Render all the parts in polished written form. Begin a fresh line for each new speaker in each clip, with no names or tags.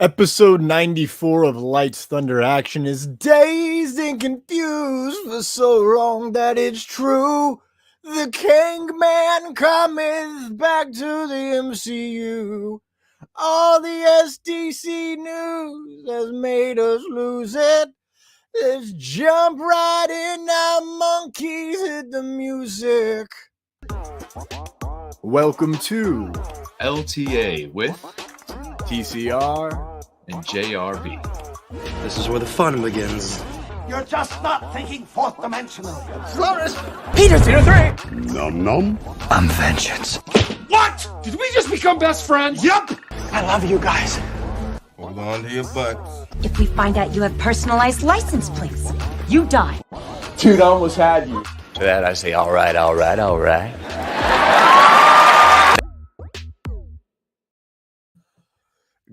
Episode 94 of LightsThunderAction is dazed and confused for so long that it's true. The Kingman cometh back to the MCU. All the SDCC news has made us lose it. Let's jump right in now, monkeys, hit the music. Welcome to
LTA with
TCR
and JRB.
This is where the fun begins.
You're just not thinking fourth dimensional.
Flourish. Peter 3.
Nom nom.
I'm vengeance.
What? Did we just become best friends? Yup.
I love you guys.
Hold on to your butts.
If we find out you have personalized license plates, you die.
Dude, I almost had you.
To that I say, all right.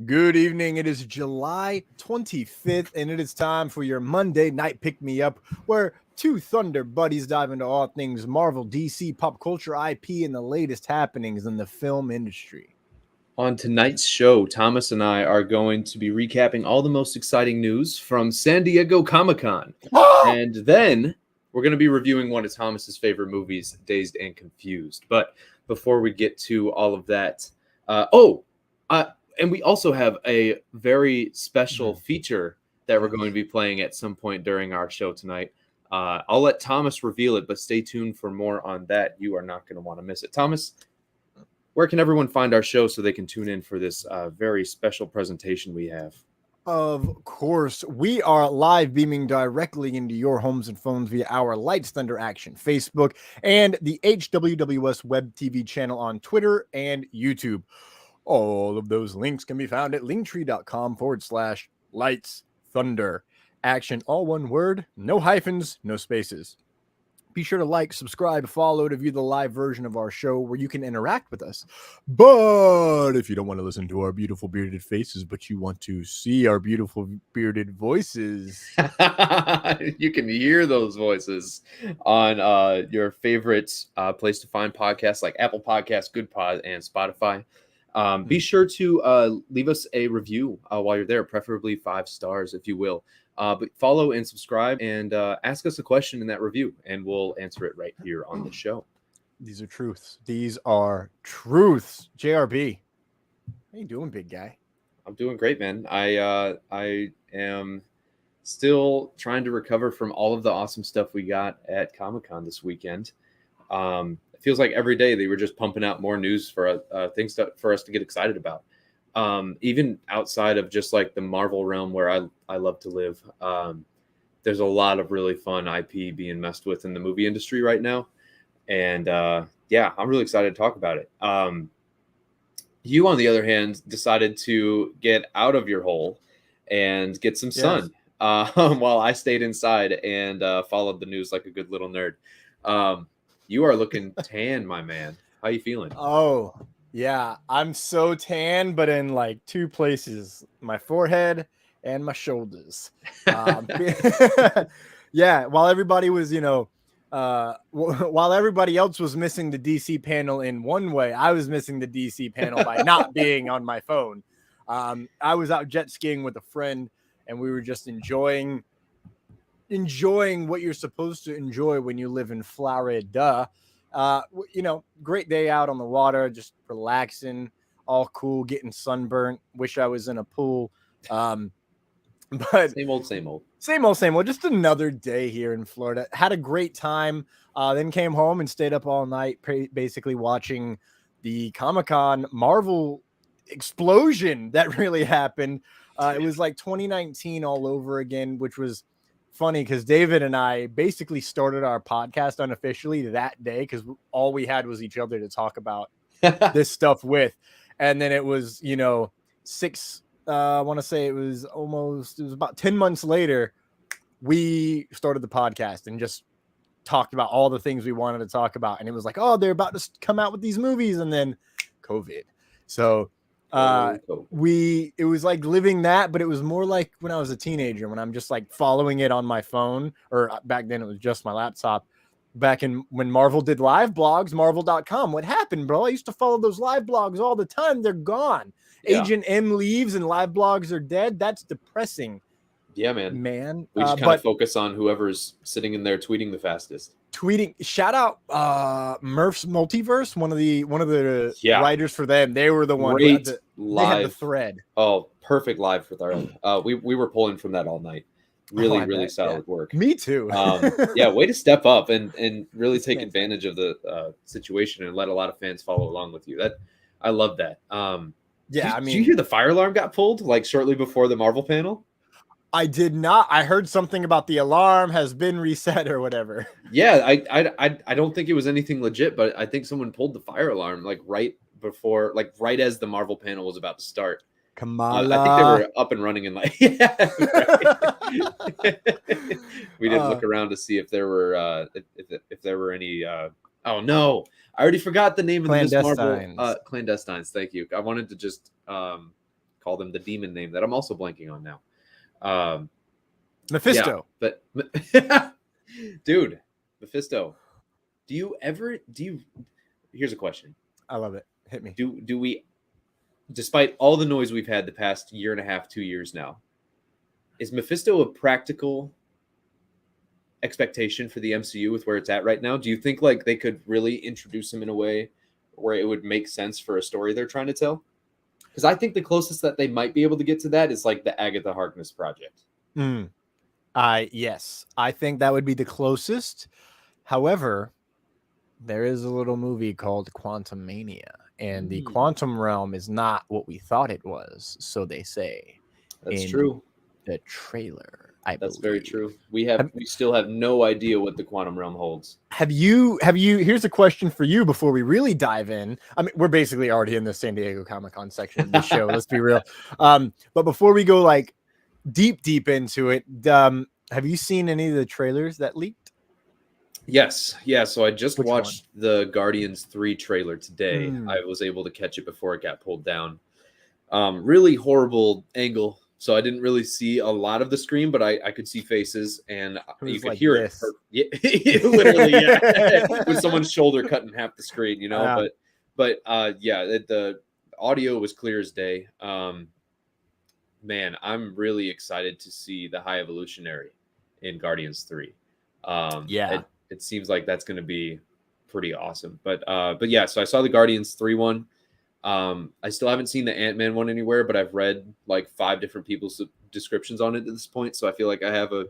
Good evening. It is July 25th, and it is time for your Monday night pick-me-up, where two Thunder buddies dive into all things Marvel, DC, pop culture, IP, and the latest happenings in the film industry.
On tonight's show, Thomas and I are going to be recapping all the most exciting news from San Diego Comic-Con. And then we're going to be reviewing one of Thomas's favorite movies, Dazed and Confused. But before we get to all of that, and we also have a very special feature that we're going to be playing at some point during our show tonight. I'll let Thomas reveal it, but stay tuned for more on that. You are not going to want to miss it. Thomas, where can everyone find our show so they can tune in for this very special presentation we have?
Of course, we are live beaming directly into your homes and phones via our LightsThunderAction Facebook and the HWWS WebTV channel on Twitter and YouTube. All of those links can be found at Linktr.com/LightsThunderAction. All one word, no hyphens, no spaces. Be sure to like, subscribe, follow to view the live version of our show where you can interact with us. But if you don't want to listen to our beautiful bearded faces, but you want to see our beautiful bearded voices,
You can hear those voices on your favorite place to find podcasts like Apple Podcasts, Good Pod, and Spotify. Be sure to leave us a review while you're there, preferably 5 stars, if you will. But follow and subscribe and ask us a question in that review, and we'll answer it right here on the show.
these are truths. These are truths. JRB, how you doing, big guy?
I'm doing great, man. I am still trying to recover from all of the awesome stuff we got at Comic-Con this weekend. It feels like every day they were just pumping out more news for things for us to get excited about. Even outside of just like the Marvel realm where I love to live, there's a lot of really fun IP being messed with in the movie industry right now. And yeah, I'm really excited to talk about it. You, on the other hand, decided to get out of your hole and get some sun while I stayed inside and followed the news like a good little nerd. You are looking tan, my man. How you feeling?
Oh, yeah, I'm so tan, but in like 2 places, my forehead and my shoulders. Yeah, while everybody was, while everybody else was missing the DC panel in one way, I was missing the DC panel by not being on my phone. I was out jet skiing with a friend, and we were just enjoying what you're supposed to enjoy when you live in Florida. Great day out on the water, just relaxing, all cool, getting sunburnt. Wish I was in a pool. But
Same old.
Just another day here in Florida. Had a great time. Then came home and stayed up all night, basically watching the Comic-Con Marvel explosion that really happened. It was like 2019 all over again, which was funny because David and I basically started our podcast unofficially that day because all we had was each other to talk about this stuff with. And then it was, I want to say it was about 10 months later, we started the podcast and just talked about all the things we wanted to talk about. And it was like, oh, they're about to come out with these movies, and then COVID. So it was like living that, but it was more like when I was a teenager, when I'm just like following it on my phone, or back then it was just my laptop, back in when Marvel did live blogs, Marvel.com. What happened, bro? I used to follow those live blogs all the time. They're gone.
Yeah.
Agent M leaves and live blogs are dead. That's depressing.
Yeah, man.
We
just kind of focus on whoever's sitting in there tweeting the fastest.
Shout out Murph's Multiverse, one of the writers for them. They were the one who had they had the thread.
Oh, perfect live for thread. We were pulling from that all night. Really solid work.
Me too.
Yeah, way to step up and really take advantage of the situation and let a lot of fans follow along with you. I love that.
Yeah,
did you hear the fire alarm got pulled like shortly before the Marvel panel?
I did not. I heard something about the alarm has been reset or whatever.
Yeah, I don't think it was anything legit, but I think someone pulled the fire alarm like right as the Marvel panel was about to start.
Kamala.
I think they were up and running and like, yeah, we didn't look around to see if there were if there were any. Oh no, I already forgot the name of this Marvel clandestines. Thank you. I wanted to just call them the demon name that I'm also blanking on now.
Mephisto.
Yeah, but dude, Mephisto. Here's a question.
I love it. Hit me.
Do we, despite all the noise we've had the past year and a half, 2 years now, is Mephisto a practical expectation for the MCU with where it's at right now? Do you think like they could really introduce him in a way where it would make sense for a story they're trying to tell? Because I think the closest that they might be able to get to that is like the Agatha Harkness project.
Yes, I think that would be the closest. However, there is a little movie called Quantum Mania, and the quantum realm is not what we thought it was. So they say.
That's true.
The trailer.
That's very true. We still have no idea what the quantum realm holds.
Have you here's a question for you before we really dive in. I mean, we're basically already in the San Diego Comic-Con section of the show. Let's be real. But before we go like deep into it, have you seen any of the trailers that leaked?
Yes. Yeah. So I just watched the Guardians 3 trailer today. I was able to catch it before it got pulled down. Really horrible angle. So I didn't really see a lot of the screen, but I could see faces and you could hear it. Yeah, literally, yeah. With someone's shoulder cut in half the screen, you know. But yeah, the audio was clear as day. Man, I'm really excited to see the High Evolutionary in Guardians 3. It seems like that's going to be pretty awesome. But yeah, so I saw the Guardians 3 one. I still haven't seen the Ant-Man one anywhere, but I've read like 5 different people's descriptions on it at this point. So I feel like I have a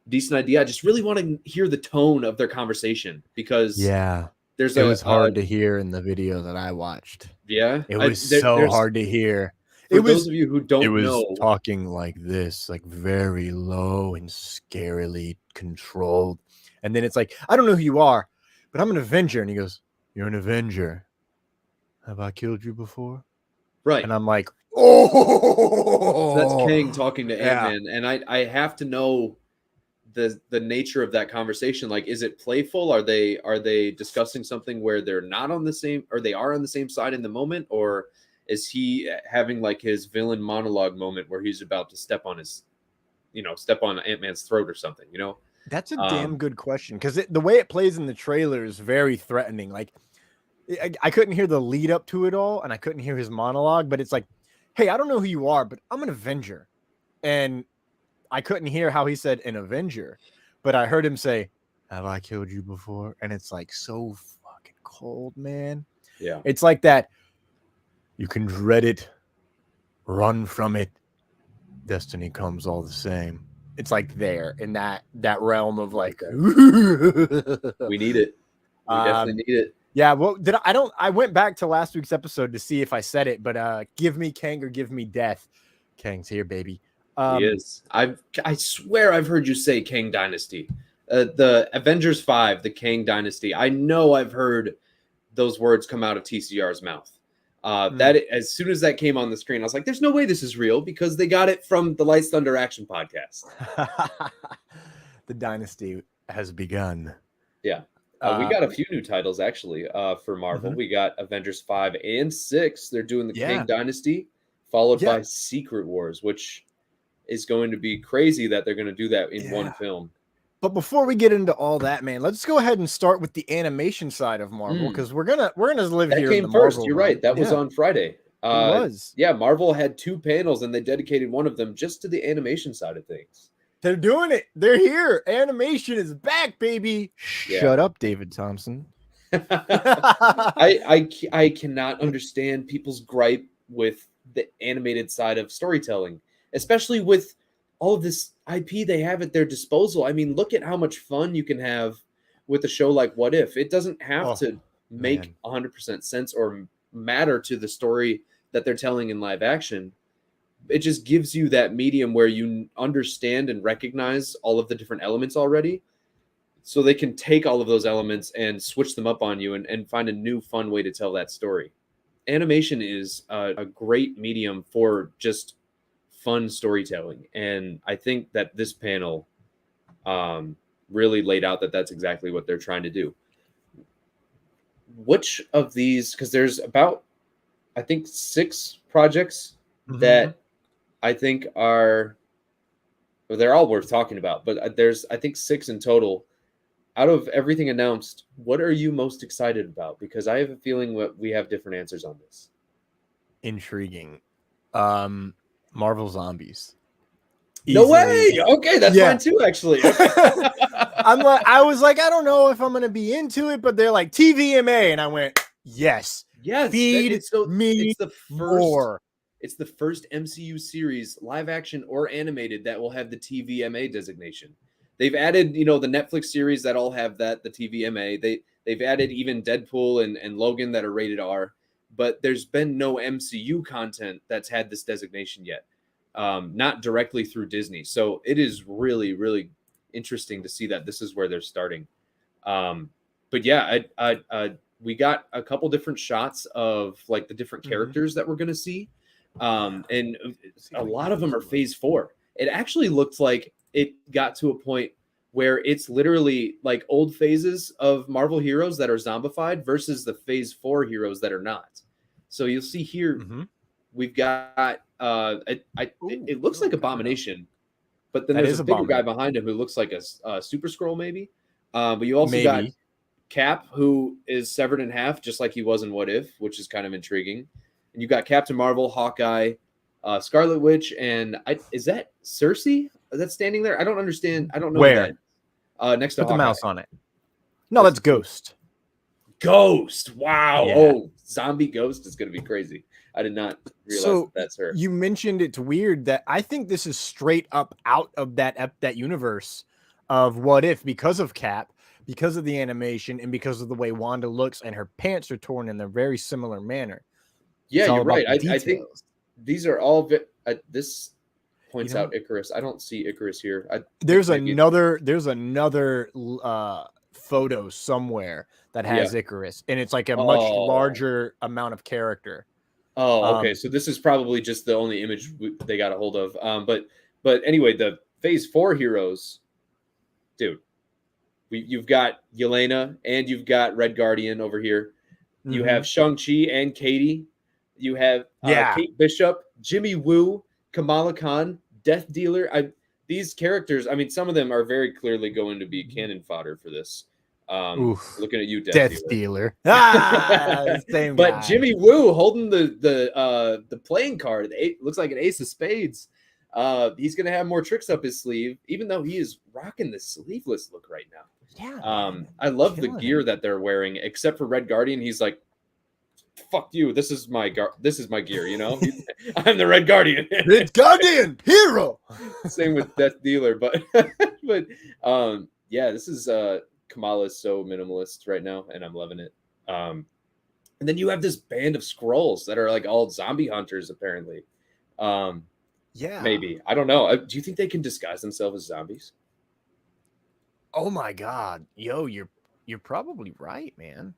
decent idea. I just really want to hear the tone of their conversation because it was
hard to hear in the video that I watched.
Yeah.
It was so hard to hear.
For those of you who don't know,
it was talking like this, like very low and scarily controlled. And then it's like, I don't know who you are, but I'm an Avenger. And he goes, "You're an Avenger. Have I killed you before?"
Right.
And I'm like, oh,
that's Kang talking to Ant-Man. And I have to know the nature of that conversation. Like, is it playful? Are they discussing something where they're not on the same, or they are on the same side in the moment? Or is he having like his villain monologue moment where he's about to step on Ant-Man's throat or something, you know?
That's a damn good question. Because the way it plays in the trailer is very threatening. Like, I couldn't hear the lead up to it all, and I couldn't hear his monologue, but it's like, hey, I don't know who you are, but I'm an Avenger. And I couldn't hear how he said an Avenger, but I heard him say, "Have I killed you before?" And it's like so fucking cold, man.
Yeah.
It's like that. You can dread it, run from it. Destiny comes all the same. It's like there in that realm of like,
we need it. We definitely need it.
Yeah, well, I went back to last week's episode to see if I said it, but give me Kang or give me death. Kang's here, baby.
He is. I swear I've heard you say Kang Dynasty. The Avengers 5, the Kang Dynasty. I know I've heard those words come out of TCR's mouth. That as soon as that came on the screen, I was like, there's no way this is real because they got it from the LightsThunderAction podcast.
The dynasty has begun.
Yeah. We got a few new titles actually for Marvel. We got Avengers 5 and 6. They're doing the Kang Dynasty, followed by Secret Wars, which is going to be crazy that they're going to do that in one film.
But before we get into all that, man, let's go ahead and start with the animation side of Marvel, because we're gonna live
That
here in
came
the
first.
Marvel
You're
run.
right. That was on Friday.
It was.
Yeah, Marvel had 2 panels, and they dedicated one of them just to the animation side of things.
They're doing it. They're here. Animation is back, baby.
Yeah.
Shut up, David Thompson.
I cannot understand people's gripe with the animated side of storytelling, especially with all of this IP they have at their disposal. I mean, look at how much fun you can have with a show like What If. It doesn't have to make 100% sense or matter to the story that they're telling in live action. It just gives you that medium where you understand and recognize all of the different elements already. So they can take all of those elements and switch them up on you and find a new fun way to tell that story. Animation is a great medium for just fun storytelling. And I think that this panel really laid out that that's exactly what they're trying to do. Which of these, because there's about, I think, 6 projects that I think are, well, they're all worth talking about, but there's, I think, 6 in total. Out of everything announced, what are you most excited about? Because I have a feeling that we have different answers on this.
Intriguing. Marvel Zombies.
No way. Okay, that's mine too, actually.
I was like, I don't know if I'm gonna be into it, but they're like TVMA, and I went, yes. Feed me more.
It's the first MCU series, live action or animated, that will have the TVMA designation. They've added, the Netflix series that all have that, the TVMA. They've added even Deadpool and Logan that are rated R, but there's been no MCU content that's had this designation yet, not directly through Disney. So it is really, really interesting to see that this is where they're starting. But yeah, we got a couple different shots of like the different characters that we're going to see. And a lot of them are phase 4. It actually looked like it got to a point where it's literally like old phases of Marvel heroes that are zombified versus the phase 4 heroes that are not. So you'll see here, we've got, it looks like Abomination, but then there's a bigger guy behind him who looks like a Super Skrull maybe. But you also got Cap, who is severed in half, just like he was in What If, which is kind of intriguing. And you got Captain Marvel, Hawkeye, Scarlet Witch, and is that Cersei that's standing there? I don't understand. I don't know
where.
That. Next to
Put
Hawkeye.
the mouse on it. No, that's Ghost.
Ghost. Wow.
Yeah.
Oh, zombie Ghost is going to be crazy. I did not realize that's her.
You mentioned it's weird that I think this is straight up out of that universe of What If, because of Cap, because of the animation, and because of the way Wanda looks, and her pants are torn in a very similar manner.
Yeah, you're right. I think these are all. This points out Icarus. I don't see Icarus here.
There's another photo somewhere that has Icarus, and it's like a much larger amount of character.
Oh, okay. So this is probably just the only image they got a hold of. But anyway, the phase 4 heroes, dude. You've got Yelena and you've got Red Guardian over here. You have Shang-Chi and Katie. You have Kate Bishop, Jimmy Woo, Kamala Khan, Death Dealer. These characters, I mean, some of them are very clearly going to be cannon fodder for this. Looking at you, Death
Dealer.
Same but guy. Jimmy Woo holding the playing card. Looks like an ace of spades. He's going to have more tricks up his sleeve, even though he is rocking the sleeveless look right now.
Yeah.
I love the gear that they're wearing, except for Red Guardian. He's like, fuck you. This is my gear, I'm the Red Guardian.
Red Guardian hero.
Same with Death Dealer, but this is Kamala is so minimalist right now, and I'm loving it. And then you have this band of Skrulls that are like all zombie hunters, apparently. Maybe, I don't know. Do you think they can disguise themselves as zombies?
Oh my god, yo, you're probably right, man.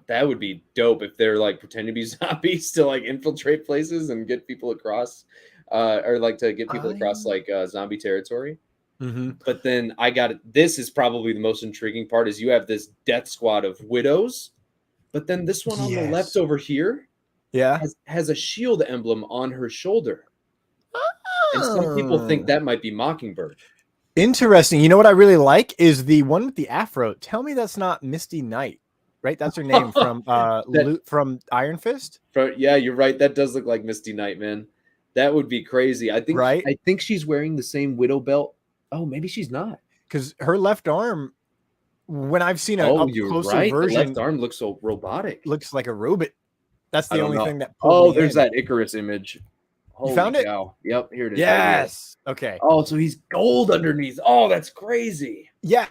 That would be dope if they're like pretending to be zombies to like infiltrate places and get people across, or like to get people across like zombie territory. But then this is probably the most intriguing part is you have this death squad of widows, but then this one on the left over here has a shield emblem on her shoulder. And some people think that might be Mockingbird.
Interesting. You know what I really like is the one with the afro. Tell me that's not Misty Knight, right? That's her name from from Iron Fist.
Yeah, you're right. That does look like Misty Knight, man. That would be crazy.
Right?
I think she's wearing the same Widow belt. Oh, maybe she's not.
Because her left arm, when I've seen a up
you're
closer
right.
version,
The left arm looks so robotic.
looks like a robot. That's the only thing that.
There's that Icarus image.
You found it?
Cow. Yep, here it is.
Yes. Right, okay.
Oh, so he's gold underneath. Oh, that's crazy.
Yeah.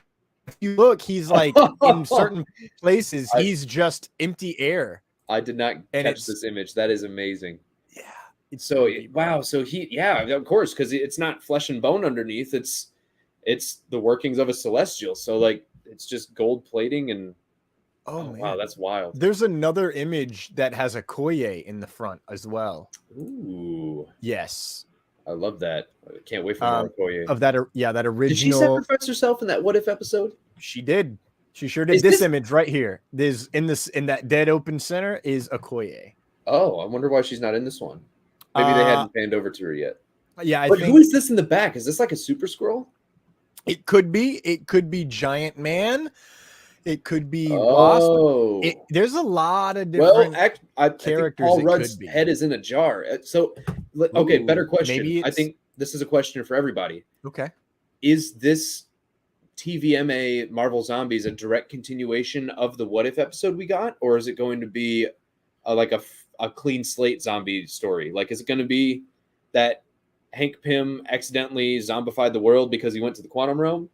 If you look, he's like in certain places, he's just empty air.
I did not catch this image. That is amazing.
Yeah.
So wow. So of course, because it's not flesh and bone underneath. It's the workings of a celestial. So like it's just gold plating and
oh man.
Wow, that's wild.
There's another image that has a Koye in the front as well.
Ooh.
Yes.
I love that. I can't wait for more Koye.
Of that, that original.
Did she sacrifice herself in that What If episode?
She did. She sure did. This image right here. There's in that dead open center is a Koye.
Oh, I wonder why she's not in this one. Maybe they hadn't panned over to her yet.
Yeah,
but who is this in the back? Is this like a Super Scroll?
It could be. It could be Giant Man. It could be Wasp. There's a lot of different characters.
Paul Rudd's head is in a jar. So, okay, better question. I think this is a question for everybody.
Okay.
Is this TVMA Marvel Zombies a direct continuation of the What If episode we got? Or is it going to be a clean slate zombie story? Like, is it going to be that Hank Pym accidentally zombified the world because he went to the quantum realm?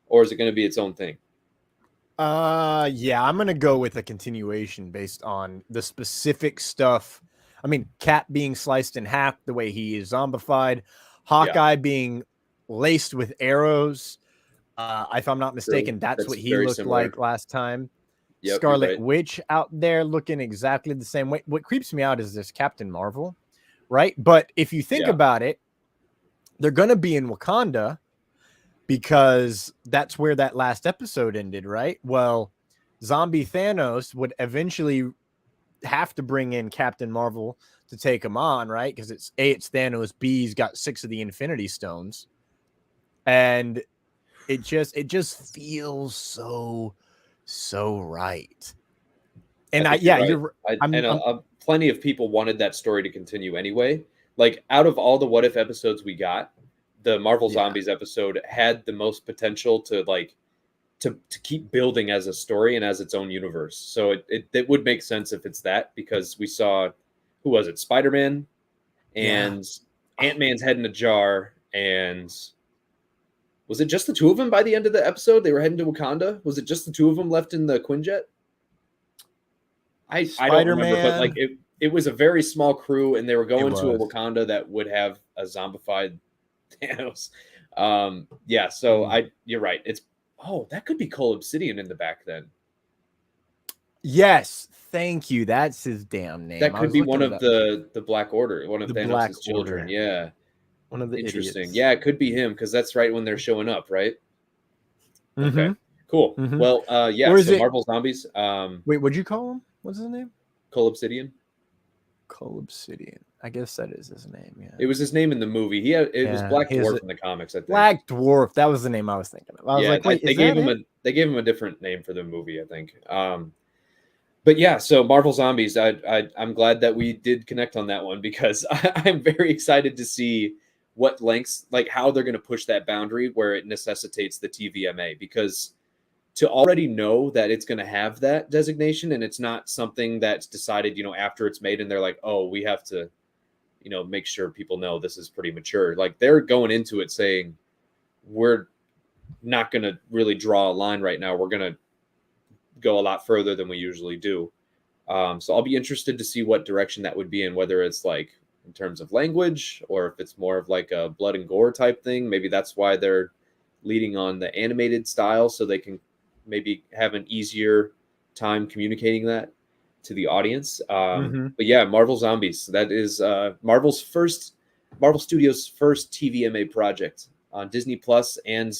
Or is it going to be its own thing?
Yeah, I'm gonna go with a continuation based on the specific stuff. I mean, Cap being sliced in half the way he is zombified, Hawkeye being laced with arrows. If I'm not mistaken, that's what he looked like last time. Yep, Scarlet Witch out there looking exactly the same way. What creeps me out is this Captain Marvel, right? But if you think about it, they're gonna be in Wakanda, because that's where that last episode ended, right? Well, zombie Thanos would eventually have to bring in Captain Marvel to take him on, right? Because it's Thanos, B, he's got 6 of the Infinity Stones. And it just feels so right. And
plenty of people wanted that story to continue anyway. Like, out of all the What If episodes we got, the Marvel Zombies episode had the most potential to keep building as a story and as its own universe. So it would make sense if it's that, because we saw, who was it? Spider-Man and Ant-Man's head in a jar. And was it just the two of them by the end of the episode? They were heading to Wakanda. Was it just the two of them left in the Quinjet? I don't remember, but like it was a very small crew, and they were going to a Wakanda that would have a zombified Thanos. You're right. That could be Cole Obsidian in the back then.
Yes, thank you. That's his damn name.
That could be one of the Black Order, one of Thanos' children. Yeah.
One of the
interesting.
Idiots.
Yeah, it could be him, because that's right when they're showing up, right?
Mm-hmm.
Okay. Cool.
Mm-hmm.
Well, so Marvel Zombies.
Wait, what'd you call him? What's his name?
Cole Obsidian.
Cole Obsidian. I guess that is his name. Yeah.
It was his name in the movie. It was Black Dwarf in the comics, I think.
Black Dwarf. That was the name I was thinking of. I was like, wait,
they gave him a different name for the movie, I think. But yeah, so Marvel Zombies, I'm glad that we did connect on that one, because I'm very excited to see what lengths, like how they're going to push that boundary where it necessitates the TVMA, because to already know that it's going to have that designation, and it's not something that's decided, after it's made and they're like, oh, we have to, make sure people know this is pretty mature. Like, they're going into it saying, we're not going to really draw a line right now. We're going to go a lot further than we usually do. So I'll be interested to see what direction that would be in, whether it's like in terms of language, or if it's more of like a blood and gore type thing. Maybe that's why they're leading on the animated style, so they can maybe have an easier time communicating that to the audience. But yeah, Marvel Zombies, that is Marvel Studios' first TVMA project on Disney Plus and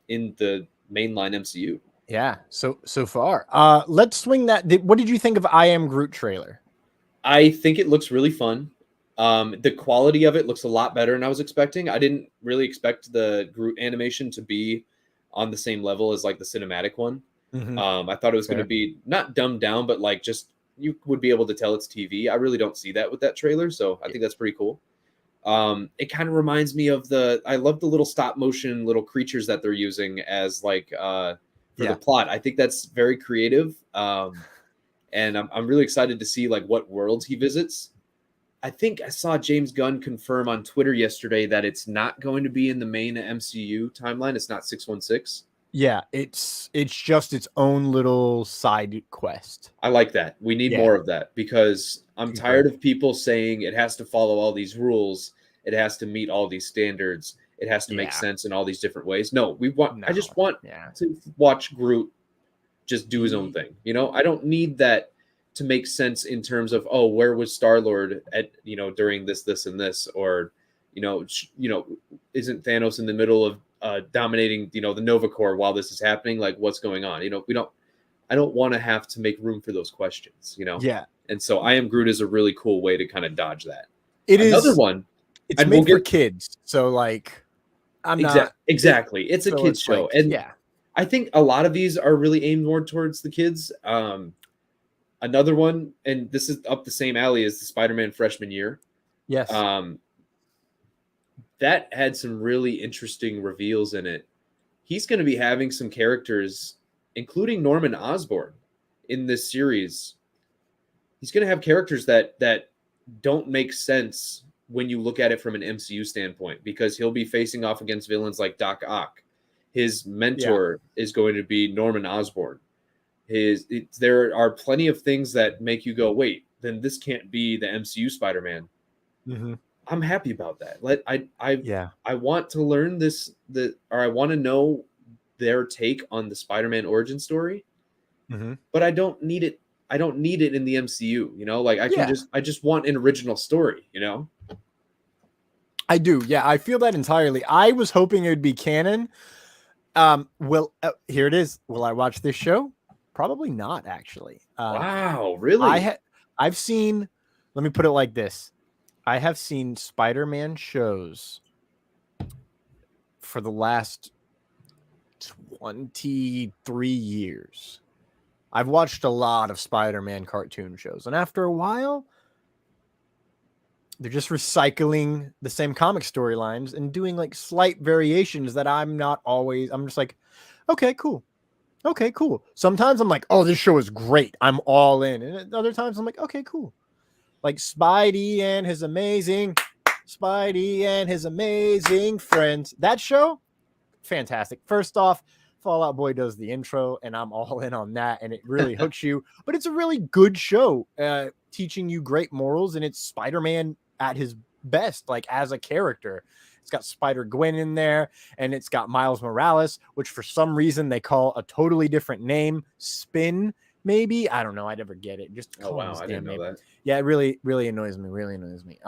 in the mainline MCU.
Yeah, so far. Let's swing that. What did you think of I Am Groot trailer?
I think it looks really fun. The quality of it looks a lot better than I was expecting. I didn't really expect the Groot animation to be on the same level as like the cinematic one. I thought it was going to be not dumbed down, but like just you would be able to tell it's TV. I really don't see that with that trailer, so I think that's pretty cool. It kind of reminds me of I love the little stop motion little creatures that they're using as like for the plot. I think that's very creative. And I'm really excited to see like what worlds he visits. I think I saw James Gunn confirm on Twitter yesterday that it's not going to be in the main MCU timeline. It's not 616.
Yeah, it's just its own little side quest.
I like that. We need more of that because I'm tired of people saying it has to follow all these rules. It has to meet all these standards. It has to make sense in all these different ways. No, I just want to watch Groot just do his own thing. You know, I don't need that to make sense in terms of, oh, where was Star-Lord at, during this, and this, or, isn't Thanos in the middle of dominating, the Nova Corps while this is happening? Like, what's going on? I don't want to have to make room for those questions,
Yeah.
And so I Am Groot is a really cool way to kind of dodge that.
Another
one.
It's made for kids. So like,
exactly. It's a kids show.
Like,
and I think a lot of these are really aimed more towards the kids. Another one, and this is up the same alley as the Spider-Man freshman year.
Yes.
That had some really interesting reveals in it. He's going to be having some characters, including Norman Osborn, in this series. He's going to have characters that don't make sense when you look at it from an MCU standpoint, because he'll be facing off against villains like Doc Ock. His mentor is going to be Norman Osborn. There are plenty of things that make you go, wait, then this can't be the MCU Spider-Man.
Mm-hmm.
I'm happy about that. I want to learn I want to know their take on the Spider-Man origin story, but I don't need it. I don't need it in the MCU. I just want an original story.
I do. Yeah, I feel that entirely. I was hoping it would be canon. Here it is. Will I watch this show? Probably not, actually.
Wow, really?
I've seen, let me put it like this. I have seen Spider-Man shows for the last 23 years. I've watched a lot of Spider-Man cartoon shows, and after a while, they're just recycling the same comic storylines and doing like slight variations that I'm just like, okay, cool. Okay, cool. Sometimes I'm like, oh, this show is great. I'm all in. And other times I'm like, okay, cool. Like Spidey and his amazing friends. That show, fantastic. First off, Fall Out Boy does the intro, and I'm all in on that, and it really hooks you. But it's a really good show, teaching you great morals, and it's Spider-Man at his best, like as a character. It's got Spider-Gwen in there, and it's got Miles Morales, which for some reason they call a totally different name, Spin, maybe. I don't know. I never get it. Just
I didn't know that.
Yeah, it really, really annoys me.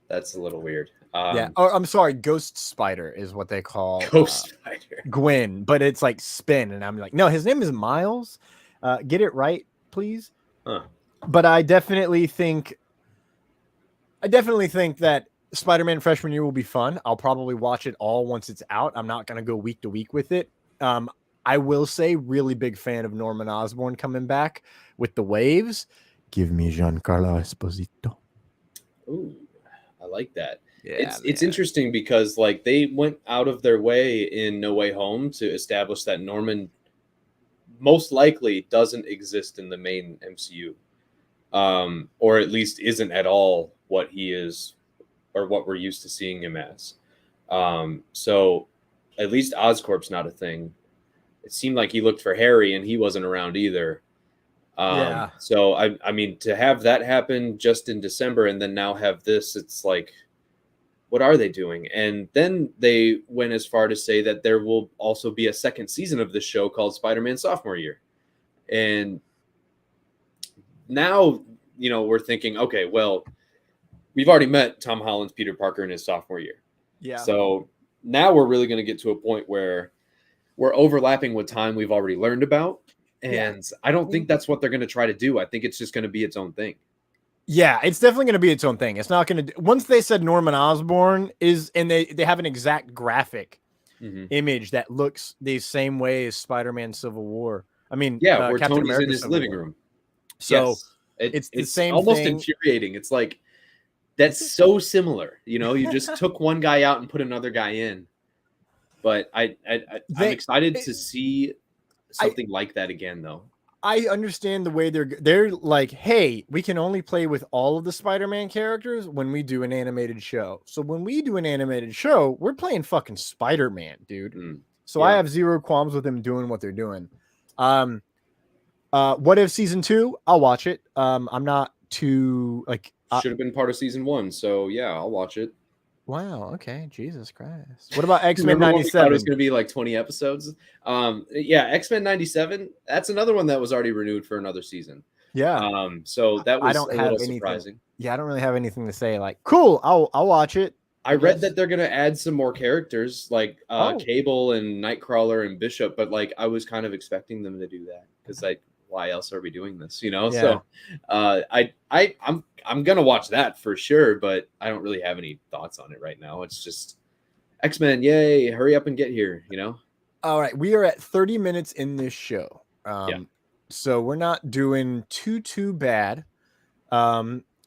That's a little weird.
Oh, I'm sorry. Ghost Spider is what they call
Ghost Spider.
Gwen, but it's like Spin, and I'm like, no, his name is Miles. Get it right, please.
Huh.
But I definitely think that Spider-Man freshman year will be fun. I'll probably watch it all once it's out. I'm not going to go week to week with it. I will say, really big fan of Norman Osborn coming back with the waves. Give me Giancarlo Esposito.
Ooh, I like that.
Yeah,
it's interesting because like they went out of their way in No Way Home to establish that Norman most likely doesn't exist in the main MCU, or at least isn't at all what he is or what we're used to seeing him as. So at least Oscorp's not a thing. It seemed like he looked for Harry and he wasn't around either. So I mean, to have that happen just in December and then now have this, it's like, what are they doing? And then they went as far to say that there will also be a second season of this show called Spider-Man Sophomore Year. And now, we're thinking, okay, well, we've already met Tom Holland's Peter Parker in his sophomore year.
Yeah.
So now we're really going to get to a point where we're overlapping with time we've already learned about. And I don't think that's what they're going to try to do. I think it's just going to be its own thing.
Yeah, it's definitely going to be its own thing. It's not going to. Once they said Norman Osborn is, and they have an exact graphic
Mm-hmm.
image that looks the same way as Spider-Man Civil War. I mean,
Yeah, where
Captain
Tony's
America
in his
Civil
living
War.
room.
So
Yes.
it's the
It's
same
almost
thing.
infuriating. It's like that's so similar. You know, you just took one guy out and put another guy in. But I'm excited to see something like that again, though.
I understand the way they're like, hey, we can only play with all of the Spider-Man characters when we do an animated show. So when we do an animated show, we're playing fucking Spider-Man, dude. So I have zero qualms with them doing what they're doing. What If season 2? I'll watch it. I'm not too like
Should have been part of season 1, so yeah, I'll watch it.
Wow. Okay. Jesus Christ. What about X-Men
Remember when we thought
97?
it was going to be like 20 episodes? Yeah, X-Men 97. That's another one that was already renewed for another season.
Yeah.
So that was a little
anything,
surprising.
Yeah, I don't really have anything to say. Like, cool. I'll watch it.
I read that they're going to add some more characters like
Oh.
Cable and Nightcrawler and Bishop, but like I was kind of expecting them to do that because like why else are we doing this? You know,
Yeah.
So I'm gonna watch that for sure, but I don't really have any thoughts on it right now. It's just X-Men, yay! Hurry up and get here, you know.
All right, we are at 30 minutes in this show.
Yeah.
So we're not doing too bad.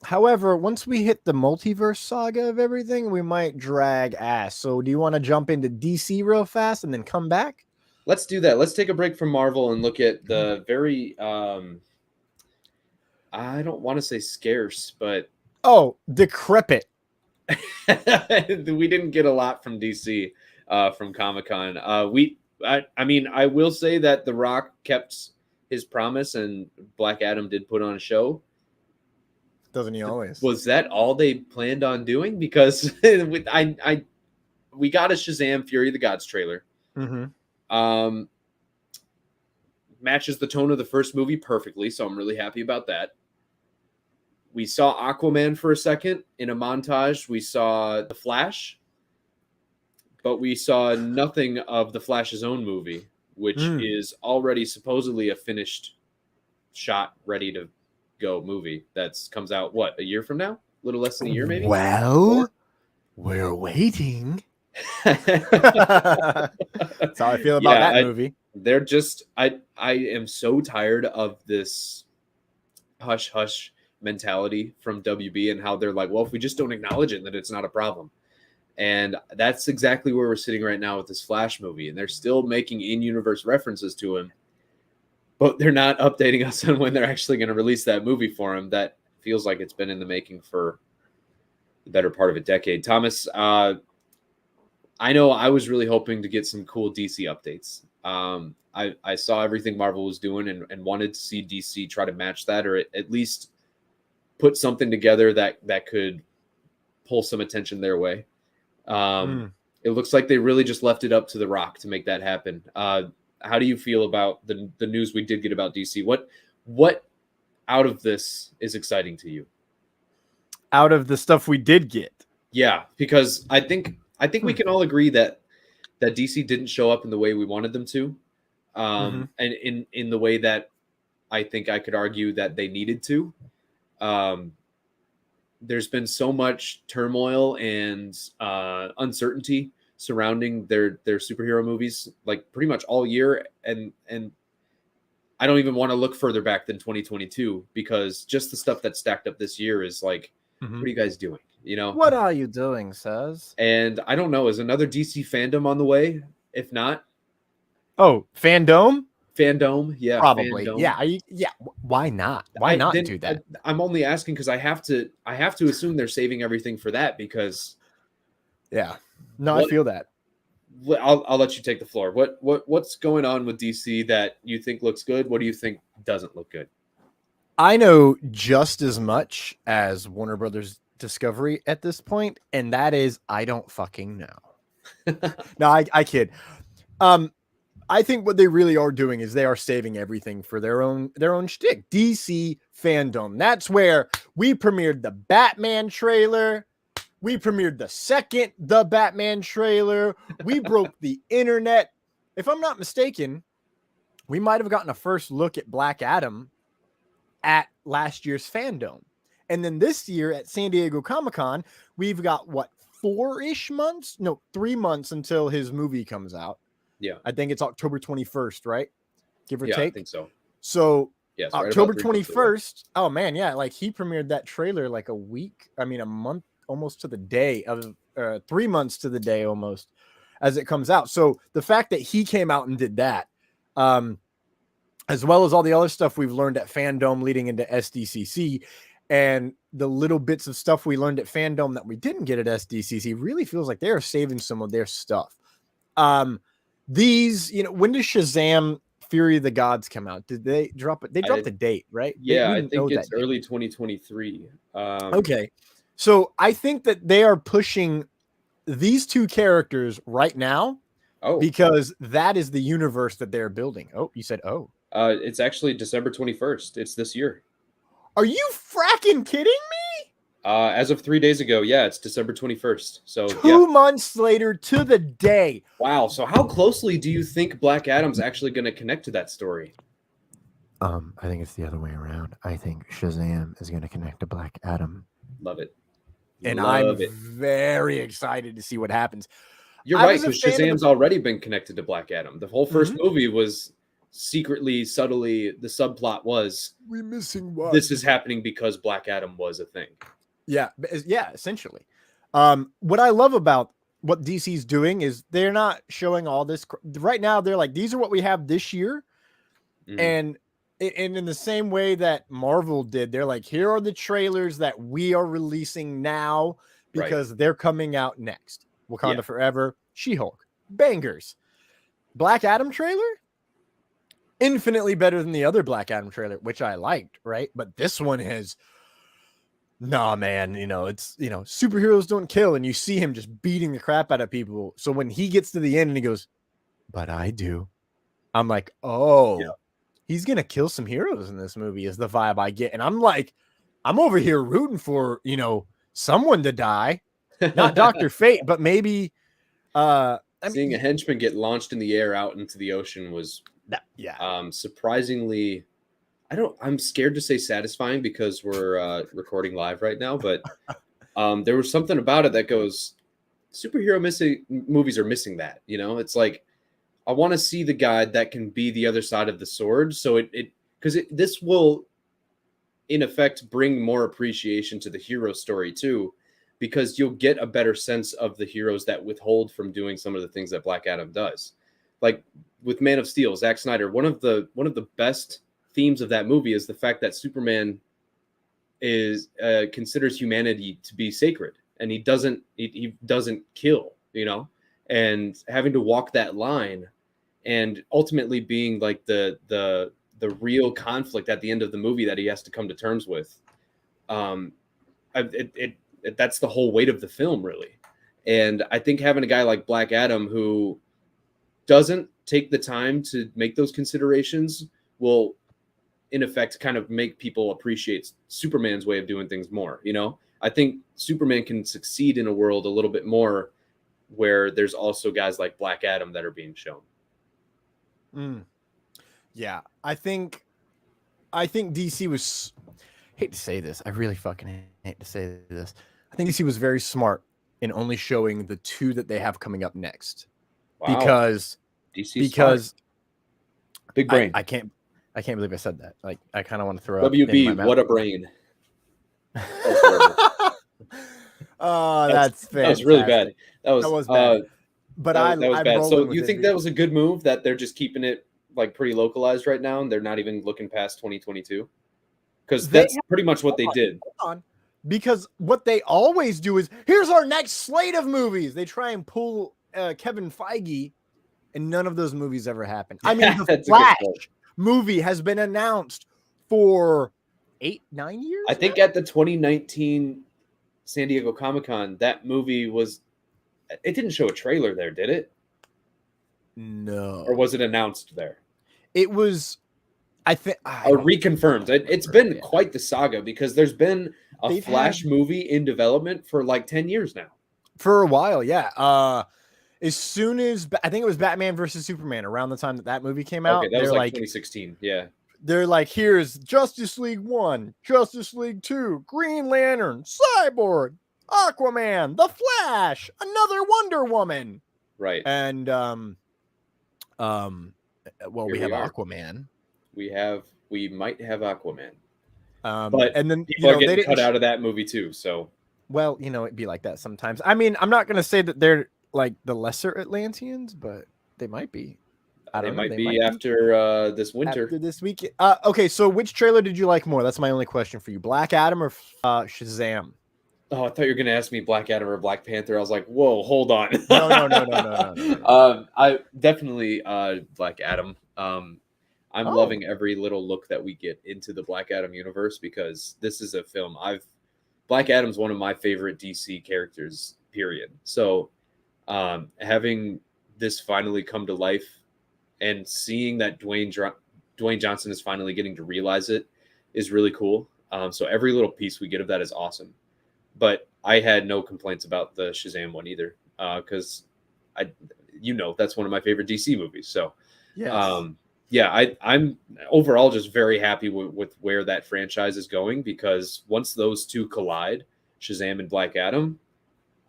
However, once we hit the multiverse saga of everything, we might drag ass. So do you want to jump into DC real fast and then come back?
Let's do that. Let's take a break from Marvel and look at the very I don't want to say scarce, but
decrepit.
we didn't get a lot from DC from Comic-Con. I mean, I will say that The Rock kept his promise and Black Adam did put on a show.
Doesn't he always?
Was that all they planned on doing? Because we got a Shazam Fury of the Gods trailer.
Mm-hmm.
Matches the tone of the first movie perfectly, so I'm really happy about that. We saw Aquaman for a second in a montage. We saw The Flash, but we saw nothing of The Flash's own movie, which is already supposedly a finished shot, ready to go movie that's comes out a year from now? A little less than a year, maybe.
Well, we're waiting. That's how I feel about that movie.
They're just I am so tired of this hush hush mentality from WB and how they're like, well, if we just don't acknowledge it, then it's not a problem. And that's exactly where we're sitting right now with this Flash movie. And they're still making in-universe references to him, but they're not updating us on when they're actually going to release that movie for him. That feels like it's been in the making for the better part of a decade. Thomas, I know I was really hoping to get some cool DC updates. I saw everything Marvel was doing and wanted to see DC try to match that, or at least put something together that could pull some attention their way. It looks like they really just left it up to The Rock to make that happen. How do you feel about the news we did get about DC? What out of this is exciting to you?
Out of the stuff we did get.
Yeah, because I think we can all agree that DC didn't show up in the way we wanted them to. And in the way that I think I could argue that they needed to. There's been so much turmoil and uncertainty surrounding their superhero movies, like pretty much all year. And I don't even want to look further back than 2022 because just the stuff that's stacked up this year is like, what are you guys doing? You know,
what are you doing, Saz?
And I don't know, is another DC fandom on the way? If not,
fandom,
yeah,
probably,
fandom.
yeah. Why not? Why not do that?
I'm only asking because I have to assume they're saving everything for that because,
I feel that.
I'll let you take the floor. What's going on with DC that you think looks good? What do you think doesn't look good?
I know just as much as Warner Brothers Discovery at this point, and that is I don't fucking know. No, I kid. I think what they really are doing is they are saving everything for their own shtick. DC fandom. That's where we premiered the Batman trailer. We premiered the Batman trailer. We broke the internet. If I'm not mistaken, we might have gotten a first look at Black Adam at last year's fandom. And then this year at San Diego Comic-Con, we've got what, 4-ish months? No, 3 months until his movie comes out.
Yeah.
I think it's October 21st, right? Give or
Yeah,
take.
I think so.
So
Yes, right
October
about 3 months away.
21st. Oh man, yeah, like he premiered that trailer like a month almost to the day of 3 months to the day almost as it comes out. So the fact that he came out and did that, as well as all the other stuff we've learned at Fandom leading into SDCC, and the little bits of stuff we learned at Fandom that we didn't get at SDCC, really feels like they're saving some of their stuff. These, when does Shazam Fury of the Gods come out? Did they drop it? They dropped the date, right?
Yeah, I think it's early 2023.
Okay. So I think that they are pushing these two characters right now because that is the universe that they're building. Oh, you said, oh.
It's actually December 21st. It's this year.
Are you fracking kidding me?
As of 3 days ago, yeah, it's December 21st. So
2 months later to the day.
Wow. So how closely do you think Black Adam's actually going to connect to that story?
I think it's the other way around. I think Shazam is going to connect to Black Adam.
Love it.
And I'm very excited to see what happens.
You're right, because Shazam's already been connected to Black Adam. The whole first movie was secretly, subtly, the subplot was
we're missing what?
This is happening because Black Adam was a thing.
Yeah, essentially. What I love about what DC's doing is they're not showing all this right now. They're like, these are what we have this year. And in the same way that Marvel did, they're like, here are the trailers that we are releasing now because they're coming out next. Wakanda Forever, She-Hulk, bangers. Black Adam trailer, infinitely better than the other Black Adam trailer, which I liked, right? But this one has, nah, man, it's, superheroes don't kill, and you see him just beating the crap out of people. So when he gets to the end and he goes, but I do, I'm like, oh, he's going to kill some heroes in this movie is the vibe I get. And I'm like, I'm over here rooting for, someone to die, not Dr. Fate, but maybe,
seeing a henchman get launched in the air out into the ocean was surprisingly, I'm scared to say satisfying because we're recording live right now, but there was something about it that goes, superhero movies are missing that, it's like, I want to see the guy that can be the other side of the sword. So this will in effect bring more appreciation to the hero story too, because you'll get a better sense of the heroes that withhold from doing some of the things that Black Adam does. Like with Man of Steel, Zack Snyder, one of the best themes of that movie is the fact that Superman considers humanity to be sacred, and he doesn't kill, and having to walk that line, and ultimately being like the real conflict at the end of the movie that he has to come to terms with. That's the whole weight of the film, really. And I think having a guy like Black Adam who doesn't take the time to make those considerations will, in effect, kind of make people appreciate Superman's way of doing things more. I think Superman can succeed in a world a little bit more where there's also guys like Black Adam that are being shown.
Yeah, I think DC was, hate to say this, I really fucking hate to say this, I think DC was very smart in only showing the two that they have coming up next.
Wow.
Because
big brain.
I can't believe I said that. Like, I kind of want to throw up.
WB, what a brain.
Oh, that's fantastic.
That was really bad. That was bad.
But
that was bad. So you think that was a good move that they're just keeping it like pretty localized right now, and they're not even looking past 2022? Because that's pretty much what they did.
Because what they always do is, here's our next slate of movies. They try and pull Kevin Feige, and none of those movies ever happen. I mean, the Flash movie has been announced for 8-9 years.
I think at the 2019 San Diego Comic-Con, that movie it didn't show a trailer there, did it?
No.
Or was it announced there?
It was, I think,
or reconfirmed. It's been quite the saga, because there's been a Flash movie in development for like 10 years now.
For a while, yeah. As soon as, I think it was Batman versus Superman, around the time that movie came out.
Okay, that was like 2016, yeah.
they're like, here's Justice League 1, Justice League 2, Green Lantern, Cyborg, Aquaman, The Flash, another Wonder Woman.
Right.
And well,
Here
we have
we are.
Aquaman.
We might have Aquaman.
But and then
people are
they
getting
didn't
cut out of that movie too. So
well, it'd be like that sometimes. I mean, I'm not gonna say that they're like the lesser Atlanteans, but they might be. I don't know.
They might be after this winter.
After this week. Okay, so which trailer did you like more? That's my only question for you. Black Adam or Shazam?
Oh, I thought you were going to ask me Black Adam or Black Panther. I was like, whoa, hold on.
No.
I definitely Black Adam. I'm
Oh.
loving every little look that we get into the Black Adam universe because this is a film Black Adam's one of my favorite DC characters, period. So having this finally come to life and seeing that Dwayne Johnson is finally getting to realize it is really cool. So every little piece we get of that is awesome. But I had no complaints about the Shazam one either, because that's one of my favorite DC movies. So,
Yes.
I'm overall just very happy with where that franchise is going, because once those two collide, Shazam and Black Adam,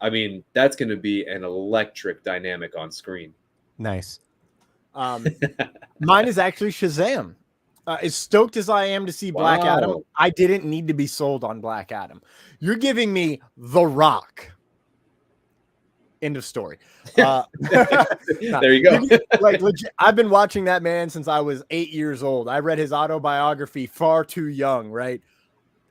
I mean, that's going to be an electric dynamic on screen.
Nice. Mine is actually Shazam. As stoked as I am to see Black Adam, I didn't need to be sold on Black Adam. You're giving me The Rock. End of story.
There you go.
Like legit, I've been watching that man since I was 8 years old. I read his autobiography far too young, right?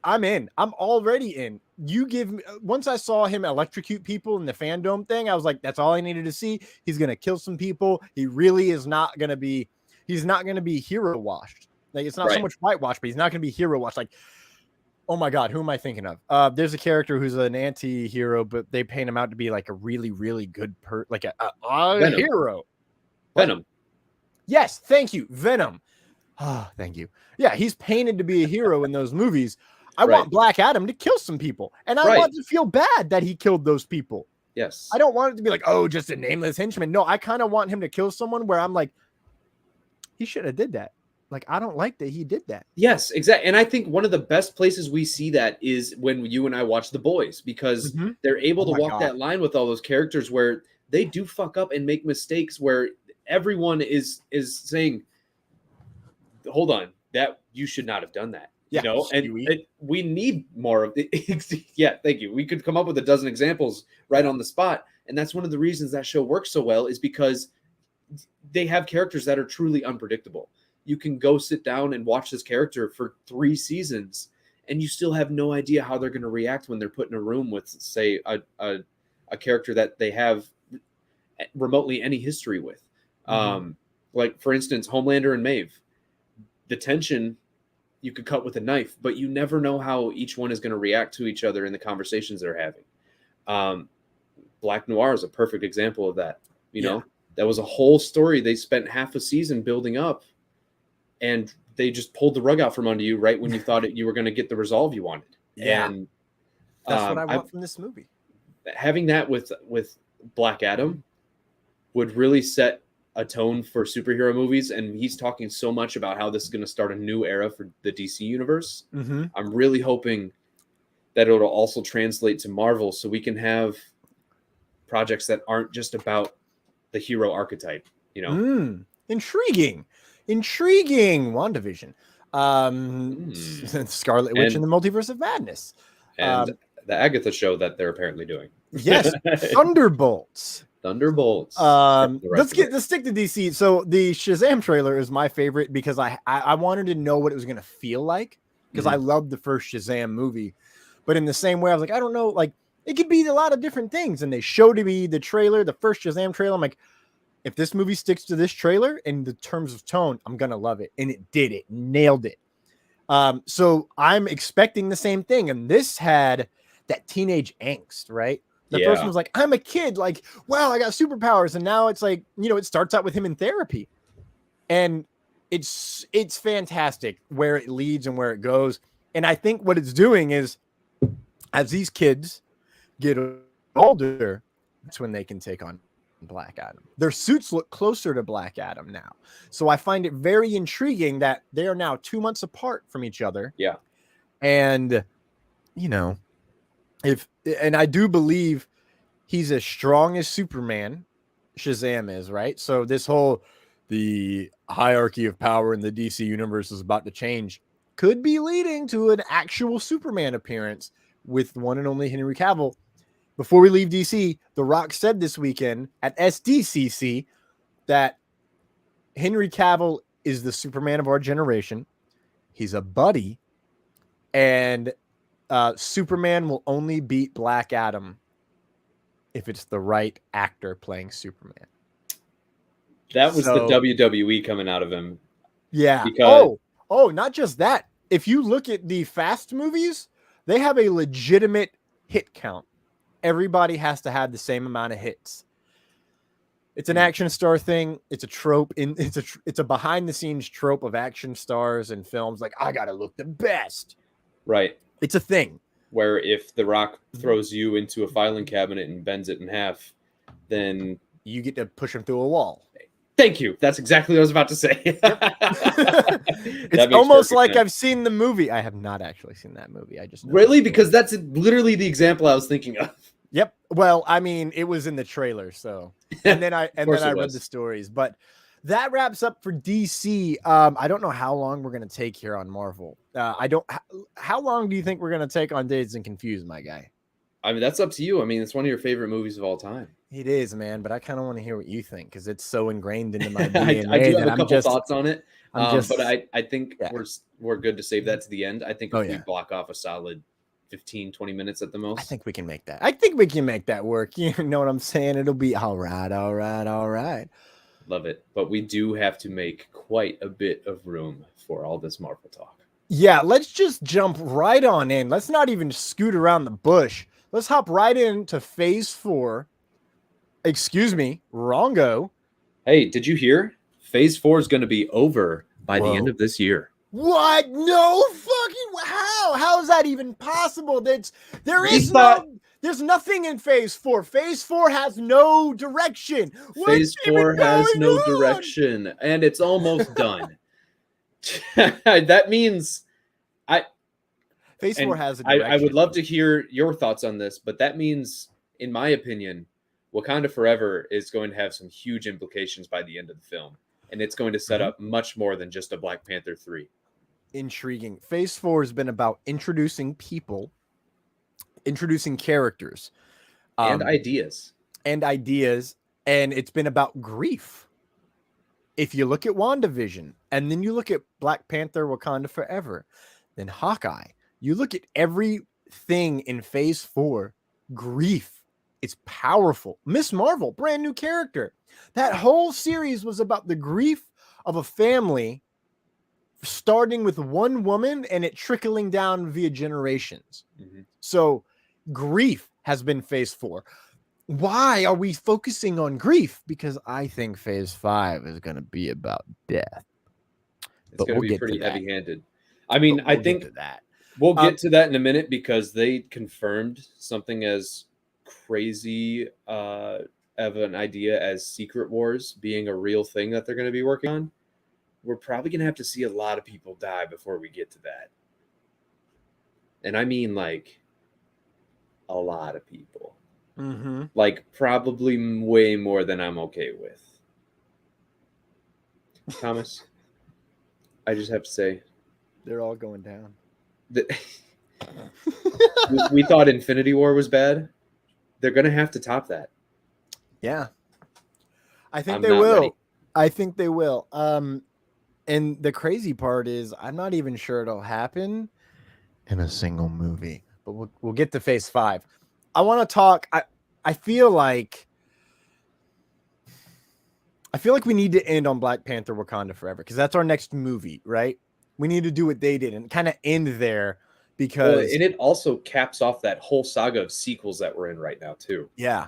I'm in. I'm already in. You give me, once I saw him electrocute people in the fandom thing, I was like, that's all I needed to see. He's gonna kill some people. He really is not gonna be, he's not gonna be hero washed. Like, it's not so much whitewash, but he's not gonna be hero washed. Like, oh my God, who am I thinking of? There's a character who's an anti-hero, but they paint him out to be like a really, really good like a hero.
Venom.
Yes, thank you. Venom. Ah, thank you. Yeah, he's painted to be a hero in those movies. I want Black Adam to kill some people, and I want to feel bad that he killed those people.
Yes.
I don't want it to be like, oh, just a nameless henchman. No, I kind of want him to kill someone where I'm like, he should have did that. Like, I don't like that he did that.
Yes, exactly. And I think one of the best places we see that is when you and I watch The Boys, because they're able to walk that line with all those characters where they do fuck up and make mistakes, where everyone is saying, hold on, that you should not have done that.
Yeah,
you know, and we need more of the. Yeah, thank you. We could come up with a dozen examples right on the spot, and that's one of the reasons that show works so well, is because they have characters that are truly unpredictable. You can go sit down and watch this character for 3 seasons, and you still have no idea how they're going to react when they're put in a room with, say, a character that they have remotely any history with. Like, for instance, Homelander and Maeve. The tension you could cut with a knife, but you never know how each one is going to react to each other in the conversations they're having. Black Noir is a perfect example of that. You know, that was a whole story they spent half a season building up, and they just pulled the rug out from under you right when you thought you were going to get the resolve you wanted.
Yeah.
And
that's what I want from this movie.
Having that with Black Adam would really set a tone for superhero movies, and he's talking so much about how this is going to start a new era for the DC universe. I'm really hoping that it'll also translate to Marvel, so we can have projects that aren't just about the hero archetype, you know.
Intriguing WandaVision, Scarlet Witch and the Multiverse of Madness,
and the Agatha show that they're apparently doing.
Yes. Thunderbolts. Let's stick to DC. So the Shazam trailer is my favorite because I wanted to know what it was going to feel like, because I loved the first Shazam movie. But in the same way, I was like, I don't know, like, it could be a lot of different things. And they showed me the trailer, the first Shazam trailer. I'm like, if this movie sticks to this trailer in the terms of tone, I'm going to love it. And it did. It nailed it. So I'm expecting the same thing. And this had that teenage angst, right? The first one was like, I'm a kid, like, wow, I got superpowers. And now it's like, you know, it starts out with him in therapy. And it's fantastic where it leads and where it goes. And I think what it's doing is, as these kids get older, that's when they can take on Black Adam. Their suits look closer to Black Adam now. So I find it very intriguing that they are now 2 months apart from each other.
Yeah.
And, you know, and I do believe he's as strong as Superman, Shazam is, right? So the hierarchy of power in the DC universe is about to change. Could be leading to an actual Superman appearance with one and only Henry Cavill. Before we leave DC, The Rock said this weekend at SDCC that Henry Cavill is the Superman of our generation. He's a buddy, and Superman will only beat Black Adam if it's the right actor playing Superman.
That was the WWE coming out of him.
Yeah.
Because...
not just that. If you look at the Fast movies, they have a legitimate hit count. Everybody has to have the same amount of hits. It's an action star thing. It's a trope. It's a behind the scenes trope of action stars and films. Like, I gotta look the best.
Right.
It's a thing.
Where if The Rock throws you into a filing cabinet and bends it in half, then
you get to push him through a wall.
Thank you. That's exactly what I was about to say.
It's almost like sense. I've seen the movie. I have not actually seen that movie. I just
really, because that's literally the example I was thinking of.
Yep. Well, I mean, it was in the trailer, so and then I read the stories. But that wraps up for DC. I don't know how long we're gonna take here on Marvel. How long do you think we're gonna take on Dazed and Confused, my guy?
I mean, that's up to you. I mean, it's one of your favorite movies of all time.
It is, man, but I kind of want to hear what you think because it's so ingrained into my DNA.
I do have a couple thoughts on it, but I think we're good to save that to the end. I think if we block off a solid 15, 20 minutes at the most.
I think we can make that. I think we can make that work. You know what I'm saying? It'll be all right.
Love it. But we do have to make quite a bit of room for all this Marvel talk.
Yeah, let's just jump right on in. Let's not even scoot around the bush. Let's hop right into Phase 4. Excuse me, wrongo.
Hey, did you hear? Phase 4 is going to be over by the end of this year.
What? No fucking how? How is that even possible? There's nothing in Phase 4. Phase 4 has no direction.
Phase 4 has no direction, and it's almost done. That means
Phase 4 has a direction.
I would love to hear your thoughts on this, but that means, in my opinion, Wakanda Forever is going to have some huge implications by the end of the film. And it's going to set up much more than just a Black Panther 3.
Intriguing. Phase 4 has been about introducing people, introducing characters.
And ideas.
And it's been about grief. If you look at WandaVision, and then you look at Black Panther Wakanda Forever, then Hawkeye, you look at everything in Phase 4, grief. It's powerful. Miss Marvel, brand new character. That whole series was about the grief of a family starting with one woman and it trickling down via generations. So grief has been Phase 4. Why are we focusing on grief? Because I think Phase 5 is going to be about death.
It's going to be pretty heavy-handed. I mean, I think we'll get to that in a minute because they confirmed something as crazy of an idea as Secret Wars being a real thing that they're going to be working on. We're probably going to have to see a lot of people die before we get to that. And I mean, like, a lot of people. Like, probably way more than I'm okay with. Thomas, I just have to say,
they're all going down.
We thought Infinity War was bad. They're going to have to top that.
Yeah. I think they will. Ready. I think they will. And the crazy part is I'm not even sure it'll happen in a single movie. But we'll get to Phase 5. I want to talk. I feel like we need to end on Black Panther Wakanda Forever because that's our next movie, right? We need to do what they did and kind of end there. Because
and it also caps off that whole saga of sequels that we're in right now too.
Yeah,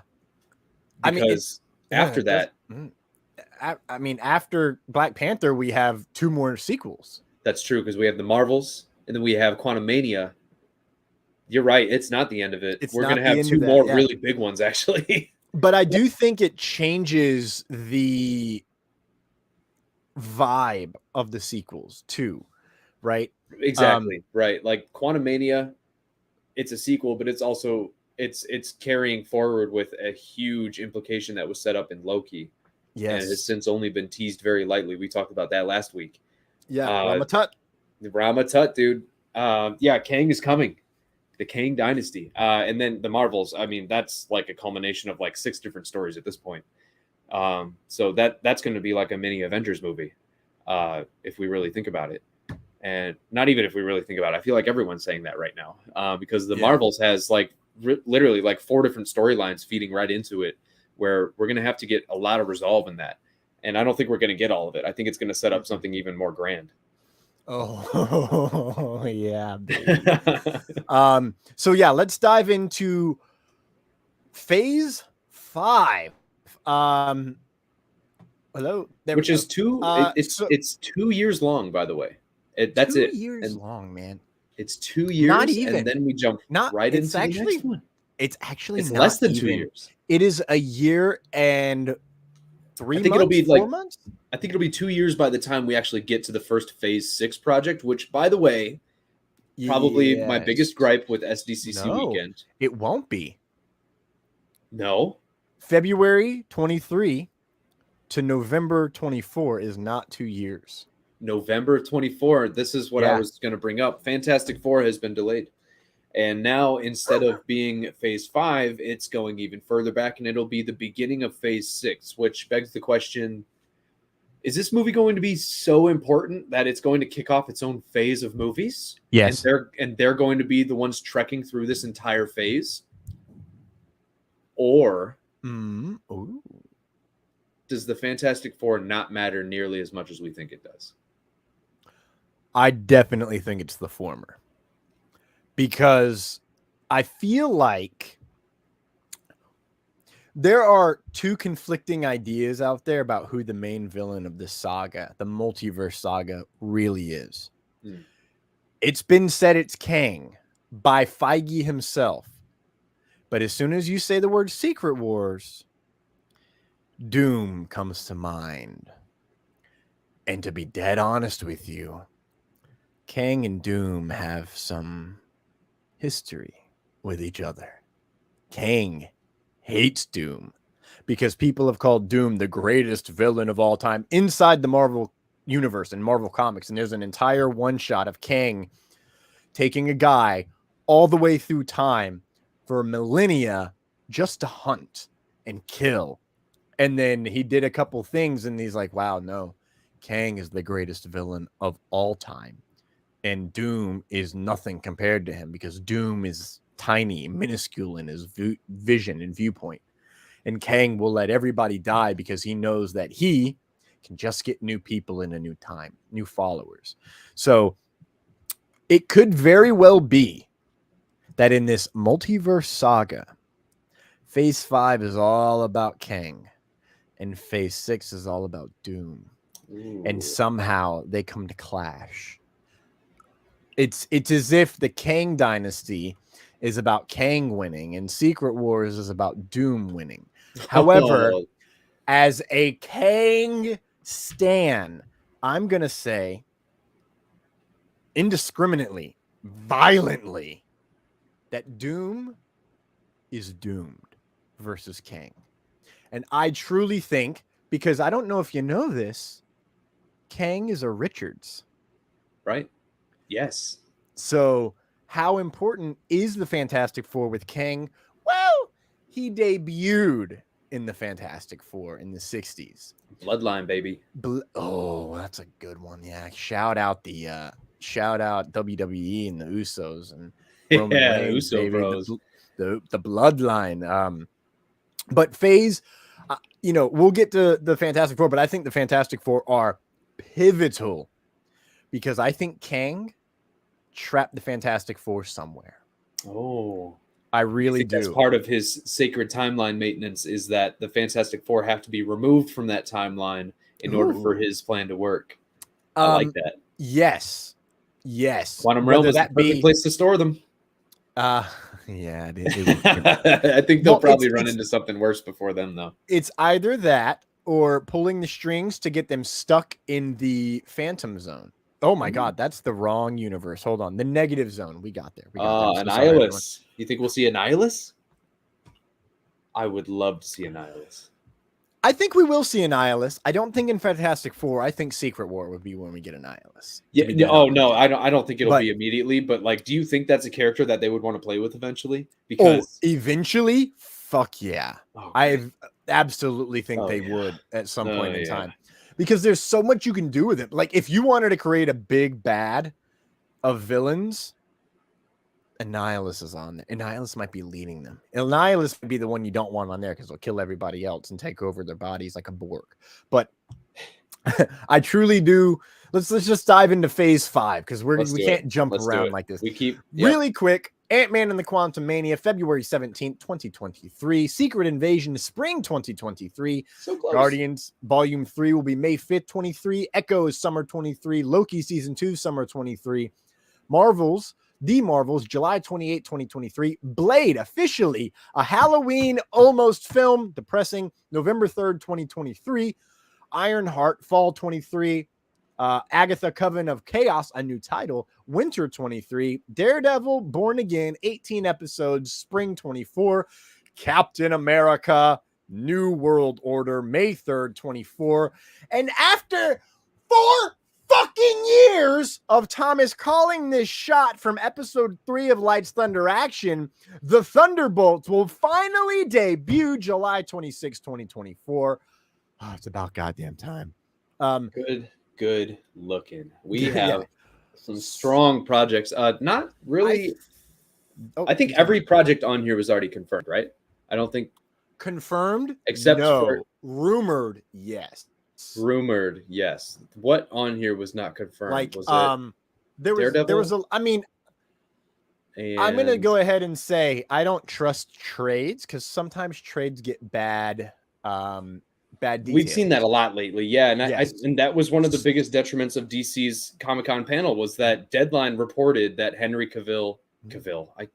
because after that,
after Black Panther, we have 2 more sequels.
That's true because we have the Marvels and then we have Quantumania. You're right; it's not the end of it. We're going to have 2 more really big ones, actually.
But I do think it changes the vibe of the sequels too, right?
Exactly. Right. Like Quantum Mania, it's a sequel, but it's also it's carrying forward with a huge implication that was set up in Loki. And it has
Yes.
since only been teased very lightly. We talked about that last week.
Yeah. Ramatut.
Ramatut, dude. Yeah, Kang is coming. The Kang Dynasty. And then the Marvels. I mean, that's like a culmination of like 6 different stories at this point. So that's going to be like a mini Avengers movie, if we really think about it. And not even if we really think about it. I feel like everyone's saying that right now, because the Marvels has like literally like 4 different storylines feeding right into it, where we're going to have to get a lot of resolve in that. And I don't think we're going to get all of it. I think it's going to set up something even more grand.
Oh, yeah. Baby. So yeah, let's dive into Phase 5. Hello. There
Which
we
is
go.
it's 2 years long, by the way. That's
2
it.
years
And
long, man.
it's 2 years.
Not even.
And then we jump right
it's
into
actually,
the next one.
It's actually
It's
not
less than
even
2 years.
It is a year and 3
I think
months,
it'll be
4
like
months.
I think it'll be 2 years by the time we actually get to the first Phase 6 project, which, by the way, probably my
Yes.
biggest gripe with SDCC
No,
weekend.
it won't be.
No.
February 23 to November 24 is not 2 years.
November of 24. This is what I was going to bring up. Fantastic Four has been delayed. And now, instead of being Phase 5, it's going even further back, and it'll be the beginning of Phase 6, which begs the question, is this movie going to be so important that it's going to kick off its own phase of movies?
Yes.
And they're going to be the ones trekking through this entire phase? Or does the Fantastic Four not matter nearly as much as we think it does?
I definitely think it's the former. Because I feel like there are 2 conflicting ideas out there about who the main villain of this saga, the Multiverse saga, really is. It's been said it's Kang by Feige himself. But as soon as you say the word Secret Wars, Doom comes to mind. And to be dead honest with you, Kang and Doom have some history with each other. Kang hates Doom because people have called Doom the greatest villain of all time inside the Marvel universe and Marvel Comics. And there's an entire one-shot of Kang taking a guy all the way through time for millennia just to hunt and kill. And then he did a couple things and he's like, wow, no, Kang is the greatest villain of all time. And Doom is nothing compared to him because Doom is tiny, minuscule in his vision and viewpoint. And Kang will let everybody die because he knows that he can just get new people in a new time, new followers. So it could very well be that in this multiverse saga, Phase 5 is all about Kang and Phase 6 is all about Doom.
Ooh.
And somehow they come to clash. It's as if the Kang dynasty is about Kang winning and Secret Wars is about Doom winning. However, as a Kang stan, I'm going to say indiscriminately, violently, that Doom is doomed versus Kang. And I truly think, because I don't know if you know this, Kang is a Richards.
Right? Yes.
So how important is the Fantastic Four with Kang? Well, he debuted in the Fantastic Four in the 60s.
Bloodline, baby.
Oh, that's a good one. Yeah. Shout out WWE and the Usos and Roman Reigns,
Uso
baby.
bros.
The bloodline. But Phase, we'll get to the Fantastic Four, but I think the Fantastic Four are pivotal because I think Kang trapped the Fantastic Four somewhere.
Oh,
I really do.
That's part of his sacred timeline maintenance is that the Fantastic Four have to be removed from that timeline in order for his plan to work. I like that.
Yes.
Quantum Realm is the perfect place to store them.
Yeah,
I think they'll
Well,
probably run into something worse before them, though.
it's either that or pulling the strings to get them stuck in the Phantom Zone. Oh my God, that's the wrong universe. Hold on, the negative zone. We got there. We got there. I'm so sorry, everyone.
Annihilus. You think we'll see Annihilus? I would love to see Annihilus.
I think we will see Annihilus. I don't think in Fantastic Four. I think Secret War would be when we get Annihilus.
Yeah. Oh no, I don't think it'll be immediately. But like, do you think that's a character that they would want to play with eventually? Because
eventually, fuck yeah, I absolutely think they
yeah.
would at some point in time, because there's so much you can do with it. Like if you wanted to create a big bad of villains, Annihilus is on there. Annihilus might be leading them. Annihilus would be the one you don't want on there because it'll kill everybody else and take over their bodies like a Borg. But I truly do. Let's just dive into Phase 5 because we can't jump around like this.
We keep
really quick. Ant-Man and the Quantum Mania, February 17th, 2023. Secret Invasion, spring 2023.
So close.
Guardians Volume 3 will be May 5th, 23. Echo is summer 23. Loki Season 2, summer 23. The Marvels, July 28, 2023. Blade, officially a Halloween almost film, depressing, November 3rd, 2023. Ironheart, fall 23. Agatha, Coven of Chaos, a new title, winter 23. Daredevil, Born Again, 18 episodes, spring 24. Captain America, New World Order, May 3rd, 24. And after 4 fucking years of Thomas calling this shot from episode 3 of Lights Thunder Action, the Thunderbolts will finally debut July 26, 2024. Oh, it's about goddamn time.
Good looking. We have some strong projects. Not really. I think every project on here was already confirmed, right? I don't think
confirmed,
except
for rumored. Yes.
Rumored, yes. What on here was not confirmed?
Like,
was it
there was a. I mean, I'm gonna go ahead and say I don't trust trades because sometimes trades get bad. Bad details.
We've seen that a lot lately, yeah, and and that was one of the biggest detriments of DC's Comic-Con panel was that Deadline reported that Henry Cavill, I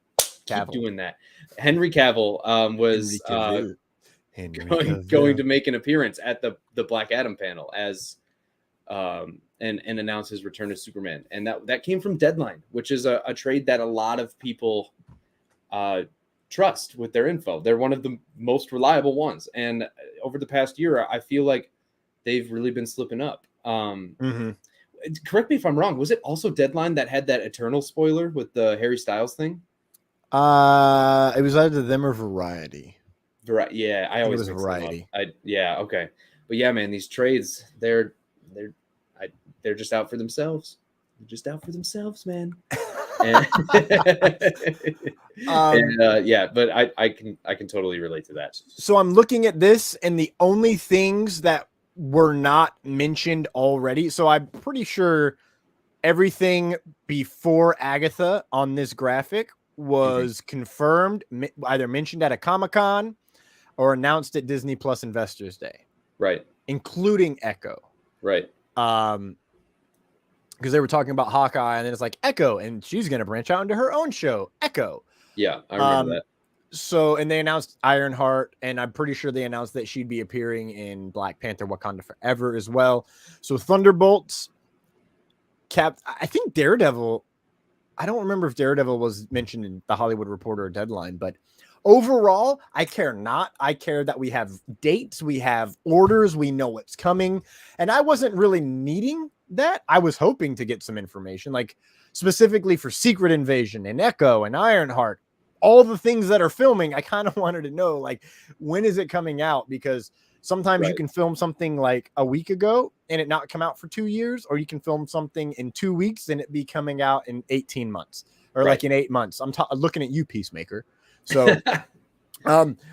keep doing that. Henry Cavill was going to make an appearance at the Black Adam panel as and announce his return to Superman, and that came from Deadline, which is a trade that a lot of people trust with their info. They're one of the most reliable ones, and over the past year I feel like they've really been slipping up. Correct me if I'm wrong, was it also Deadline that had that Eternal spoiler with the Harry Styles thing?
It was either them or Variety.
Yeah, I always
mix Variety.
Okay, but yeah, man, these trades they're just out for themselves. They're just out for themselves, man. But I can totally relate to that.
So I'm looking at this, and the only things that were not mentioned already. So I'm pretty sure everything before Agatha on this graphic was confirmed, either mentioned at a Comic-Con or announced at Disney Plus Investors Day.
Right.
Including Echo.
Right.
Because they were talking about Hawkeye, and then it's like Echo, and she's going to branch out into her own show, Echo.
Yeah, I remember that.
So, and they announced Ironheart, and I'm pretty sure they announced that she'd be appearing in Black Panther Wakanda Forever as well. So Thunderbolts, I think Daredevil, I don't remember if Daredevil was mentioned in the Hollywood Reporter or Deadline, but overall, I care not. I care that we have dates, we have orders, we know what's coming, and I wasn't really needing that. I was hoping to get some information, like specifically for Secret Invasion and Echo and Ironheart, all the things that are filming. I kind of wanted to know, like, when is it coming out? Because sometimes you can film something like a week ago and it not come out for 2 years, or you can film something in 2 weeks and it be coming out in 18 months or like in 8 months. I'm looking at you, Peacemaker. So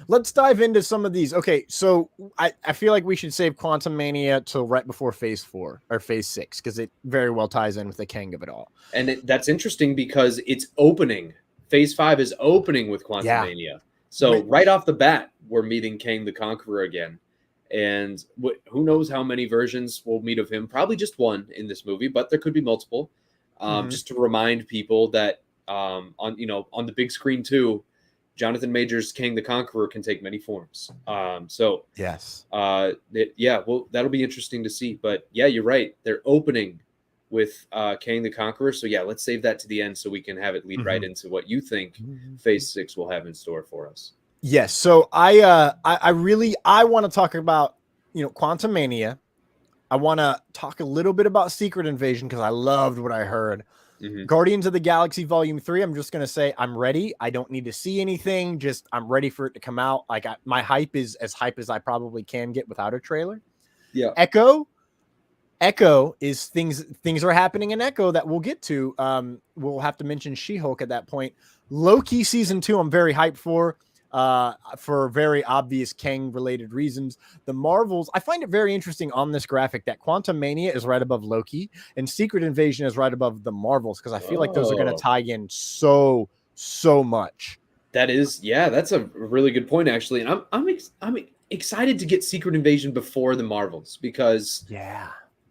let's dive into some of these. Okay, so I feel like we should save Quantum Mania till right before Phase 4 or Phase 6 because it very well ties in with the Kang of it all.
And that's interesting because it's opening. Phase 5 is opening with Quantum Mania. So right off the bat, we're meeting Kang the Conqueror again. And who knows how many versions we'll meet of him. Probably just one in this movie, but there could be multiple. Just to remind people that on the big screen too, Jonathan Majors' Kang the Conqueror can take many forms. So
Yes.
well, that'll be interesting to see. But yeah, you're right. They're opening with Kang the Conqueror. So yeah, let's save that to the end so we can have it lead right into what you think Phase 6 will have in store for us.
Yes. So I want to talk about, Quantum Mania. I want to talk a little bit about Secret Invasion because I loved what I heard. Guardians of the Galaxy Volume 3, I'm just going to say I'm ready. I don't need to see anything. Just I'm ready for it to come out. Like my hype is as hype as I probably can get without a trailer.
Yeah.
Echo is things are happening in Echo that we'll get to. We'll have to mention She-Hulk at that point. Loki Season 2, I'm very hyped for very obvious Kang related reasons. The Marvels, I find it very interesting on this graphic that Quantum Mania is right above Loki and Secret Invasion is right above the Marvels because I feel like those are going to tie in so much.
That's a really good point actually, and I'm excited to get Secret Invasion before the Marvels because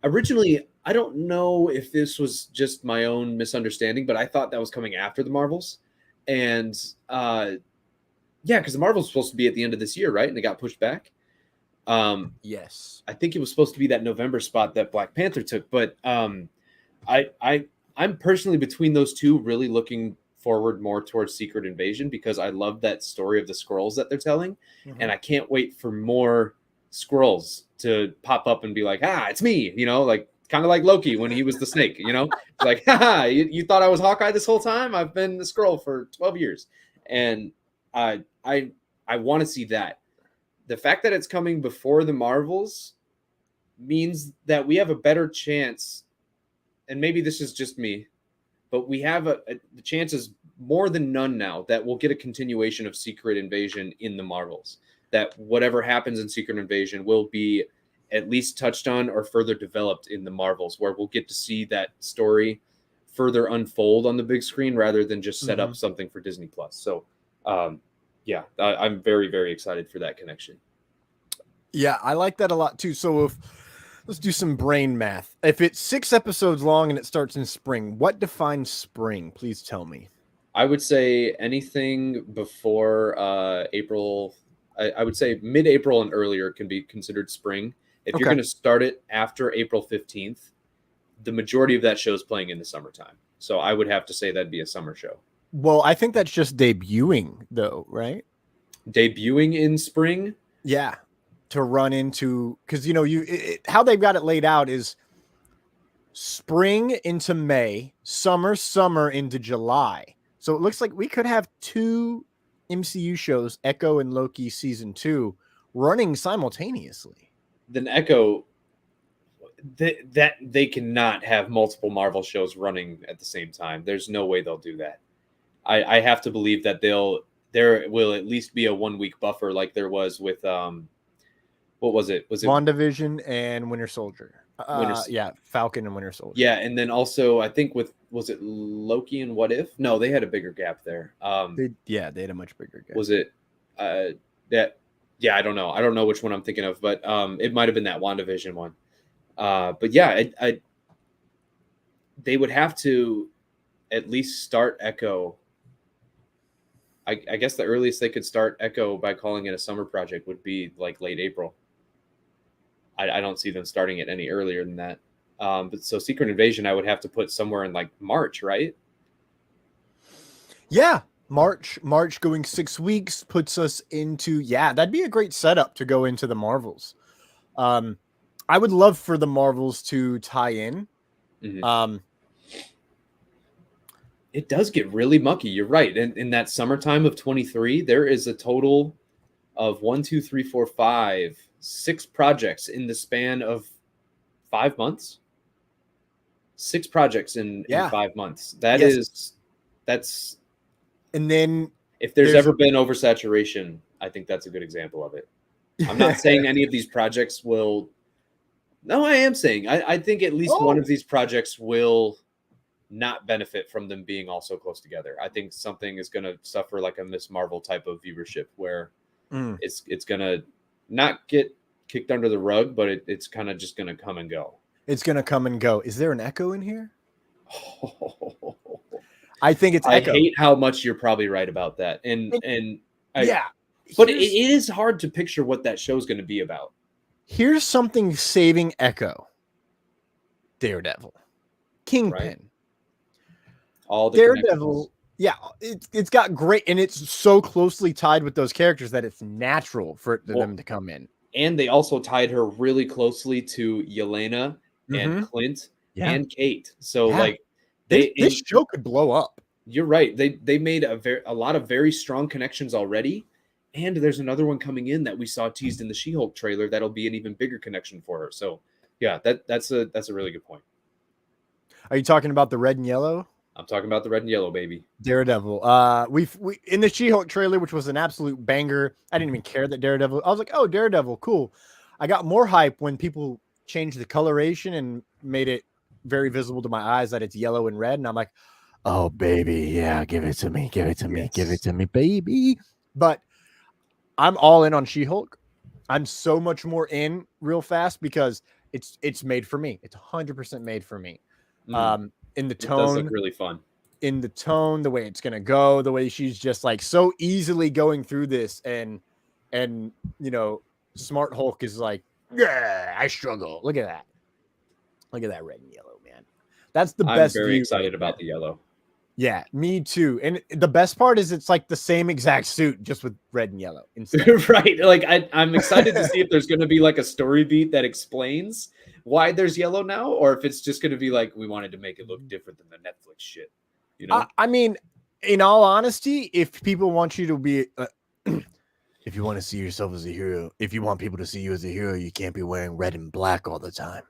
originally I don't know if this was just my own misunderstanding, but I thought that was coming after the Marvels, and because the Marvel's supposed to be at the end of this year, right? And it got pushed back.
Yes.
I think it was supposed to be that November spot that Black Panther took, but I'm personally between those two really looking forward more towards Secret Invasion because I love that story of the Skrulls that they're telling, and I can't wait for more Skrulls to pop up and be like, it's me, like kind of like Loki when he was the snake, It's like, you thought I was Hawkeye this whole time? I've been the Skrull for 12 years. And I want to see that. The fact that it's coming before the Marvels means that we have a better chance, and maybe this is just me, but we have the chances more than none now that we'll get a continuation of Secret Invasion in the Marvels. That whatever happens in Secret Invasion will be at least touched on or further developed in the Marvels, where we'll get to see that story further unfold on the big screen rather than just set up something for Disney Plus. So, I'm very, very excited for that connection.
Yeah, I like that a lot too. So let's do some brain math. If it's 6 episodes long and it starts in spring, what defines spring? Please tell me.
I would say anything before April. I would say mid-April and earlier can be considered spring. If you're going to start it after April 15th, the majority of that show is playing in the summertime. So I would have to say that'd be a summer show.
Well, I think that's just debuting though, right?
Debuting in spring?
Yeah. To run into, because how they've got it laid out is spring into May, summer into July. So it looks like we could have 2 MCU shows, Echo and Loki Season 2, running simultaneously.
Then Echo, that they cannot have multiple Marvel shows running at the same time. There's no way they'll do that. I have to believe that there will at least be a 1-week buffer like there was with what was it? Was it
WandaVision and Winter Soldier? Falcon and Winter Soldier.
Yeah, and then also I think was it Loki and What If? No, they had a bigger gap there.
They had a much bigger gap.
Was it that? Yeah, I don't know. I don't know which one I'm thinking of, but it might have been that WandaVision one. But yeah, they would have to at least start Echo. I guess the earliest they could start Echo by calling it a summer project would be like late April. I don't see them starting it any earlier than that. But so Secret Invasion, I would have to put somewhere in like March, right?
Yeah, March going 6 weeks puts us into, that'd be a great setup to go into the Marvels. I would love for the Marvels to tie in.
It does get really mucky. You're right. And in that summertime of 23, there is a total of 6 projects in the span of 5 months. 6 projects in 5 months. That's.
And then
if there's ever been oversaturation, I think that's a good example of it. I'm not saying any of these projects will. No, I am saying I think at least one of these projects will not benefit from them being all so close together. I think something is going to suffer like a Miss Marvel type of viewership where it's going to not get kicked under the rug, but it's kind of just going to come and go.
It's going to come and go. Is there an Echo in here? I think it's
I
Echo.
hate how much you're probably right about that.
Yeah.
But it is hard to picture what that show's going to be about.
Here's something saving Echo. Daredevil. Kingpin.
Right. All the
Daredevil. Yeah, it's got great, and it's so closely tied with those characters that it's natural for them to come in.
And they also tied her really closely to Yelena and Clint and Kate. So like
this show could blow up.
You're right. They made a lot of very strong connections already. And there's another one coming in that we saw teased in the She-Hulk trailer that'll be an even bigger connection for her. So yeah, that's a really good point.
Are you talking about the red and yellow?
I'm talking about the red and yellow, baby.
Daredevil. We in the She-Hulk trailer, which was an absolute banger. I didn't even care that Daredevil. I was like, oh, Daredevil, cool. I got more hype when people changed the coloration and made it very visible to my eyes that it's yellow and red. And I'm like, oh, baby, yeah, give it to me, give it to me, give it to me, baby. But I'm all in on She-Hulk. I'm so much more in real fast because it's made for me. It's 100% made for me. In the tone, it does
look really fun.
In the tone, the way it's gonna go, the way she's just like so easily going through this, and you know, Smart Hulk is like, yeah, I struggle. Look at that. Look at that red and yellow, man. That's the best.
I'm very excited about the yellow.
Yeah, me too. And the best part is it's like the same exact suit, just with red and yellow instead.
Right. Like I'm excited to see if there's going to be like a story beat that explains why there's yellow now, or if it's just going to be like, we wanted to make it look different than the Netflix shit. You know?
I mean, in all honesty, if people want you to be, if you want to see yourself as a hero, if you want people to see you as a hero, you can't be wearing red and black all the time.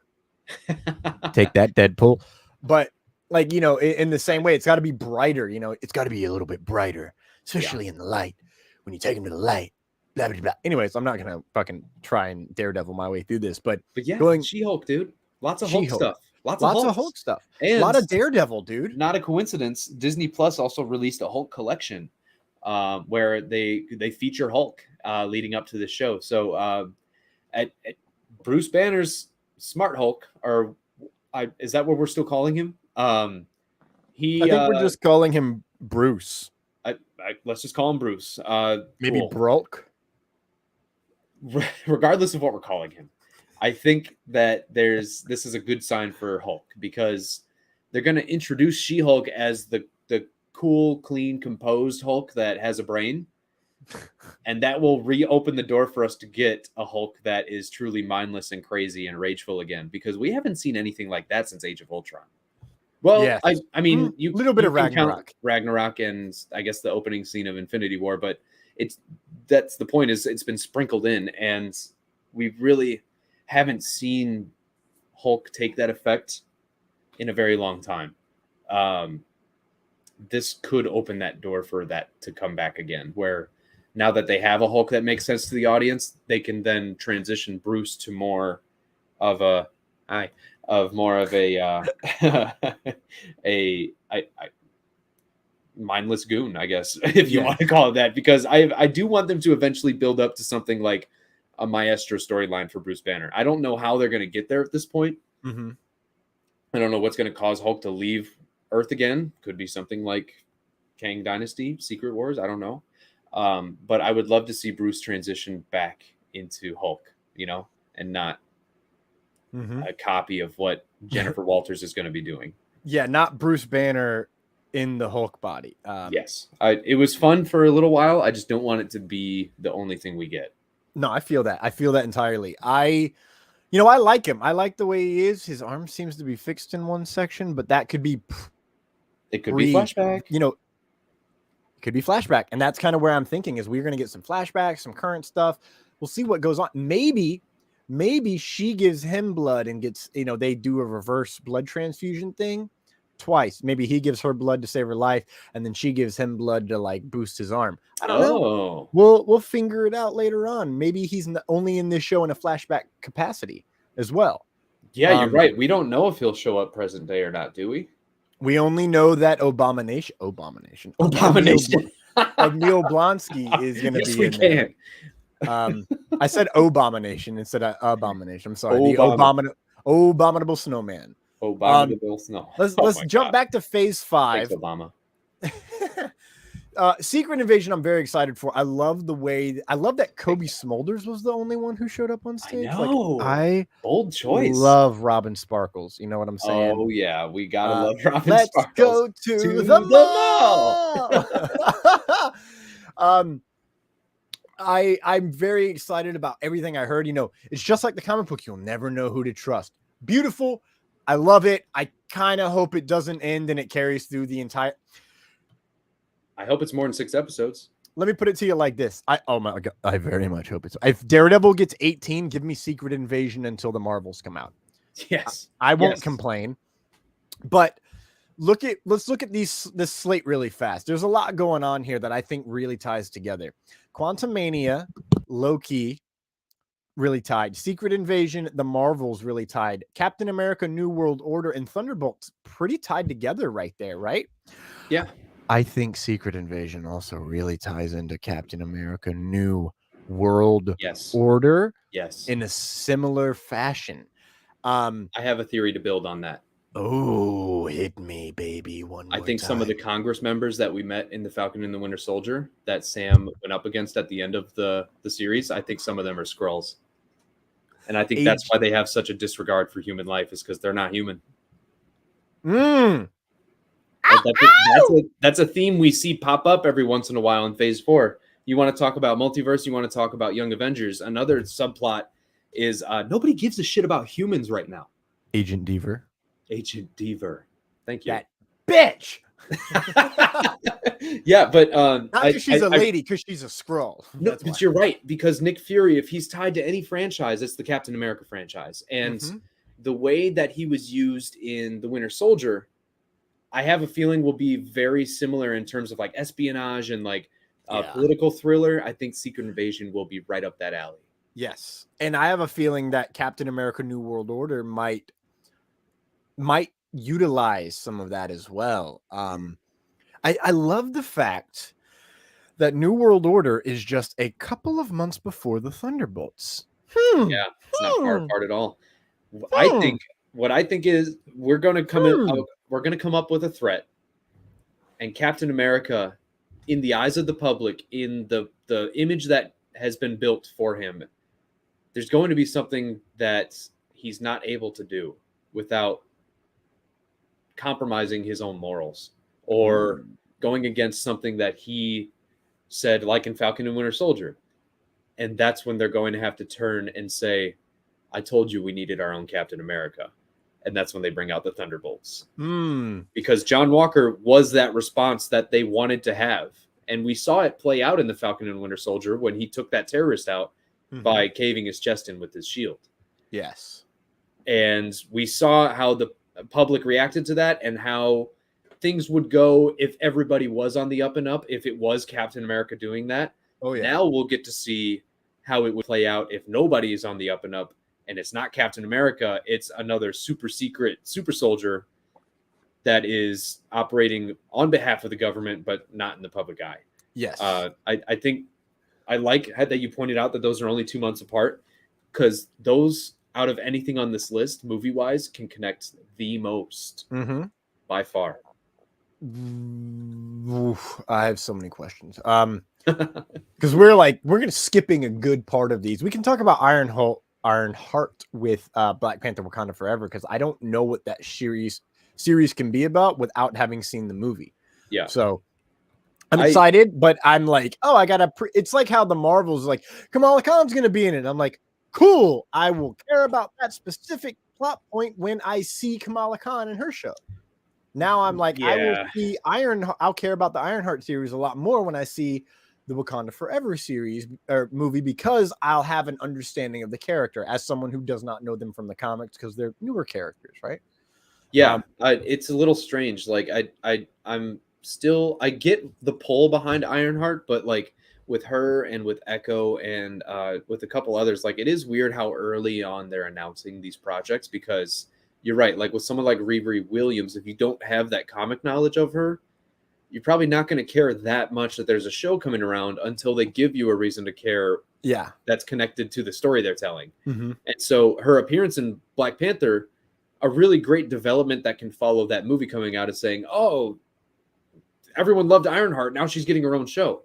Take that, Deadpool. But like, you know, in the same way, it's got to be brighter. You know, it's got to be a little bit brighter, especially in the light. When you take them to the light, blah, blah, blah. Anyways, I'm not going to fucking try and Daredevil my way through this. But
yeah, She-Hulk, dude. Lots of Hulk stuff. Lots of Hulk stuff. And
a lot of Daredevil, dude.
Not a coincidence. Disney Plus also released a Hulk collection where they feature Hulk leading up to the show. So at Bruce Banner's Smart Hulk, or is that what we're still calling him? I
think we're just calling him Bruce.
Let's just call him Bruce.
Maybe Brulk.
Regardless of what we're calling him, I think that this is a good sign for Hulk, because they're going to introduce She-Hulk as the cool, clean, composed Hulk that has a brain. And that will reopen the door for us to get a Hulk that is truly mindless and crazy and rageful again, because we haven't seen anything like that since Age of Ultron. Well, yes. I mean, a little bit of Ragnarok, and I guess the opening scene of Infinity War, but that's the point, is it's been sprinkled in, and we really haven't seen Hulk take that effect in a very long time. This could open that door for that to come back again, where now that they have a Hulk that makes sense to the audience, they can then transition Bruce to more of a mindless goon, I guess, if you want to call it that, because I do want them to eventually build up to something like a Maestro storyline for Bruce Banner. I don't know how they're going to get there at this point.
Mm-hmm.
I don't know what's going to cause Hulk to leave Earth again. Could be something like Kang Dynasty, Secret Wars. I don't know. But I would love to see Bruce transition back into Hulk, you know, and not a copy of what Jennifer Walters is going to be doing.
Yeah, not Bruce Banner in the Hulk body.
Yes. It was fun for a little while. I just don't want it to be the only thing we get.
No, I feel that. I feel that entirely. I like him. I like the way he is. His arm seems to be fixed in one section, but that could be...
It could be flashback.
You know, it could be flashback. And that's kind of where I'm thinking, is we're going to get some flashbacks, some current stuff. We'll see what goes on. Maybe she gives him blood and gets, you know, they do a reverse blood transfusion thing twice. Maybe he gives her blood to save her life, and then she gives him blood to like boost his arm. I don't know. We'll figure it out later on. Maybe he's only in this show in a flashback capacity as well.
Yeah, you're right. We don't know if he'll show up present day or not, do we?
We only know that Abomination Emil Blonsky is going to be in there. I said Abomination instead of Abomination. I'm sorry. The Abominable Snowman.
Abominable Snow.
Let's jump back to Phase 5.
Thanks, Obama.
Secret Invasion, I'm very excited for. I love that Kobe Smulders was the only one who showed up on stage.
I know.
Like, I
Bold choice.
love Robin Sparkles. You know what I'm saying?
Oh yeah, we gotta love Robin
Let's
Sparkles.
go to the mall. I'm very excited about everything I heard. You know, it's just like the comic book. You'll never know who to trust. Beautiful. I love it. I kind of hope it doesn't end and it carries through the entire.
I hope it's more than 6 episodes.
Let me put it to you like this. Oh my God, I very much hope it's. If Daredevil gets 18, give me Secret Invasion until the Marvels come out.
Yes,
I won't complain. But let's look at this slate really fast. There's a lot going on here that I think really ties together. Quantumania, Loki, really tied. Secret Invasion, the Marvels really tied. Captain America, New World Order, and Thunderbolts pretty tied together right there, right?
Yeah.
I think Secret Invasion also really ties into Captain America New World Order.
Yes.
In a similar fashion.
I have a theory to build on that.
Oh, hit me, baby.
I think some of the Congress members that we met in the Falcon and the Winter Soldier that Sam went up against at the end of the series, I think some of them are Skrulls. And I think that's why they have such a disregard for human life, is because they're not human. That's a theme we see pop up every once in a while in Phase 4. You want to talk about multiverse, you want to talk about Young Avengers. Another subplot is nobody gives a shit about humans right now.
Agent Deaver.
Agent Deaver. Thank you.
That bitch.
Yeah, but
not because she's a lady, because she's a Skrull.
No, but you're right, because Nick Fury, if he's tied to any franchise, it's the Captain America franchise. And the way that he was used in the Winter Soldier, I have a feeling will be very similar in terms of like espionage and like political thriller. I think Secret Invasion will be right up that alley.
Yes. And I have a feeling that Captain America New World Order might utilize some of that as well. I love the fact that New World Order is just a couple of months before the Thunderbolts.
Yeah, it's not far apart at all. What I think is we're going to come up with a threat, and Captain America, in the eyes of the public, in the image that has been built for him, there's going to be something that he's not able to do without compromising his own morals or going against something that he said, like in Falcon and Winter Soldier. And that's when they're going to have to turn and say, I told you we needed our own Captain America. And that's when they bring out the Thunderbolts. Because John Walker was that response that they wanted to have. And we saw it play out in the Falcon and Winter Soldier when he took that terrorist out by caving his chest in with his shield.
Yes.
And we saw how the public reacted to that and how things would go if everybody was on the up and up, if it was Captain America doing that.
Oh, yeah.
Now we'll get to see how it would play out if nobody is on the up and up and it's not Captain America, it's another super secret super soldier that is operating on behalf of the government, but not in the public eye.
Yes.
I think I like that you pointed out that those are only 2 months apart, because those, out of anything on this list, movie-wise, can connect the most by far.
Oof, I have so many questions. Because we're skipping a good part of these. We can talk about Ironheart with Black Panther: Wakanda Forever, because I don't know what that series can be about without having seen the movie.
Yeah.
So I'm excited, but I'm like, oh, I gotta. It's like how the Marvels like Kamala Khan's gonna be in it. I'm like, cool. I will care about that specific plot point when I see Kamala Khan in her show. Now I'm like, I will see I'll care about the Ironheart series a lot more when I see the Wakanda Forever series or movie, because I'll have an understanding of the character as someone who does not know them from the comics, because they're newer characters, right?
Yeah, it's a little strange. Like I'm still, I get the pull behind Ironheart, but like with her and with Echo and with a couple others, like it is weird how early on they're announcing these projects, because you're right. Like with someone like Riri Williams, if you don't have that comic knowledge of her, you're probably not going to care that much that there's a show coming around until they give you a reason to care.
Yeah.
That's connected to the story they're telling.
Mm-hmm.
And so her appearance in Black Panther, a really great development that can follow that movie coming out, is saying, oh, everyone loved Ironheart. Now she's getting her own show.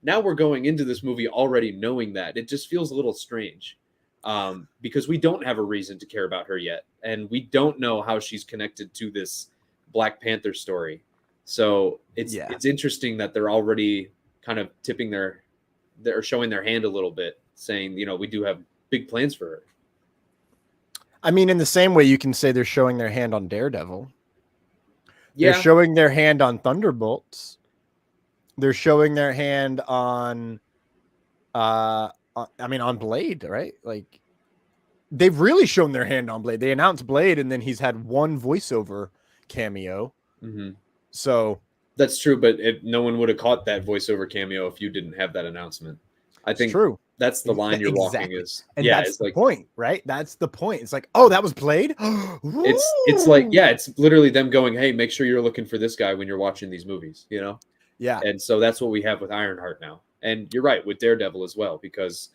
Now we're going into this movie already knowing that. It just feels a little strange because we don't have a reason to care about her yet. And we don't know how she's connected to this Black Panther story. So it's interesting that they're already kind of they're showing their hand a little bit, saying, we do have big plans for her.
I mean, in the same way you can say they're showing their hand on Daredevil.
Yeah.
They're showing their hand on Thunderbolts. They're showing their hand on Blade, right? Like, they've really shown their hand on Blade. They announced Blade, and then he's had one voiceover cameo.
Mm-hmm.
So
that's true, but no one would have caught that voiceover cameo if you didn't have that announcement. I think
true.
That's the line you're walking is.
And that's the point, right? That's the point. It's like, oh, that was Blade?
it's like, it's literally them going, hey, make sure you're looking for this guy when you're watching these movies,
Yeah.
And so that's what we have with Ironheart now. And you're right, with Daredevil as well, because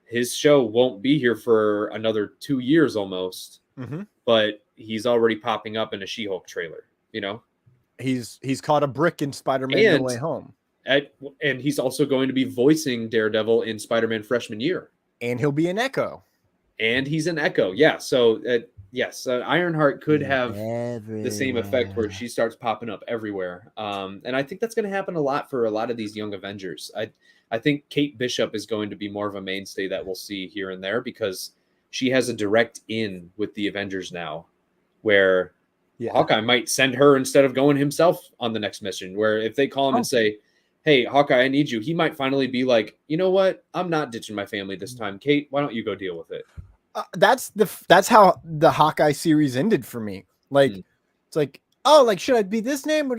his show won't be here for another 2 years almost, but he's already popping up in a She-Hulk trailer,
He's caught a brick in Spider-Man No Way Home.
And he's also going to be voicing Daredevil in Spider-Man Freshman Year.
And he'll be an Echo.
And he's an Echo, yeah. So, yes, Ironheart could have the same effect where she starts popping up everywhere. And I think that's going to happen a lot for a lot of these young Avengers. I think Kate Bishop is going to be more of a mainstay that we'll see here and there because she has a direct in with the Avengers now where Hawkeye might send her instead of going himself on the next mission, where if they call him and say, hey, Hawkeye, I need you, he might finally be like, you know what? I'm not ditching my family this time. Kate, why don't you go deal with it?
That's how the Hawkeye series ended for me. Like, it's like, oh, like, should I be this name?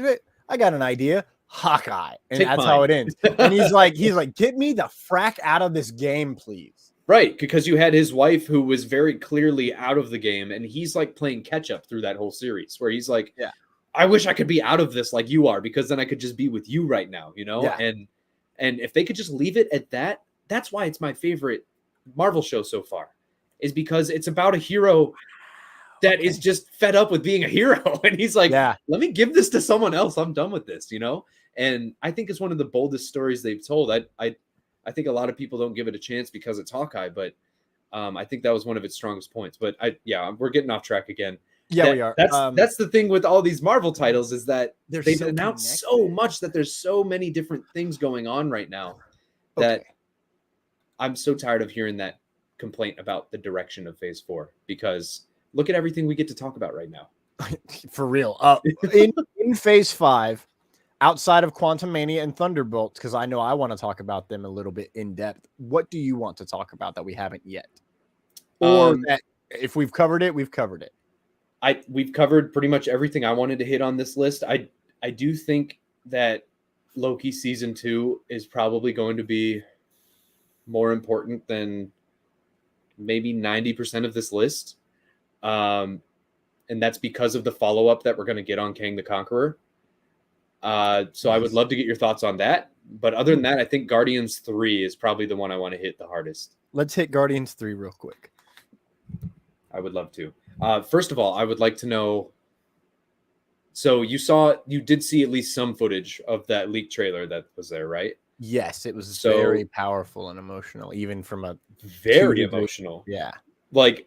I got an idea. Hawkeye. And that's how it ends. And he's like, get me the frack out of this game, please.
Right, because you had his wife who was very clearly out of the game, and he's like playing catch up through that whole series where he's like, I wish I could be out of this like you are, because then I could just be with you right now, And if they could just leave it at that, that's why it's my favorite Marvel show so far, is because it's about a hero that is just fed up with being a hero. And he's like, let me give this to someone else. I'm done with this, And I think it's one of the boldest stories they've told. I think a lot of people don't give it a chance because it's Hawkeye, but I think that was one of its strongest points. But we're getting off track again.
Yeah, we are.
That's the thing with all these Marvel titles is that they've announced so much that there's so many different things going on right now that I'm so tired of hearing that complaint about the direction of Phase 4, because look at everything we get to talk about right now.
For real. In Phase 5, outside of Quantumania and Thunderbolts, because I know I want to talk about them a little bit in depth, what do you want to talk about that we haven't yet? Or that if we've covered it, we've covered it.
We've covered pretty much everything I wanted to hit on this list. I do think that Loki season 2 is probably going to be more important than maybe 90% of this list. And that's because of the follow-up that we're going to get on Kang the Conqueror. So I would love to get your thoughts on that. But other than that, I think Guardians 3 is probably the one I want to hit the hardest.
Let's hit Guardians 3 real quick.
I would love to. First of all, I would like to know. So you did see at least some footage of that leaked trailer that was there, right?
Yes, it was very powerful and emotional, even from a
very emotional.
Yeah.
Like,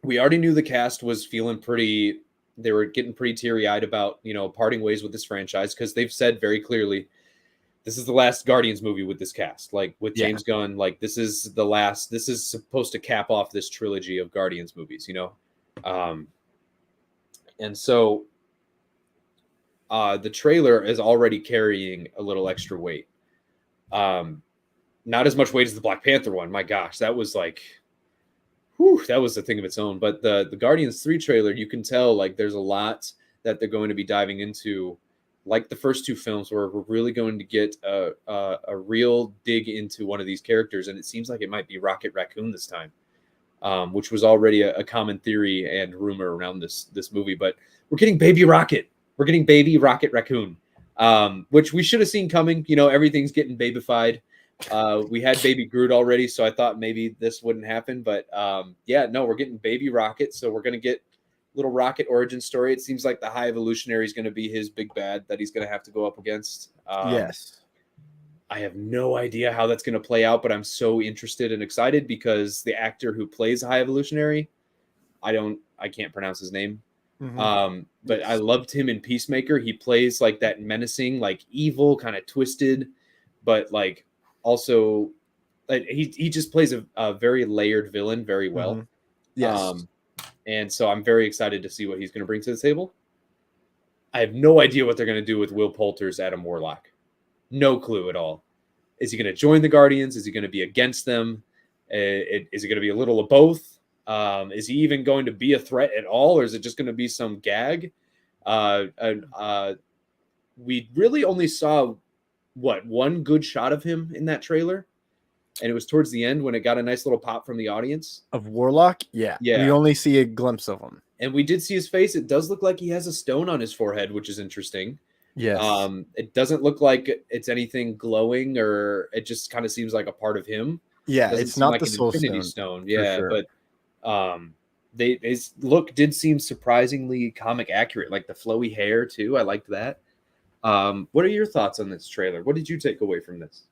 we already knew the cast was feeling pretty, they were getting pretty teary-eyed about, parting ways with this franchise, because they've said very clearly, this is the last Guardians movie with this cast. Like, with James Gunn, like, this is the last, this is supposed to cap off this trilogy of Guardians movies, And so the trailer is already carrying a little extra weight. Not as much weight as the Black Panther one. My gosh, that was like, that was a thing of its own. But the Guardians 3 trailer, you can tell like there's a lot that they're going to be diving into, like the first two films, where we're really going to get a real dig into one of these characters. And it seems like it might be Rocket Raccoon this time, which was already a common theory and rumor around this movie. But we're getting Baby Rocket. We're getting Baby Rocket Raccoon, which we should have seen coming. Everything's getting babyfied. We had Baby Groot already, so I thought maybe this wouldn't happen. But no, we're getting Baby Rocket. So we're going to get little Rocket origin story. It seems like the High Evolutionary is going to be his big bad that he's going to have to go up against.
Yes.
I have no idea how that's going to play out, but I'm so interested and excited because the actor who plays High Evolutionary, I can't pronounce his name. But I loved him in Peacemaker. He plays like that menacing, like evil, kind of twisted, but like also like he just plays a very layered villain very well.
Yes.
And so I'm very excited to see what he's going to bring to the table. I have no idea what they're going to do with Will Poulter's Adam Warlock. No clue at all. Is he going to join the Guardians? Is he going to be against them? Is it going to be a little of both? Is he even going to be a threat at all, or is it just going to be some gag? We really only saw one good shot of him in that trailer, and it was towards the end when it got a nice little pop from the audience
Of Warlock, yeah. We only see a glimpse of him,
and we did see his face. It does look like he has a stone on his forehead, which is interesting.
Yes.
It doesn't look like it's anything glowing, or it just kind of seems like a part of him.
Yeah,
Doesn't
it's
seem
not
like
the
an
Soul
Infinity
Stone.
Stone. Yeah,
sure.
but his look did seem surprisingly comic accurate, like the flowy hair too. I liked that. What are your thoughts on this trailer? What did you take away from this?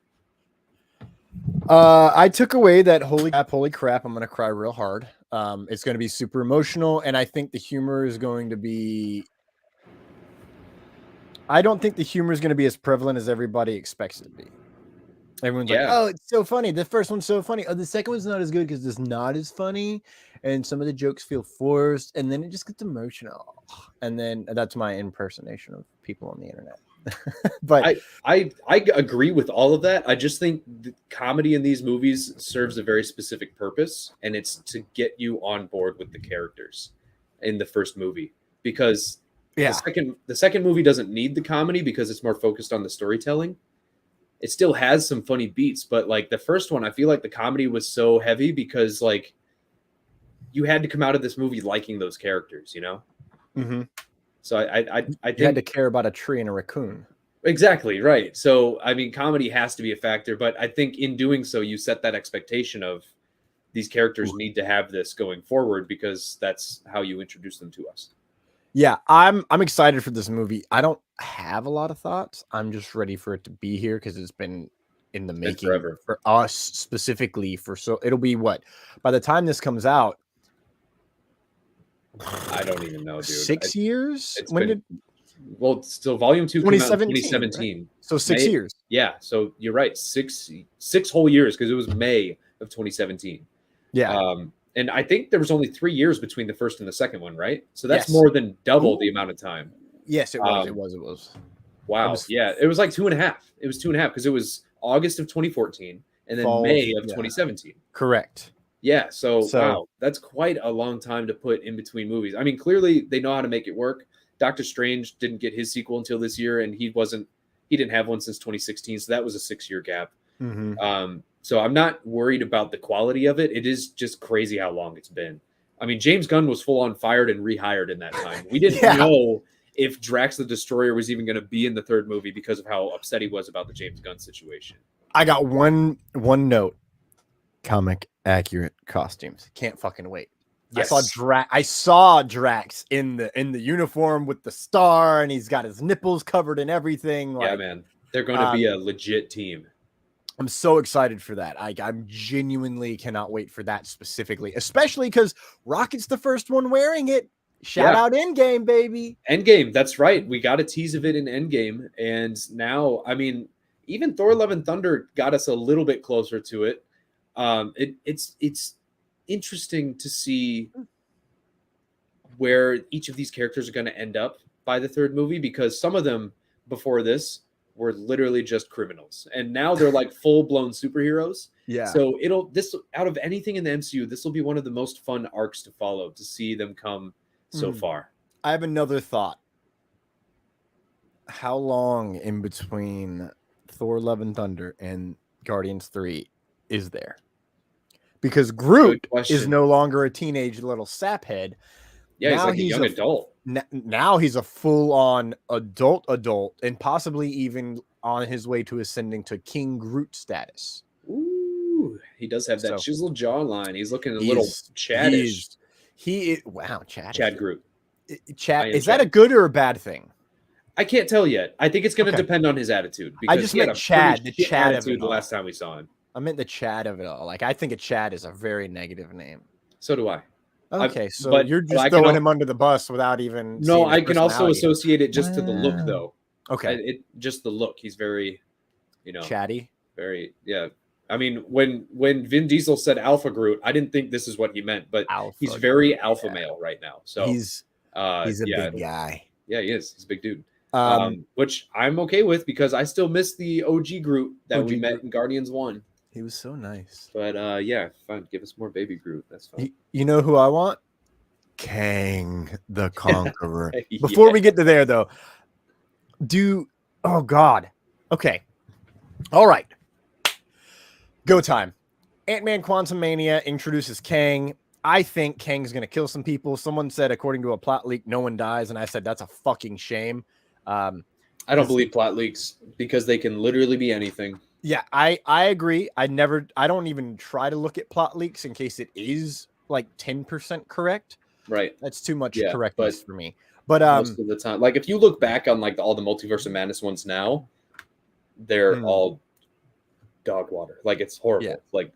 I took away that holy crap, I'm gonna cry real hard. It's gonna be super emotional, and I think the humor is going to be. I don't think the humor is going to be as prevalent as everybody expects it to be. Everyone's like, "Oh, it's so funny. The first one's so funny. Oh, the second one's not as good because it's not as funny, and some of the jokes feel forced, and then it just gets emotional." And then that's my impersonation of people on the internet. But
I agree with all of that. I just think the comedy in these movies serves a very specific purpose, and it's to get you on board with the characters in the first movie, because the second movie doesn't need the comedy because it's more focused on the storytelling. It still has some funny beats, but like the first one, I feel like the comedy was so heavy because like you had to come out of this movie liking those characters, you know? So I think
you had to care about a tree and a raccoon.
Exactly, right. So I mean, comedy has to be a factor, but I think in doing so, you set that expectation of these characters need to have this going forward because that's how you introduce them to us.
Yeah, I'm excited for this movie. I don't have a lot of thoughts. I'm just ready for it to be here because it's been in the making
forever.
For us specifically. It'll be what by the time this comes out.
I don't even know, dude.
6 years?
Well, still Volume 2 came out in 2017.
Right? So 6 years.
Yeah, so you're right. Six whole years because it was May of 2017.
Yeah.
And I think there was only 3 years between the first and the second one, right? So that's more than double the amount of time.
Yes, it was. It was.
Wow. It was like 2.5. It was 2.5 because it was August of 2014 and then May of 2017.
Correct.
Yeah. So wow, that's quite a long time to put in between movies. I mean, clearly they know how to make it work. Doctor Strange didn't get his sequel until this year, and he didn't have one since 2016. So that was a 6-year gap. So I'm not worried about the quality of it. It is just crazy how long it's been. I mean, James Gunn was full on fired and rehired in that time. We didn't know if Drax the Destroyer was even going to be in the third movie because of how upset he was about the James Gunn situation.
I got one note. Comic accurate costumes. Can't fucking wait. Yes. I saw Drax in the uniform with the star, and he's got his nipples covered and everything.
Yeah, man. They're going to be a legit team.
I'm so excited for that. I'm genuinely cannot wait for that specifically, especially because Rocket's the first one wearing it. Shout out Endgame, baby.
Endgame, that's right. We got a tease of it in Endgame, and now, I mean, even Thor: Love and Thunder got us a little bit closer to it. It's interesting to see where each of these characters are going to end up by the third movie, because some of them before this were literally just criminals, and now they're like full-blown superheroes.
Yeah.
So this out of anything in the MCU, this will be one of the most fun arcs to follow, to see them come so far.
I have another thought. How long in between Thor: Love and Thunder and Guardians 3 is there? Because Groot is no longer a teenage little saphead.
Yeah, now he's like a young adult.
Now he's a full-on adult, and possibly even on his way to ascending to King Groot status.
Ooh, he does have that chiseled jawline. He's looking a little Chadish.
Chad
Groot.
Chad,
am
is that a
Chad.
good or a bad thing?
I can't tell yet. I think it's going to
Okay.
depend on his attitude.
I just
he had
meant
a
Chad,
pretty
the
shit
Chad of
attitude
it
the
all.
last time we saw him.
I meant the Chad of it all. Like, I think a Chad is a very negative name.
So do I.
Okay, so
but
you're just
I can
throwing
al-
him under the bus without even.
No,
seeing his
I can also
personality.
associate it just to the look, though.
Okay,
Just the look. He's very,
chatty.
very, yeah. I mean, when Vin Diesel said Alpha Groot, I didn't think this is what he meant, but he's very alpha male right now. So
he's a big guy.
Yeah, he is. He's a big dude.
Um,
Which I'm okay with because I still miss the OG Groot that we met
Groot.
in Guardians 1.
He was so nice.
But yeah, fine. Give us more baby Groot. That's fine.
You know who I want? Kang the Conqueror.
Yeah.
Before we get to there, though, oh God. Okay. All right. Go time. Ant-Man Quantumania introduces Kang. I think Kang's going to kill some people. Someone said, according to a plot leak, no one dies. And I said, that's a fucking shame.
I don't believe plot leaks because they can literally be anything.
Yeah, I agree. I don't even try to look at plot leaks in case it is like 10% correct.
Right.
That's too much correctness for me. But
most of the time, like if you look back on like all the Multiverse of Madness ones now, they're all dog water. Like it's horrible.
Yeah.
Like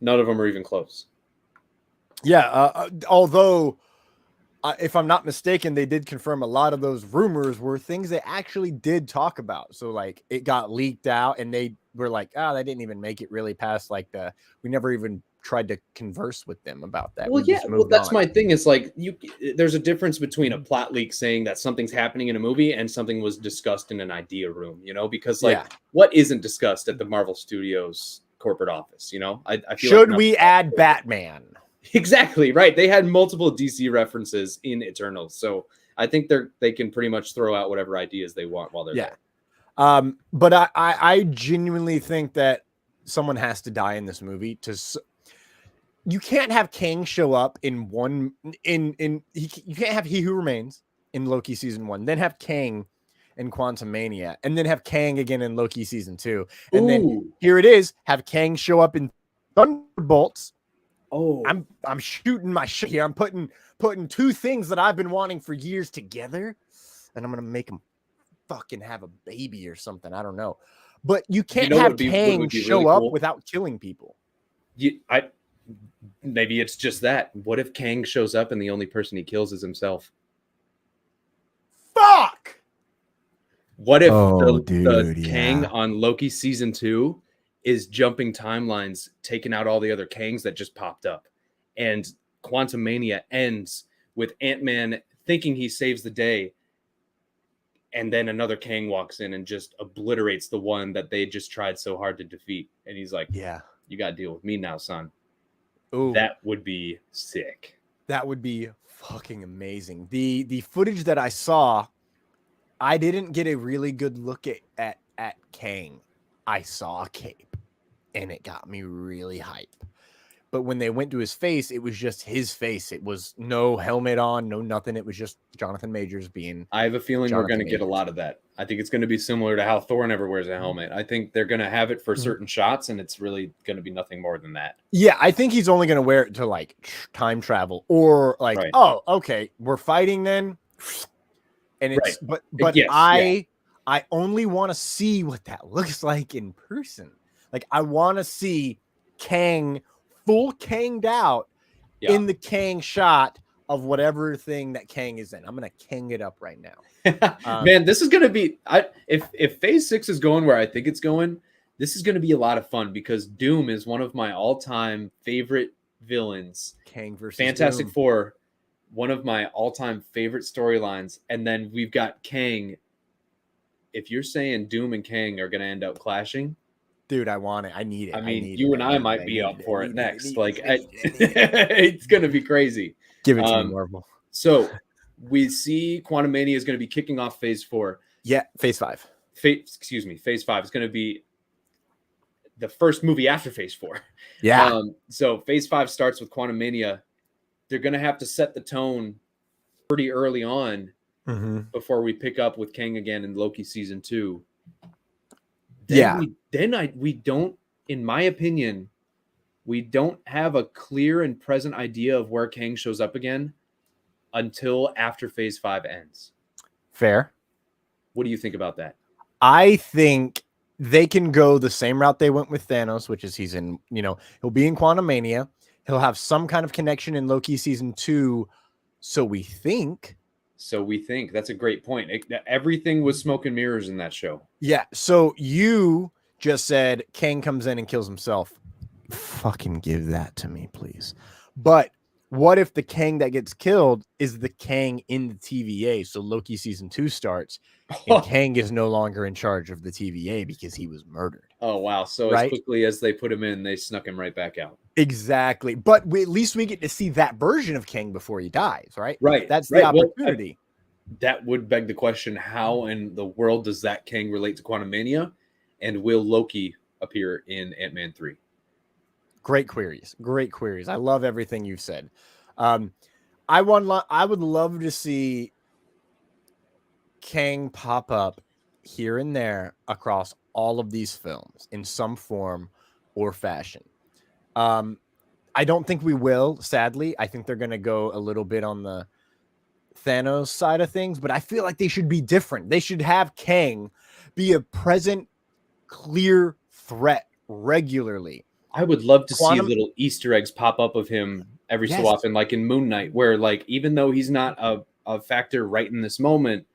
none of them are even close.
Yeah, although if I'm not mistaken, they did confirm a lot of those rumors were things they actually did talk about. So like it got leaked out and they were like, they didn't even make it really past like we never even tried to converse with them about that.
Well, that's my thing. It's like there's a difference between a plot leak saying that something's happening in a movie and something was discussed in an idea room, because what isn't discussed at the Marvel Studios corporate office, I feel
should we add Batman?
Exactly right. They had multiple DC references in Eternals, so I think they can pretty much throw out whatever ideas they want while they're there.
But I genuinely think that someone has to die in this movie. You can't have Kang show up in you can't have He Who Remains in Loki season 1, then have Kang in Quantumania, and then have Kang again in Loki season 2, and then here it is, have Kang show up in Thunderbolts.
Oh,
I'm shooting my shit here. I'm putting two things that I've been wanting for years together, and I'm gonna make them fucking have a baby or something. I don't know, but you can't have Kang show up without killing people.
Maybe it's just that. What if Kang shows up and the only person he kills is himself?
Fuck.
What if the Kang on Loki season 2 is jumping timelines, taking out all the other Kangs that just popped up, and Quantumania ends with Ant-Man thinking he saves the day, and then another Kang walks in and just obliterates the one that they just tried so hard to defeat, and he's like, "Yeah, you got to deal with me now, son." Ooh, that would be sick.
That would be fucking amazing. The footage that I saw, I didn't get a really good look at Kang. I saw a cape and it got me really hype. But when they went to his face, it was just his face. It was no helmet on, no nothing. It was just Jonathan Majors being.
I have a feeling we're going to get a lot of that. I think it's going to be similar to how Thor never wears a helmet. I think they're going to have it for certain shots, and it's really going to be nothing more than that.
Yeah, I think he's only going to wear it to like time travel or like, oh, okay, we're fighting then. And it's but yes, I only want to see what that looks like in person. Like I want to see Kang full Kanged out in the Kang shot of whatever thing that Kang is in. I'm gonna Kang it up right now.
Man, this is gonna be if Phase 6 is going where I think it's going, this is gonna be a lot of fun because Doom is one of my all-time favorite villains.
Kang versus
Fantastic
Doom.
Four, one of my all-time favorite storylines, and then we've got Kang. If you're saying Doom and Kang are gonna end up clashing,
dude, I want it. I need it.
I mean, you and I might be up for it next. Like, it's gonna be crazy.
Give it to me, Marvel.
So we see Quantumania is going to be kicking off Phase 4.
Yeah, Phase 5.
Phase 5 is going to be the first movie after Phase 4.
Yeah.
So Phase 5 starts with Quantumania. They're going to have to set the tone pretty early on before we pick up with Kang again in Loki season 2. We don't, in my opinion, we don't have a clear and present idea of where Kang shows up again until after Phase 5 ends.
Fair.
What do you think about that?
I think they can go the same route they went with Thanos, which is he's in, he'll be in Quantumania. He'll have some kind of connection in Loki season 2. So we think.
That's a great point. Everything was smoke and mirrors in that show.
Yeah. So you just said Kang comes in and kills himself. Fucking give that to me, please. But what if the Kang that gets killed is the Kang in the TVA? So Loki season 2 starts and Kang is no longer in charge of the TVA because he was murdered.
Oh, wow. So as quickly as they put him in, they snuck him right back out.
Exactly. But at least we get to see that version of Kang before he dies, right?
Right.
That's the opportunity.
That would beg the question, how in the world does that Kang relate to Quantumania? And will Loki appear in Ant-Man 3?
Great queries. I love everything you've said. I would love to see Kang pop up here and there across all of these films in some form or fashion. I don't think we will, sadly. I think they're going to go a little bit on the Thanos side of things, but I feel like they should be different. They should have Kang be a present, clear threat regularly.
I would love to see little Easter eggs pop up of him every so often, like in Moon Knight, where like even though he's not a factor right in this moment,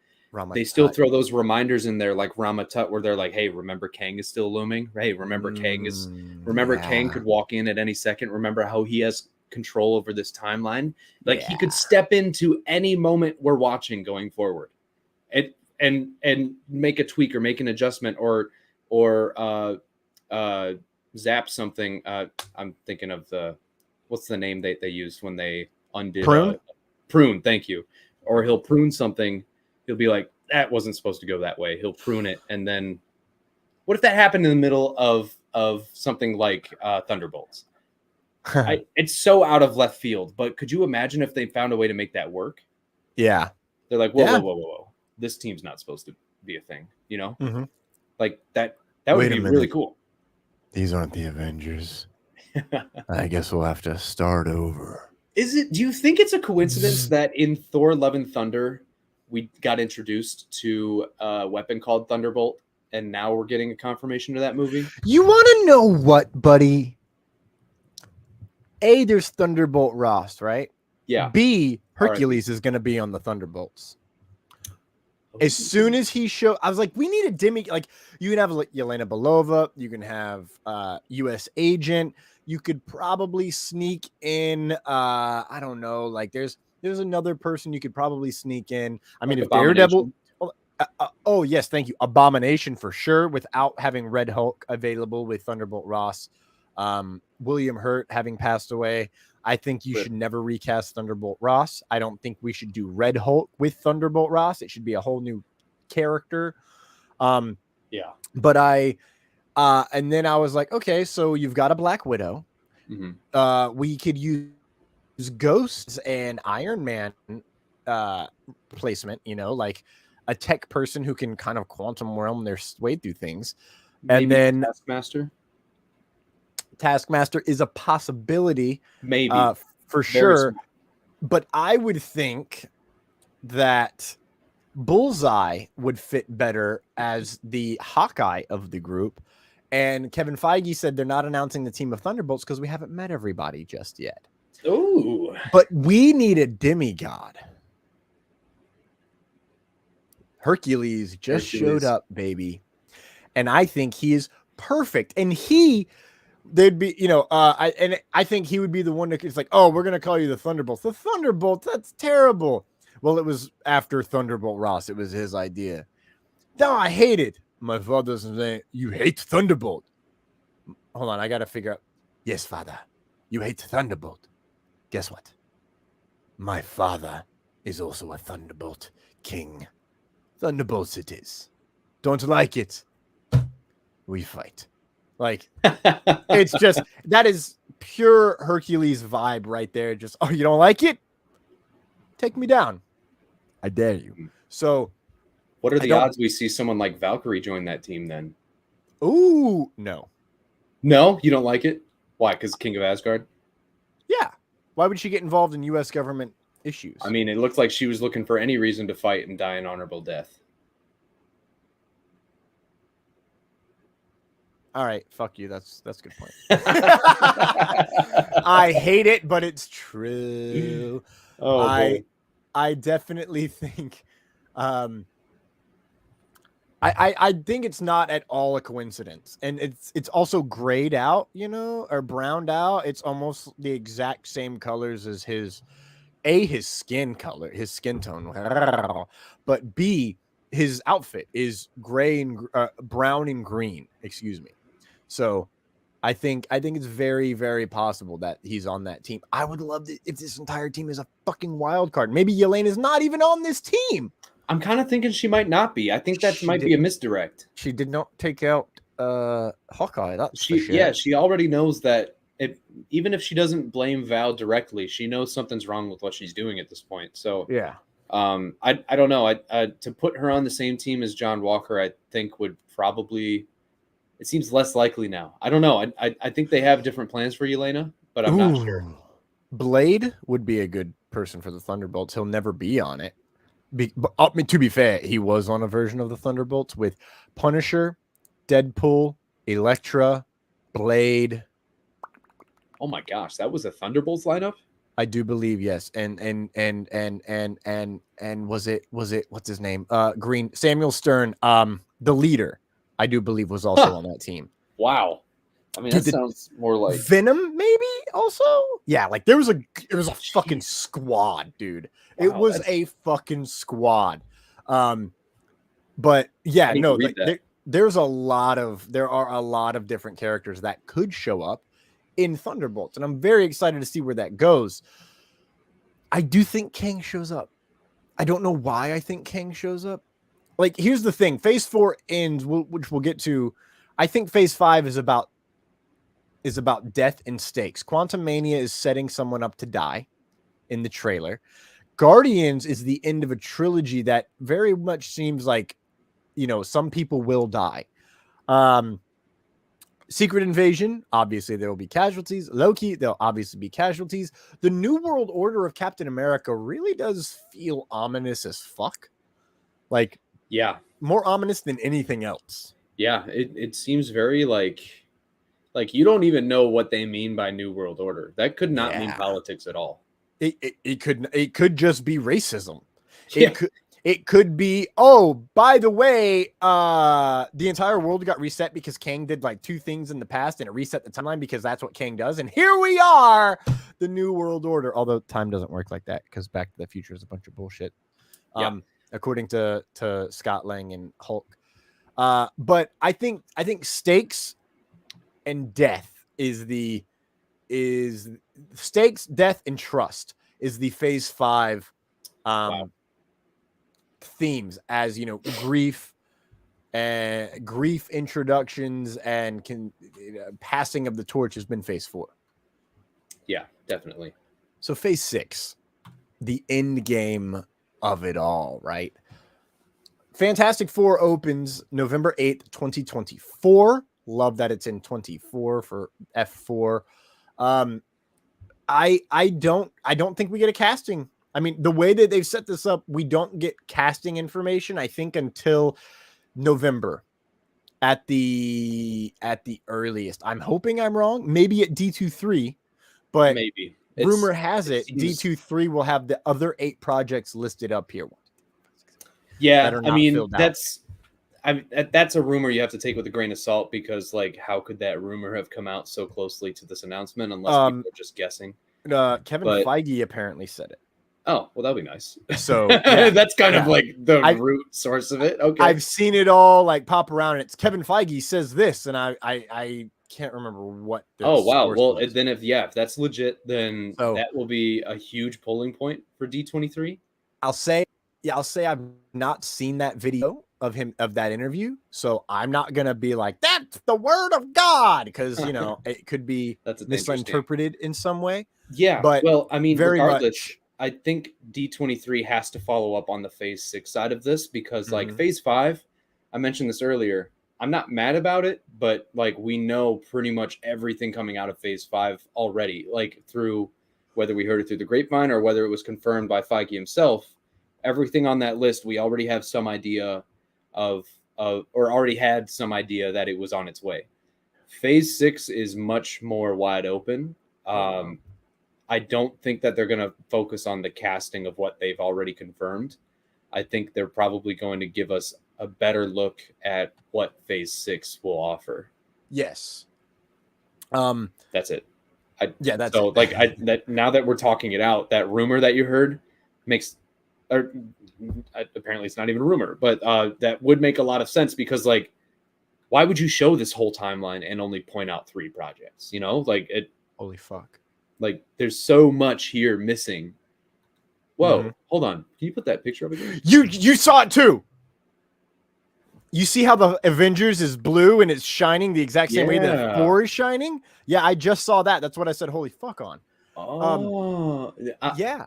they still throw those reminders in there, like Rama Tut, where they're like, "Hey, remember Kang is still looming? Hey, remember Kang could walk in at any second. Remember how he has control over this timeline? Like he could step into any moment we're watching going forward, and make a tweak or make an adjustment or zap something. I'm thinking of what's the name they used when they undid prune. Thank you. Or he'll prune something. He'll be like, that wasn't supposed to go that way. He'll prune it, and then what if that happened in the middle of something like Thunderbolts? It's so out of left field, but could you imagine if they found a way to make that work?
Yeah,
they're like, whoa, this team's not supposed to be a thing,
Mm-hmm.
Like that would be really cool.
These aren't the Avengers. I guess we'll have to start over.
Do you think it's a coincidence that in Thor: Love and Thunder, we got introduced to a weapon called Thunderbolt, and now we're getting a confirmation of that movie?
You want to know what, buddy? A, there's Thunderbolt Ross, right?
Yeah.
B, Hercules is going to be on the Thunderbolts. As soon as he showed, I was like, we need a demi. Like, you can have Yelena Belova. You can have U.S. Agent. You could probably sneak in. I don't know. Like, there's another person you could probably sneak in. I mean, if Daredevil. Oh yes, thank you. Abomination for sure. Without having Red Hulk available with Thunderbolt Ross, William Hurt having passed away. I think you should never recast Thunderbolt Ross. I don't think we should do Red Hulk with Thunderbolt Ross. It should be a whole new character.
Yeah.
But and then I was like, okay, so you've got a Black Widow.
Mm-hmm.
We could use Ghosts and Iron Man placement, like a tech person who can kind of quantum realm their way through things.
Maybe
and then
Taskmaster
is a possibility,
maybe
for sure. But I would think that Bullseye would fit better as the Hawkeye of the group. And Kevin Feige said they're not announcing the team of Thunderbolts because we haven't met everybody just yet.
Ooh.
But we need a demigod. Hercules just showed up, baby. And I think he is perfect. And they'd be, I think he would be the one that's like, oh, we're going to call you the Thunderbolts. The Thunderbolts, that's terrible. Well, it was after Thunderbolt Ross. It was his idea. No, I hate it. My father's saying, you hate Thunderbolt. Hold on, I got to figure out. Yes, father, you hate Thunderbolt. Guess what? My father is also a Thunderbolt king. Thunderbolts it is. Don't like it. We fight. Like, it's just, that is pure Hercules vibe right there. Just, oh, you don't like it? Take me down. I dare you. So,
what are the odds we see someone like Valkyrie join that team then?
Ooh, no.
No, you don't like it? Why? Because King of Asgard?
Yeah. Why would she get involved in U.S. government issues.
I mean, it looked like she was looking for any reason to fight and die an honorable death.
All right, fuck you. That's a good point. I hate it, but it's true.
Oh, boy.
I definitely think I think it's not at all a coincidence. And it's also grayed out, you know, or browned out. It's almost the exact same colors as his skin color, his skin tone. But B, his outfit is gray and brown and green, excuse me. So I think it's very, very possible that he's on that team. I would love it if this entire team is a fucking wild card. Maybe Yelena's not even on this team.
I'm kind of thinking she might not be. I think that might be a misdirect.
She did not take out Hawkeye. That's
she already knows that even if she doesn't blame Val directly, she knows something's wrong with what she's doing at this point. So
yeah.
I don't know. To put her on the same team as John Walker, I think would probably. It seems less likely now. I don't know. I think they have different plans for Yelena, but I'm not sure.
Blade would be a good person for the Thunderbolts. He'll never be on it. But to be fair, he was on a version of the Thunderbolts with Punisher, Deadpool, Elektra, Blade.
Oh my gosh, that was a Thunderbolts lineup?
I do believe, yes. And was it what's his name? Green Samuel Stern, the leader. I do believe was also on that team.
Wow. I mean, that sounds more like
Venom, maybe also. Yeah, like it was a fucking squad, dude. Wow, it was a fucking squad. But yeah, no, like, there are a lot of different characters that could show up in Thunderbolts, and I'm very excited to see where that goes. I do think Kang shows up. I don't know why I think Kang shows up. Like, here's the thing. Phase 4 ends, which we'll get to. I think Phase 5 is about death and stakes. Quantum Mania is setting someone up to die in the trailer. Guardians is the end of a trilogy that very much seems like, you know, some people will die. Secret Invasion, obviously there will be casualties. Loki, there'll obviously be casualties. The New World Order of Captain America really does feel ominous as fuck. Like,
yeah,
more ominous than anything else.
Yeah, it seems very like you don't even know what they mean by New World Order. That could not mean politics at all.
It could just be racism. It could be, oh, by the way, the entire world got reset because Kang did like 2 things in the past and it reset the timeline because that's what Kang does. And here we are, the New World Order. Although time doesn't work like that because Back to the Future is a bunch of bullshit. According to Scott Lang and Hulk. But I think stakes and death is stakes, death, and trust is the Phase 5 themes, as you know, grief introductions and passing of the torch has been Phase 4.
Yeah, definitely.
So Phase 6, the end game of it all, right? Fantastic Four opens November 8th, 2024. Love that it's in 24 for F4. I don't think we get a casting. I mean, the way that they've set this up, we don't get casting information, I think, until November at the earliest. I'm hoping I'm wrong. Maybe at D23, but
maybe.
Rumor has it D23 will have the other 8 projects listed up here.
Yeah, I mean, that's a rumor you have to take with a grain of salt because, like, how could that rumor have come out so closely to this announcement unless people are just guessing?
Kevin Feige apparently said it.
Oh, well, that'll be nice.
So
that's kind of like the root source of it. Okay,
I've seen it all like pop around. And it's Kevin Feige says this, and I can't remember what.
Oh wow! Well, then if that's legit, then that will be a huge polling point for D23.
I'll say I've not seen that video of that interview, so I'm not gonna be like that's the word of God because you know it could be misinterpreted in some way.
Yeah,
but
well, I mean, regardless,
much.
I think D23 has to follow up on the Phase 6 side of this because, like, Phase 5, I mentioned this earlier. I'm not mad about it, but like we know pretty much everything coming out of Phase 5 already, like through whether we heard it through the grapevine or whether it was confirmed by Feige himself, everything on that list, we already have some idea or already had some idea that it was on its way. Phase 6 is much more wide open. I don't think that they're going to focus on the casting of what they've already confirmed. I think they're probably going to give us a better look at what Phase 6 will offer.
Yes.
That's it.
That's
so
it.
like that now that we're talking it out, that rumor that you heard apparently it's not even a rumor, but that would make a lot of sense, because like, why would you show this whole timeline and only point out 3 projects? You know, like
holy fuck.
Like there's so much here missing. Whoa, hold on. Can you put that picture up again?
You saw it too. You see how the Avengers is blue and it's shining the exact same way that Thor is shining? Yeah, I just saw that. That's what I said holy fuck on. Yeah.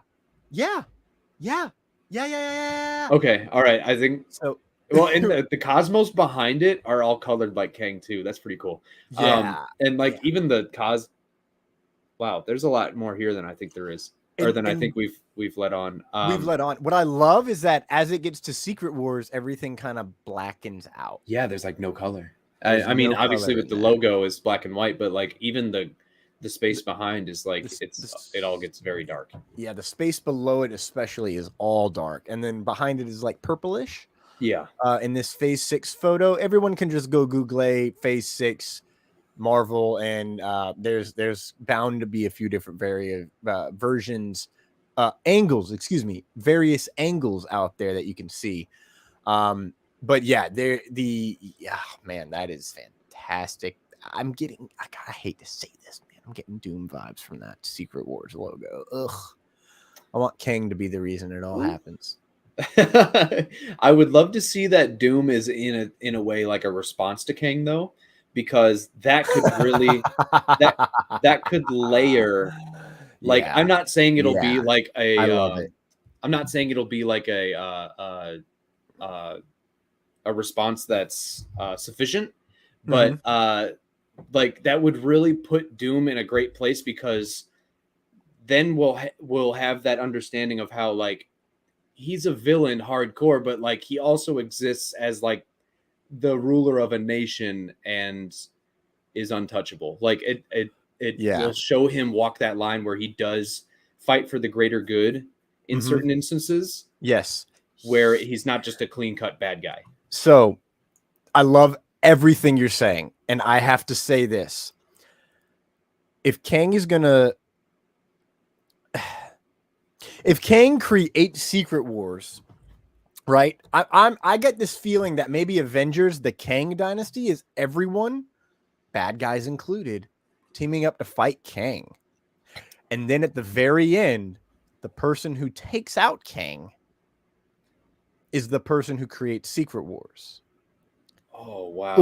Okay, all right. I think
so.
Well, and the cosmos behind it are all colored like Kang too. That's pretty cool.
Yeah.
And like even the wow, there's a lot more here than I think there is, or than I think we've let on.
We've let on. What I love is that as it gets to Secret Wars, everything kind of blackens out.
Yeah, there's like no color. I mean, obviously with the logo is black and white, but like even the space behind is like it all gets very dark.
Yeah, the space below it especially is all dark, and then behind it is like purplish.
Yeah.
In this Phase 6 photo, everyone can just go Google Phase 6 Marvel, and there's bound to be a few different various various angles out there that you can see. But yeah, man, that is fantastic. I hate to say this, man. I'm getting Doom vibes from that Secret Wars logo. Ugh. I want Kang to be the reason it all happens.
I would love to see that Doom is in a way like a response to Kang, though, because that could really that could layer. Like, I'm not saying it'll be like a. I love it. I'm not saying it'll be like a response that's sufficient, but like that would really put Doom in a great place, because then we'll have that understanding of how like he's a villain hardcore, but like he also exists as like the ruler of a nation and is untouchable. Like it will show him walk that line where he does fight for the greater good in certain instances.
Yes.
Where he's not just a clean cut bad guy.
So I love everything you're saying. And I have to say this. If Kang creates Secret Wars, right? I get this feeling that maybe Avengers, the Kang dynasty, is everyone, bad guys included, teaming up to fight Kang. And then at the very end, the person who takes out Kang is the person who creates Secret Wars.
Oh, wow.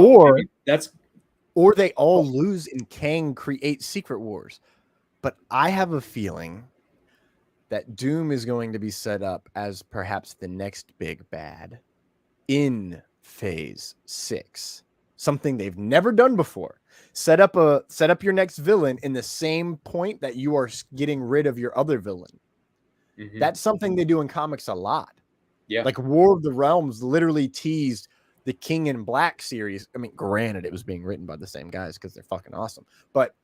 Or they all lose and Kang creates Secret Wars. But I have a feeling that Doom is going to be set up as perhaps the next big bad in Phase 6. Something they've never done before. Set up your next villain in the same point that you are getting rid of your other villain. That's something they do in comics a lot.
Yeah.
Like War of the Realms literally teased the King in Black series. I mean, granted, it was being written by the same guys because they're fucking awesome. But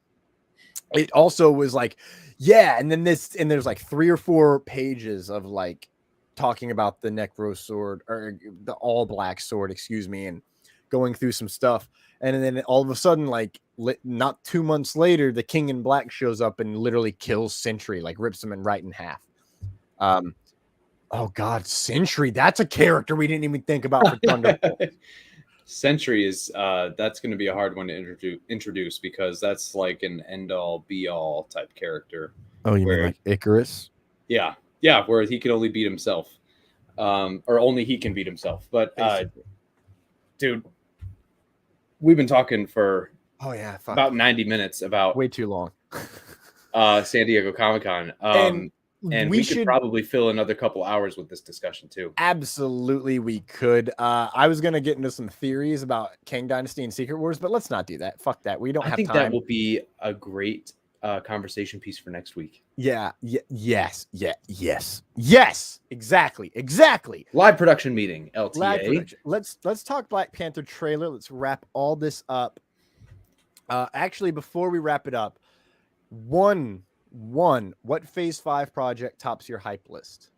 it also was like, yeah, and then there's like 3 or 4 pages of like talking about the Necro sword, or the all black sword, excuse me, and going through some stuff. And then all of a sudden, like not 2 months later, the King in Black shows up and literally kills Sentry, like rips him right in half. Oh God, Sentry, that's a character we didn't even think about for Thunderbolt.
Sentry is that's going to be a hard one to introduce, because that's like an end all be all type character.
Oh, you mean like Icarus?
Yeah, where he can only beat himself, or only he can beat himself. But dude, we've been talking for about 90 minutes about
way too long.
San Diego Comic-Con. And we could probably fill another couple hours with this discussion too.
Absolutely, we could. I was going to get into some theories about Kang Dynasty and Secret Wars, but let's not do that. Fuck that. We don't have time.
I think that will be a great conversation piece for next week.
Yes, exactly.
Live production meeting, LTA.
Live production. Let's talk Black Panther trailer. Let's wrap all this up. Actually, before we wrap it up, what Phase 5 project tops your hype list?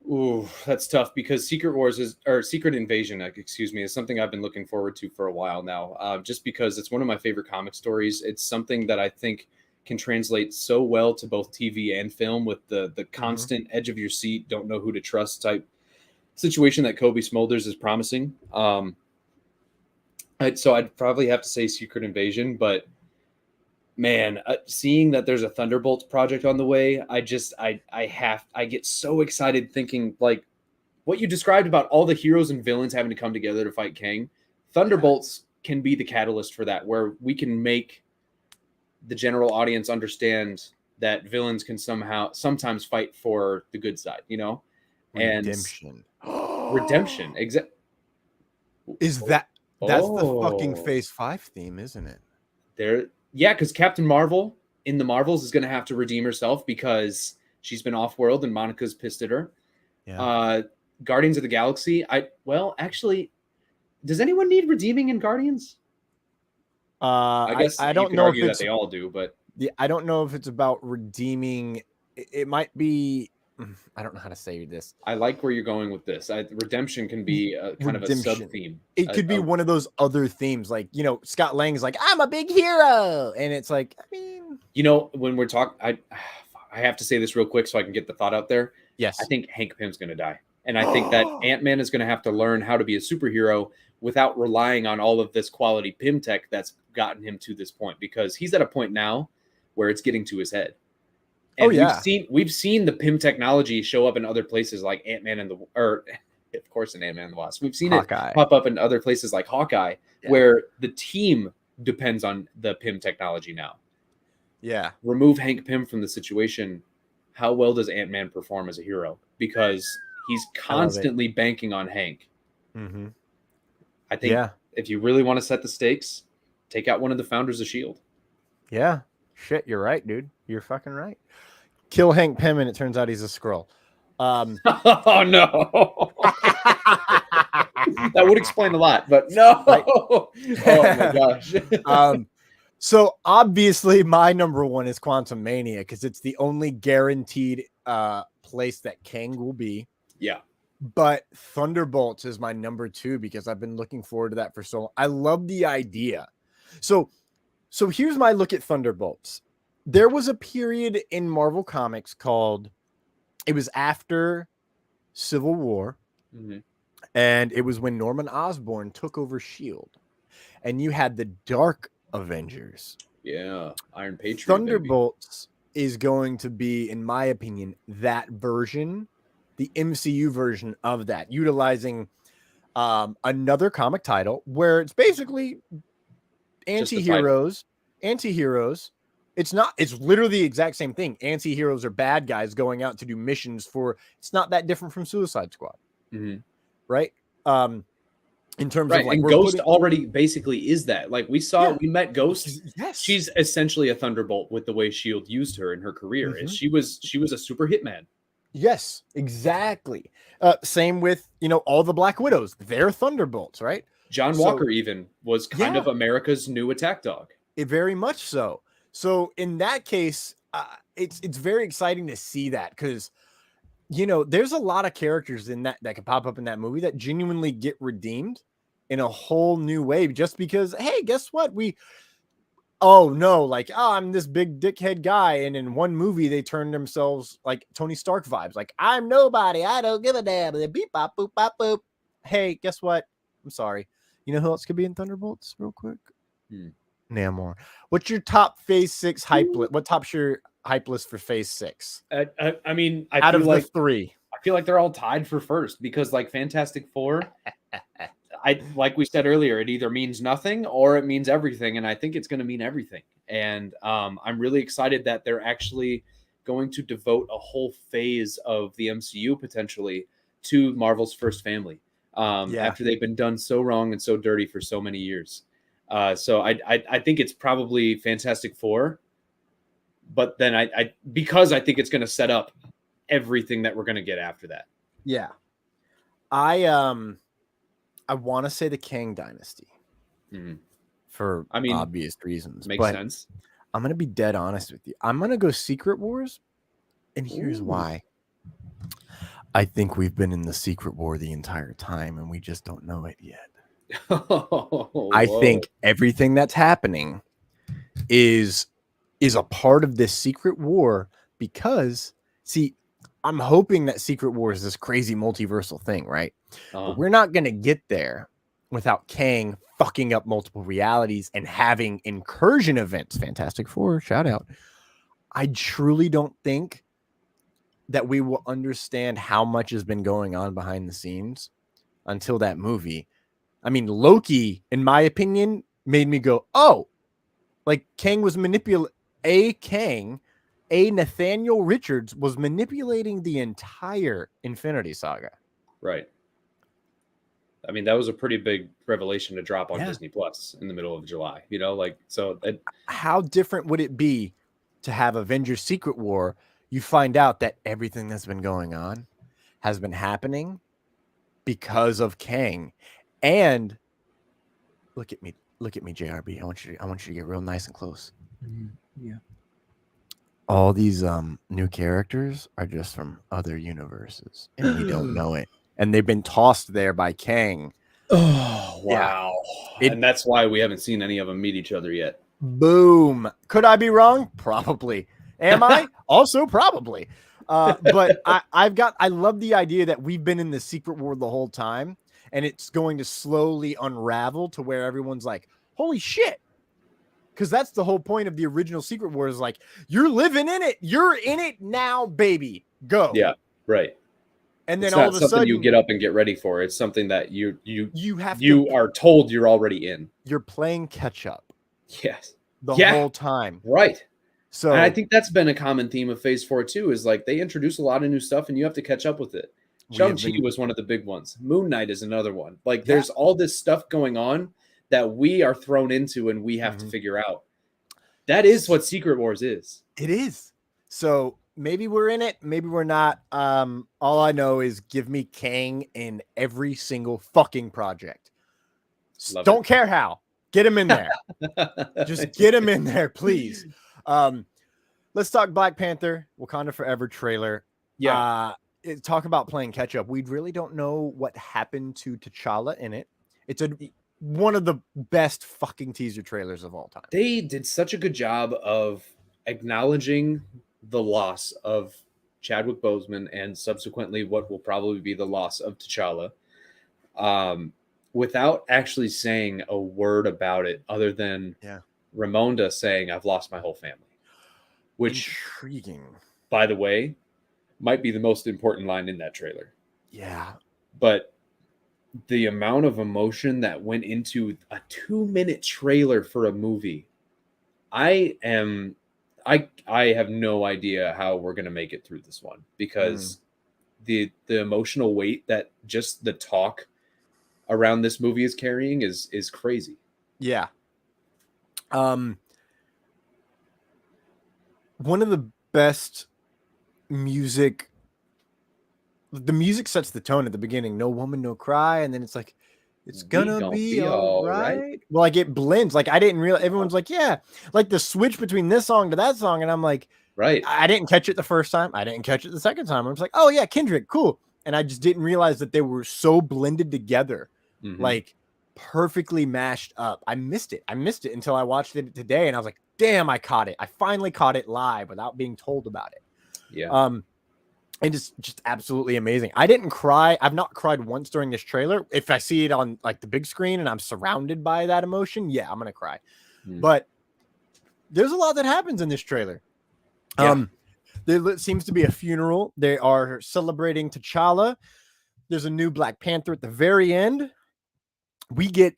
Ooh, that's tough because Secret Invasion, excuse me, is something I've been looking forward to for a while now. Just because it's one of my favorite comic stories. It's something that I think can translate so well to both TV and film with the constant edge of your seat, don't know who to trust type situation that Kobe Smulders is promising. So I'd probably have to say Secret Invasion, but man, seeing that there's a Thunderbolts project on the way, I get so excited thinking like what you described about all the heroes and villains having to come together to fight Kang. Thunderbolts can be the catalyst for that, where we can make the general audience understand that villains can sometimes fight for the good side, you know?
Redemption.
Redemption.
That's the fucking Phase 5 theme, isn't it?
Yeah, because Captain Marvel in the Marvels is going to have to redeem herself because she's been off-world and Monica's pissed at her.
Yeah.
Guardians of the Galaxy. Actually, does anyone need redeeming in Guardians? I guess I don't know if that they all do, but
I don't know if it's about redeeming. It might be. I don't know how to say this.
I like where you're going with this. Redemption can be kind of a sub-theme.
It could be one of those other themes, like, you know, Scott Lang is like, I'm a big hero, and it's like, I mean,
you know, when we're talking, I have to say this real quick so I can get the thought out there.
Yes,
I think Hank Pym's going to die, and I think that Ant-Man is going to have to learn how to be a superhero without relying on all of this quality Pym tech that's gotten him to this point, because he's at a point now where it's getting to his head. And we've seen the Pym technology show up in other places like Ant-Man and of course in Ant-Man and the Wasp. We've seen Hawkeye. It pop up in other places like Hawkeye, where the team depends on the Pym technology now.
Yeah.
Remove Hank Pym from the situation. How well does Ant-Man perform as a hero? Because he's constantly banking on Hank.
Mm-hmm.
I think if you really want to set the stakes, take out one of the founders of S.H.I.E.L.D.
Yeah. Shit, you're right, dude. You're fucking right. Kill Hank Pym, and it turns out he's a Skrull.
Oh no, that would explain a lot, but no.
Right.
Oh my gosh.
So obviously, my number one is Quantum Mania because it's the only guaranteed place that Kang will be.
Yeah.
But Thunderbolts is my number two because I've been looking forward to that for so long. I love the idea. So here's my look at Thunderbolts. There was a period in Marvel Comics it was after Civil War, and it was when Norman Osborn took over S.H.I.E.L.D., and you had the Dark Avengers.
Yeah, Iron Patriot.
Thunderbolts is going to be, in my opinion, that version, the MCU version of that, utilizing another comic title where it's basically anti-heroes. It's literally the exact same thing. Anti-heroes are bad guys going out to do missions it's not that different from Suicide Squad. Right? In terms of like,
and Ghost already basically is that. Like we met Ghost.
Yes.
She's essentially a Thunderbolt with the way S.H.I.E.L.D. used her in her career. And she was a super hitman.
Yes, exactly. Same with, all the Black Widows. They're Thunderbolts, right?
John Walker even was kind of America's new attack dog.
Very much so. So in that case, it's very exciting to see that because, there's a lot of characters in that can pop up in that movie that genuinely get redeemed in a whole new way just because, hey, guess what? I'm this big dickhead guy. And in one movie, they turned themselves like Tony Stark vibes. Like, I'm nobody. I don't give a damn. Beep, bop, boop, bop, boop. Hey, guess what? I'm sorry. You know who else could be in Thunderbolts real quick? Namor. What's your top Phase 6 hype list? What top's your hype list for Phase 6?
I mean,
out of the three,
I feel like they're all tied for first because like Fantastic Four, like we said earlier, it either means nothing or it means everything. And I think it's going to mean everything. And I'm really excited that they're actually going to devote a whole phase of the MCU potentially to Marvel's first family. After they've been done so wrong and so dirty for so many years. So I think it's probably Fantastic Four, but then I because I think it's going to set up everything that we're going to get after that.
Yeah. I want to say the Kang Dynasty for obvious reasons.
Makes sense.
I'm going to be dead honest with you. I'm going to go Secret Wars, and here's why. I think we've been in the Secret War the entire time, and we just don't know it yet. I think everything that's happening is a part of this Secret War because, see, I'm hoping that Secret War is this crazy multiversal thing, right? But we're not going to get there without Kang fucking up multiple realities and having incursion events. Fantastic Four, shout out. I truly don't think that we will understand how much has been going on behind the scenes until that movie. I mean, Loki, in my opinion, made me go, oh, like Kang was Nathaniel Richards was manipulating the entire Infinity Saga.
Right. I mean, that was a pretty big revelation to drop on Disney Plus in the middle of July, you know, like, so
how different would it be to have Avengers Secret War? You find out that everything that's been going on has been happening because of Kang. And look at me, JRB. I want you to get real nice and close.
Yeah.
All these new characters are just from other universes, and we don't know it. And they've been tossed there by Kang.
Oh, wow. Yeah. And that's why we haven't seen any of them meet each other yet.
Boom. Could I be wrong? Probably. Am I? Also, probably. But I love the idea that we've been in the Secret War the whole time, and it's going to slowly unravel to where everyone's like, holy shit. Because that's the whole point of the original Secret War is like, you're living in it. You're in it now, baby. Go.
Yeah, right.
And then
it's
all
not
of a
something
sudden
you get up and get ready for. It's something that you are told you're already in.
You're playing catch up.
Yes.
The whole time.
Right.
So
and I think that's been a common theme of Phase 4 too, is like they introduce a lot of new stuff and you have to catch up with it. Shang-Chi was one of the big ones. Moon Knight is another one. Like there's all this stuff going on that we are thrown into and we have to figure out. That is what Secret Wars is.
It is. So maybe we're in it, maybe we're not. All I know is give me Kang in every single fucking project. Don't care how. Get him in there. Just get him in there, please. Let's talk Black Panther, Wakanda Forever trailer.
Yeah.
Talk about playing catch up. We really don't know what happened to T'Challa in it. It's one of the best fucking teaser trailers of all time.
They did such a good job of acknowledging the loss of Chadwick Boseman and subsequently what will probably be the loss of T'Challa, without actually saying a word about it other than Ramonda saying, I've lost my whole family. Which,
intriguing,
by the way, might be the most important line in that trailer.
Yeah.
But the amount of emotion that went into a 2-minute trailer for a movie, I have no idea how we're going to make it through this one because the emotional weight that just the talk around this movie is carrying is crazy.
Yeah. One of the best music, the music sets the tone at the beginning. No woman, no cry. And then it's like, it's gonna be all right. Well, like it blends. Like I didn't realize everyone's like, yeah, like the switch between this song to that song. And I'm like,
right.
I didn't catch it the first time. I didn't catch it the second time. I was like, oh yeah, Kendrick, cool. And I just didn't realize that they were so blended together, like perfectly mashed up. I missed it until I watched it today. And I was like, damn, I caught it. I finally caught it live without being told about it.
Yeah.
And it's just absolutely amazing. I didn't cry. I've not cried once during this trailer. If I see it on like the big screen and I'm surrounded by that emotion, yeah, I'm going to cry. But there's a lot that happens in this trailer.
Yeah.
There seems to be a funeral. They are celebrating T'Challa. There's a new Black Panther at the very end. We get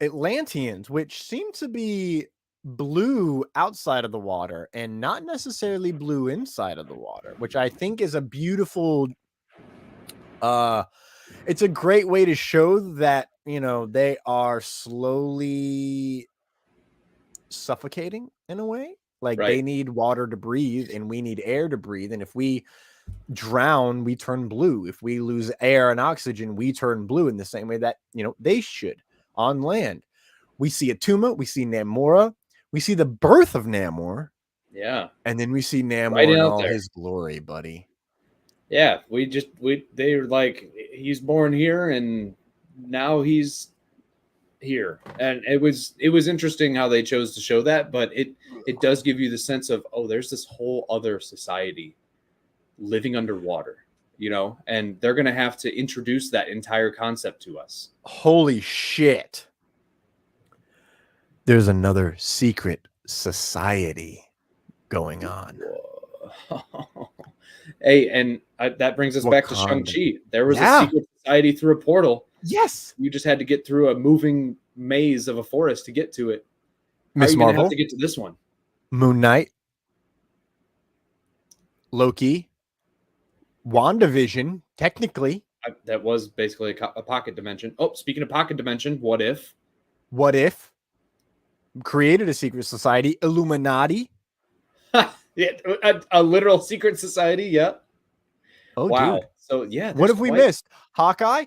Atlanteans, which seem to be blue outside of the water and not necessarily blue inside of the water, which I think is a beautiful it's a great way to show that, you know, they are slowly suffocating in a way. Like they need water to breathe and we need air to breathe. And if we drown, we turn blue. If we lose air and oxygen, we turn blue in the same way that, they should on land. We see Atuma, we see Namora, we see the birth of Namor.
Yeah.
And then we see Namor in all his glory, buddy.
Yeah, they were like, he's born here and now he's here. And it was interesting how they chose to show that, but it does give you the sense of, there's this whole other society living underwater, and they're going to have to introduce that entire concept to us.
Holy shit. There's another secret society going on.
Hey, and that brings us back to Shang-Chi. There was a secret society through a portal.
Yes.
You just had to get through a moving maze of a forest to get to it.
Miss Marvel.
Have to get to this one.
Moon Knight. Loki. WandaVision, technically.
That was basically a pocket dimension. Oh, speaking of pocket dimension, what if?
What if? Created a secret society, Illuminati.
Yeah, a literal secret society. Yeah.
Oh,
wow.
Dude.
So yeah.
What have we missed? Hawkeye.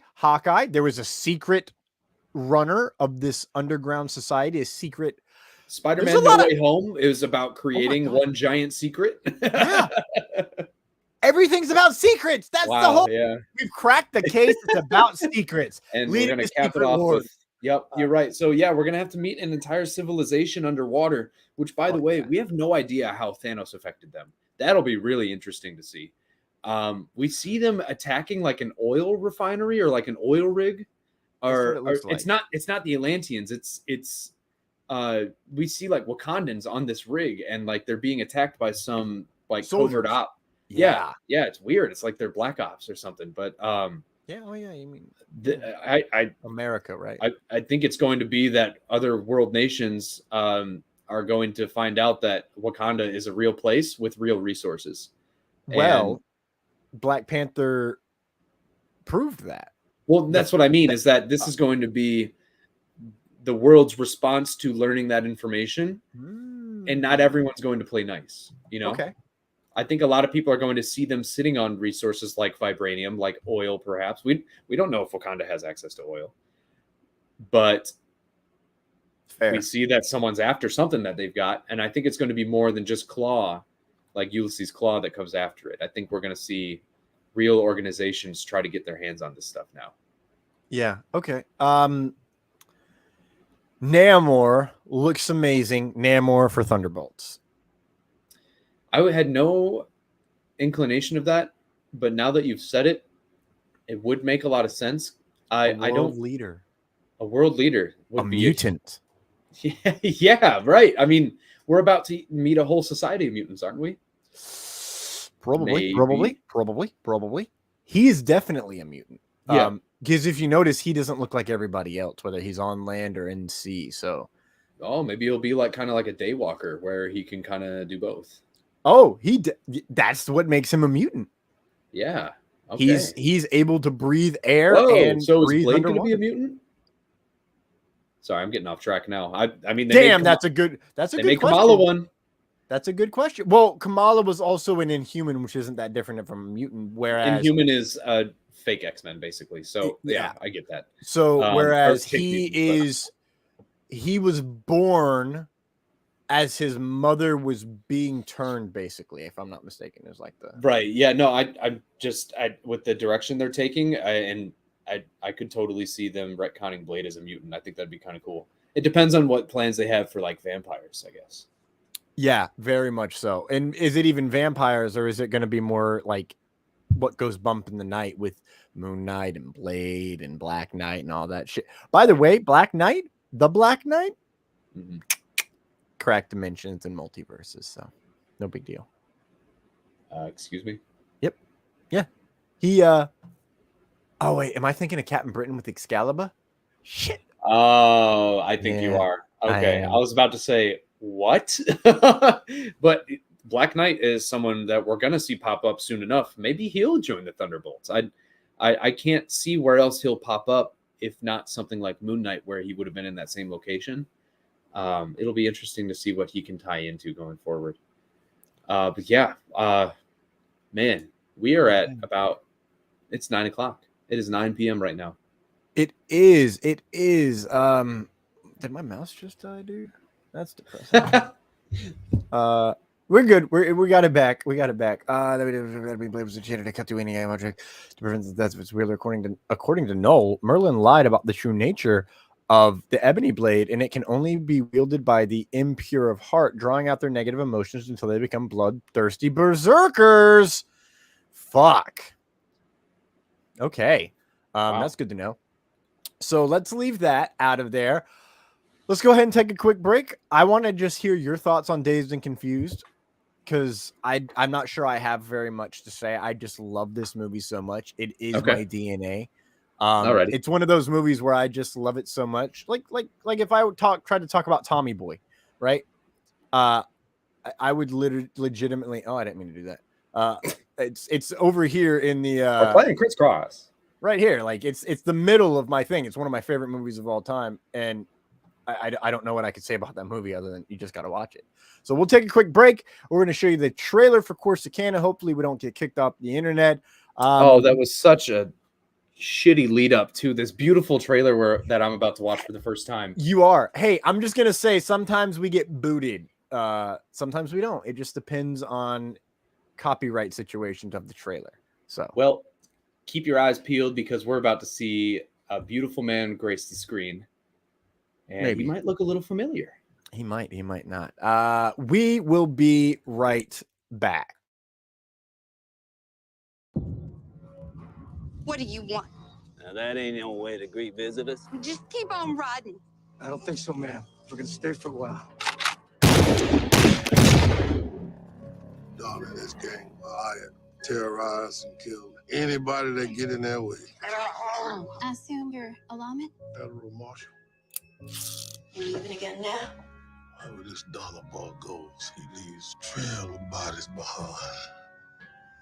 There was a secret runner of this underground society. A secret.
Spider-Man: No Way Home. It was about creating one giant secret.
Yeah. Everything's about secrets. That's the whole.
Yeah.
We've cracked the case. It's about secrets.
And we're gonna cap it off with. Yep, you're right. So yeah, we're gonna have to meet an entire civilization underwater. Which, by the way, we have no idea how Thanos affected them. That'll be really interesting to see. We see them attacking like an oil refinery or like an oil rig, or it's not the Atlanteans. It's we see like Wakandans on this rig and like they're being attacked by some like covert op. Yeah, it's weird. It's like they're Black Ops or something. But
you mean
America,
right?
I think it's going to be that other world nations are going to find out that Wakanda is a real place with real resources.
Well, Black Panther proved that.
Well, that's what I mean, is that this is going to be the world's response to learning that information, and not everyone's going to play nice,
Okay.
I think a lot of people are going to see them sitting on resources like vibranium, like oil, perhaps. We don't know if Wakanda has access to oil, but we see that someone's after something that they've got, and I think it's going to be more than just Claw, like Ulysses Claw, that comes after it. I think we're going to see real organizations try to get their hands on this stuff now.
Yeah. Okay. Namor looks amazing. Namor for Thunderbolts.
I had no inclination of that, but now that you've said it, it would make a lot of sense. A world leader would be
mutant.
Yeah, right. I mean, we're about to meet a whole society of mutants, aren't we?
Probably. He is definitely a mutant.
Yeah.
Because if you notice, he doesn't look like everybody else, whether he's on land or in sea. So,
maybe he'll be like kind of like a daywalker where he can kind of do both.
Oh, that's what makes him a mutant.
Yeah. Okay.
He's able to breathe air and
so
breathe
is Blake
underwater.
Going to be a mutant? Sorry, I'm getting off track now. I mean,
that's a good question.
Kamala one.
That's a good question. Well, Kamala was also an Inhuman, which isn't that different from a mutant. Whereas
Inhuman is a fake X-Men, basically. So yeah, I get that.
So whereas he was born as his mother was being turned, basically, if I'm not mistaken, is like the
right. Yeah, no, I'm just with the direction they're taking, I could totally see them retconning Blade as a mutant. I think that'd be kind of cool. It depends on what plans they have for like vampires, I guess.
Yeah, very much so. And is it even vampires, or is it going to be more like what goes bump in the night with Moon Knight and Blade and Black Knight and all that shit? By the way, Black Knight, crack dimensions and multiverses, so no big deal.
Excuse me?
Yep. Yeah. He oh wait, am I thinking of Captain Britain with Excalibur? Shit.
Oh, I think you are. Okay. I was about to say what? But Black Knight is someone that we're gonna see pop up soon enough. Maybe he'll join the Thunderbolts. I can't see where else he'll pop up if not something like Moon Knight, where he would have been in that same location. It'll be interesting to see what he can tie into going forward. But yeah, man, we are at about, it's 9 o'clock. It is 9 p.m. right now.
It is. It is. Did my mouse just die, dude? That's depressing. We're good. We got it back. We got it back. To cut to any magic to prevent that's what's real. According to Noel, Merlin lied about the true nature of the ebony blade, and it can only be wielded by the impure of heart, drawing out their negative emotions until they become bloodthirsty berserkers. Fuck. Okay.
Wow.
That's good to know. So let's leave that out of there. Let's go ahead and take a quick break. I want to just hear your thoughts on Dazed and Confused, because I'm not sure I have very much to say. I just love this movie so much. It is my DNA.
Alrighty.
It's one of those movies where I just love it so much. Like if I would try to talk about Tommy Boy, right? I would legitimately. Oh, I didn't mean to do that. It's over here in the.
We're playing crisscross.
Right here, like it's the middle of my thing. It's one of my favorite movies of all time, and I don't know what I could say about that movie other than you just got to watch it. So we'll take a quick break. We're going to show you the trailer for Corsicana. Hopefully we don't get kicked off the internet.
That was such a shitty lead up to this beautiful trailer that I'm about to watch for the first time.
You are. Hey, I'm just going to say sometimes we get booted. Sometimes we don't. It just depends on copyright situations of the trailer. So,
well, keep your eyes peeled because we're about to see a beautiful man grace the screen. And
maybe
he might look a little familiar.
He might not. We will be right back.
What do you want?
Now, that ain't no way to greet visitors.
Just keep on riding.
I don't think so, ma'am. We're gonna stay for a while.
Dog in this gang will hire, terrorize, and kill anybody that get in their way.
I assume you're a lawman?
Federal marshal.
You leaving again now?
Wherever this dollar ball goes, he leaves trail of bodies behind.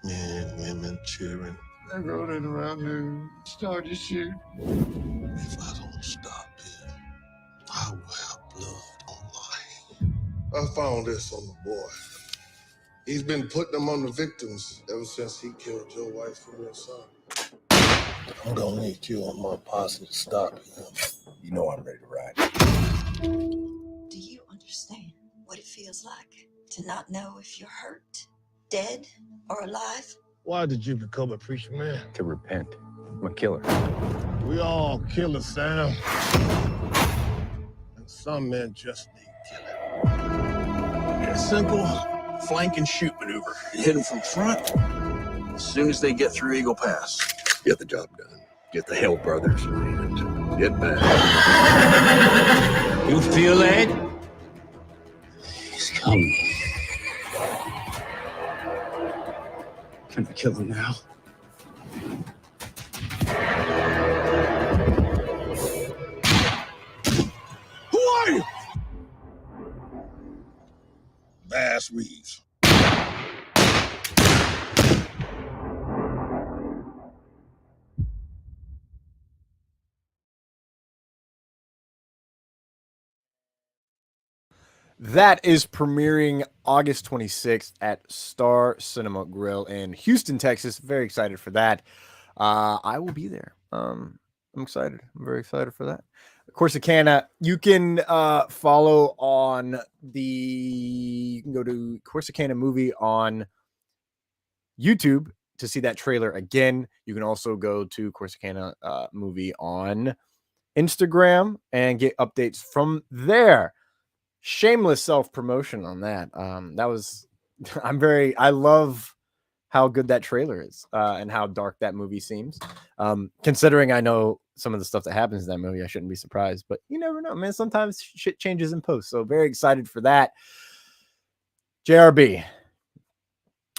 Men, women, children. They're rolling around there, start to shoot. If I don't stop him, I will have blood on my hands. I found this on the boy. He's been putting them on the victims ever since he killed your wife and your son. I'm gonna need you on my posse to stop him. You know I'm ready to ride.
Do you understand what it feels like to not know if you're hurt, dead, or alive?
Why did you become a preacher man?
To repent. I'm a killer.
We all killers, Sam. And some men just need killing.
A simple flank and shoot maneuver. You hit them from front. As soon as they get through Eagle Pass,
get the job done. Get the Hell Brothers and get back.
You feel that? He's coming.
can I kill him now?
Who are you? Bass Reeves.
That is premiering August 26th at Star Cinema Grill in Houston, Texas. Very excited for that. I will be there. I'm excited. I'm very excited for that. Corsicana, you can follow on you can go to Corsicana Movie on YouTube to see that trailer again. You can also go to Corsicana Movie on Instagram and get updates from there. Shameless self-promotion on that. I love how good that trailer is and how dark that movie seems. Considering I know some of the stuff that happens in that movie, I shouldn't be surprised, but you never know, man. Sometimes shit changes in post. So very excited for that. JRB.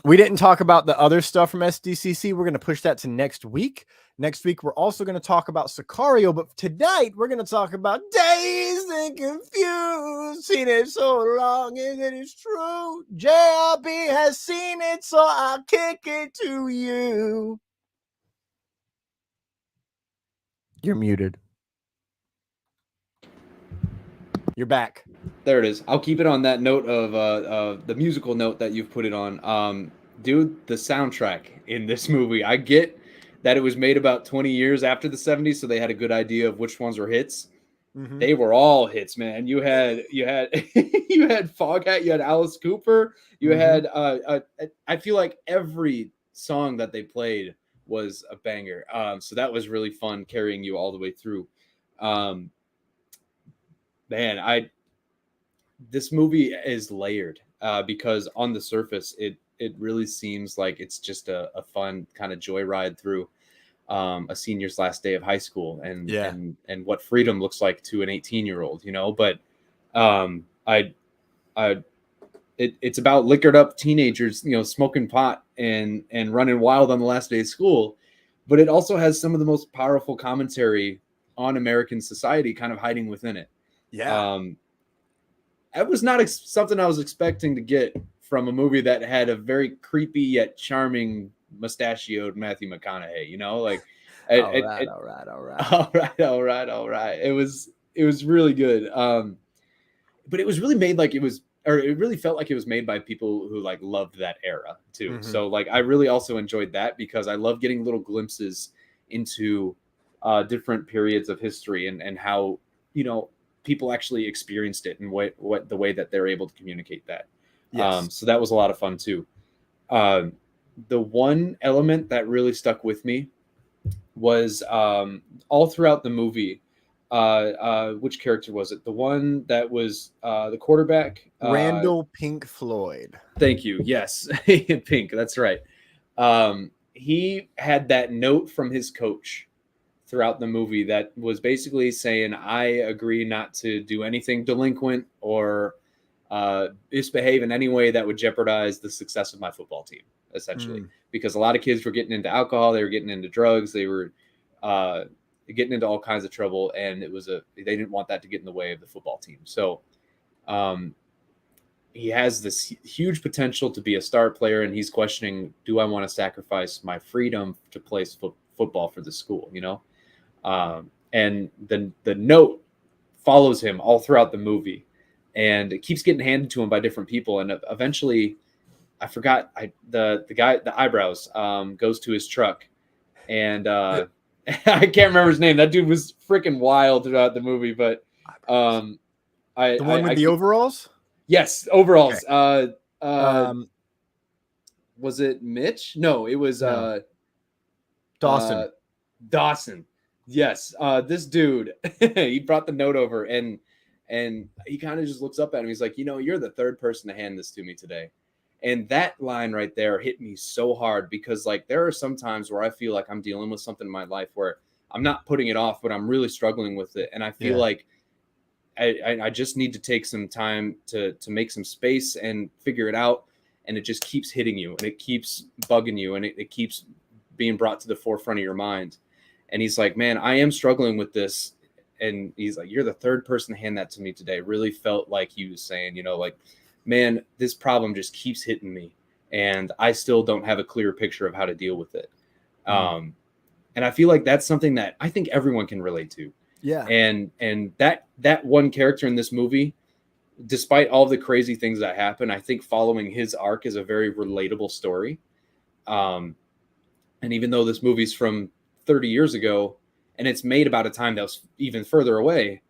We didn't talk about the other stuff from SDCC. We're going to push that to next week. Next week, we're also going to talk about Sicario, but tonight we're going to talk about Dazed and Confused. Seen it so long, and it is true. JRB has seen it, so I'll kick it to you. You're muted. You're back.
There it is. I'll keep it on that note of the musical note that you've put it on. Dude, the soundtrack in this movie, I get that it was made about 20 years after the 70s, so they had a good idea of which ones were hits.
Mhm.
They were all hits, man. You had you had Foghat, you had Alice Cooper, you had I feel like every song that they played was a banger. So that was really fun carrying you all the way through. Man, this movie is layered because on the surface it really seems like it's just a fun kind of joyride through a senior's last day of high school and what freedom looks like to an 18-year-old, you know. But it's about liquored up teenagers, you know, smoking pot and running wild on the last day of school. But it also has some of the most powerful commentary on American society kind of hiding within it.
Yeah.
That was not something I was expecting to get from a movie that had a very creepy yet charming mustachioed Matthew McConaughey, you know, like
all right.
It was really good. But it was really made like it really felt like it was made by people who like loved that era too.
Mm-hmm.
So like I really also enjoyed that because I love getting little glimpses into different periods of history and how, you know, people actually experienced it and what the way that they're able to communicate that.
Yes.
So that was a lot of fun too. The one element that really stuck with me was all throughout the movie. Which character was it? The one that was the quarterback?
Randall Pink Floyd.
Thank you. Yes. Pink. That's right. He had that note from his coach throughout the movie that was basically saying, I agree not to do anything delinquent or misbehave in any way that would jeopardize the success of my football team, essentially. Because a lot of kids were getting into alcohol, they were getting into drugs, they were getting into all kinds of trouble, and they didn't want that to get in the way of the football team. So he has this huge potential to be a star player, and he's questioning, do I want to sacrifice my freedom to play football for the school, you know? And the note follows him all throughout the movie, and it keeps getting handed to him by different people. And eventually, I forgot the guy, the eyebrows, goes to his truck, and I can't remember his name. That dude was freaking wild throughout the movie. But
the one with the overalls.
Yes, overalls.
Okay.
Was it Mitch? No, it was
Dawson.
Dawson. Yes. This dude, he brought the note over and he kind of just looks up at him. He's like, you know, you're the third person to hand this to me today. And that line right there hit me so hard because like there are some times where I feel like I'm dealing with something in my life where I'm not putting it off, but I'm really struggling with it. And I feel like I just need to take some time to make some space and figure it out. And it just keeps hitting you and it keeps bugging you and it keeps being brought to the forefront of your mind. And he's like, man, I am struggling with this. And he's like, you're the third person to hand that to me today. It really felt like he was saying, you know, like, man, this problem just keeps hitting me. And I still don't have a clear picture of how to deal with it. And I feel like that's something that I think everyone can relate to.
Yeah.
And that one character in this movie, despite all the crazy things that happen, I think following his arc is a very relatable story. And even though this movie's from 30 years ago and it's made about a time that was even further away,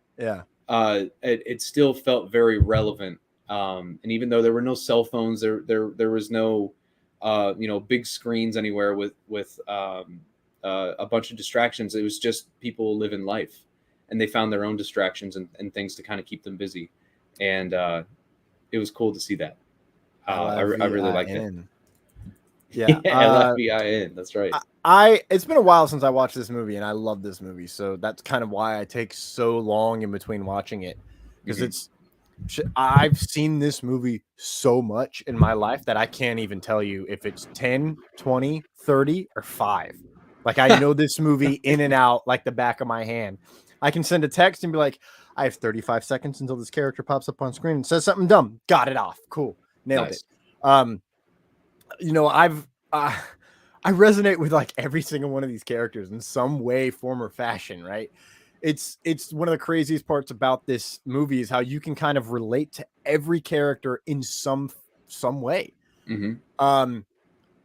it still felt very relevant. And even though there were no cell phones, there was no big screens anywhere with a bunch of distractions. It was just people living life, and they found their own distractions and things to kind of keep them busy. And it was cool to see that. I really liked it.
Yeah,
LFBIN. That's right.
It's been a while since I watched this movie, and I love this movie. So that's kind of why I take so long in between watching it, because I've seen this movie so much in my life that I can't even tell you if it's 10, 20, 30, or 5. Like, I know this movie in and out like the back of my hand. I can send a text and be like, I have 35 seconds until this character pops up on screen and says something dumb. Got it off. Cool. Nailed it. I resonate with like every single one of these characters in some way, form, or fashion, right? it's one of the craziest parts about this movie is how you can kind of relate to every character in some way.
Mm-hmm.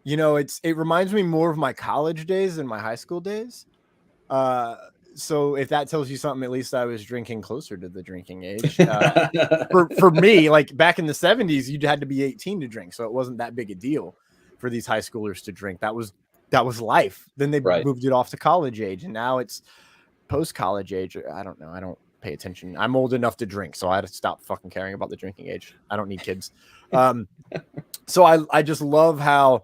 You know, it reminds me more of my college days than my high school days. So if that tells you something, at least I was drinking closer to the drinking age. For me, like back in the 70s, you had to be 18 to drink, so it wasn't that big a deal for these high schoolers to drink. That was life. Then they moved it off to college age, and now it's post-college age. I don't know. I don't pay attention. I'm old enough to drink, so I had to stop fucking caring about the drinking age. I don't need kids. So I just love how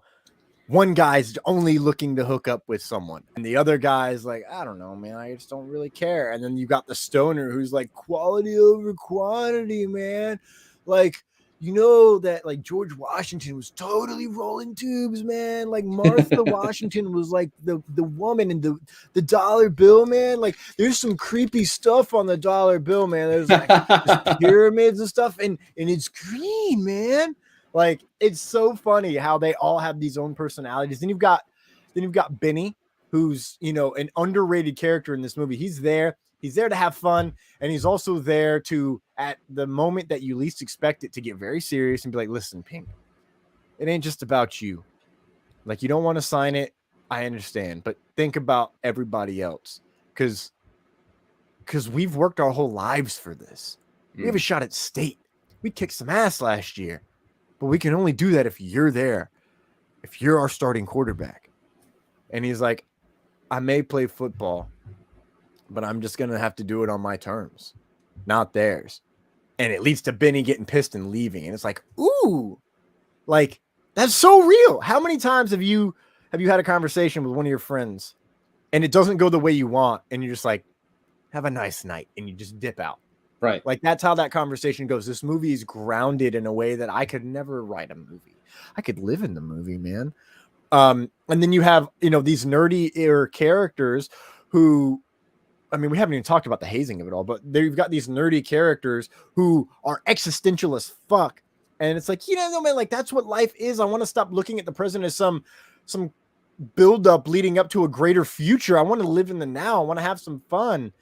one guy's only looking to hook up with someone, and the other guy's like, I don't know, man, I just don't really care. And then you got the stoner who's like, quality over quantity, man. Like, you know that like George Washington was totally rolling tubes, man. Like Martha Washington was like the woman in the dollar bill, man. Like there's some creepy stuff on the dollar bill, man. There's like there's pyramids and stuff, and it's green, man. Like it's so funny how they all have these own personalities. Then you've got Benny, who's, you know, an underrated character in this movie. He's there to have fun, and he's also there to, at the moment that you least expect it, to get very serious and be like, listen, Pink, it ain't just about you. Like, you don't want to sign it, I understand, but think about everybody else, because we've worked our whole lives for this. We have a shot at state. We kicked some ass last year, but we can only do that if you're there, if you're our starting quarterback. And he's like, I may play football, but I'm just going to have to do it on my terms, not theirs. And it leads to Benny getting pissed and leaving. And it's like, ooh, like that's so real. How many times have you had a conversation with one of your friends and it doesn't go the way you want, and you're just like, have a nice night, and you just dip out?
Right.
Like that's how that conversation goes. This movie is grounded in a way that I could never write a movie. I could live in the movie, man. And then you have, you know, these nerdy characters who, I mean, we haven't even talked about the hazing of it all, but you've got these nerdy characters who are existential as fuck. And it's like, you know, man, like that's what life is. I want to stop looking at the present as some buildup leading up to a greater future. I want to live in the now. I want to have some fun.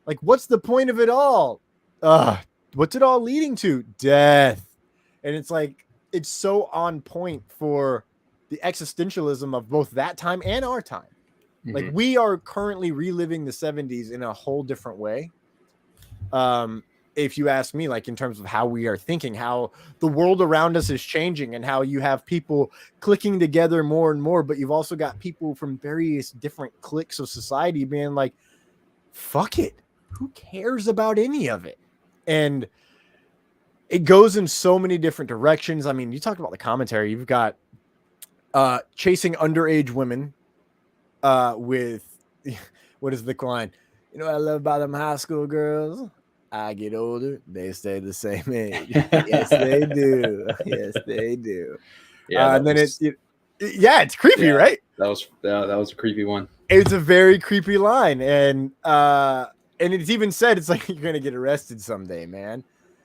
Like, what's the point of it all? What's it all leading to? Death. And it's like, it's so on point for the existentialism of both that time and our time. Mm-hmm. Like, we are currently reliving the 70s in a whole different way. If you ask me, like in terms of how we are thinking, how the world around us is changing, and how you have people clicking together more and more, but you've also got people from various different cliques of society being like, fuck it. Who cares about any of it? And it goes in so many different directions. I mean, you talk about the commentary. You've got chasing underage women with, what is the line? You know what I love about them high school girls? I get older, they stay the same age. Yes, they do. Yes, they do.
Yeah,
and then it's creepy, right?
That was a creepy one.
It's a very creepy line, and it's even said, it's like, you're gonna get arrested someday, man.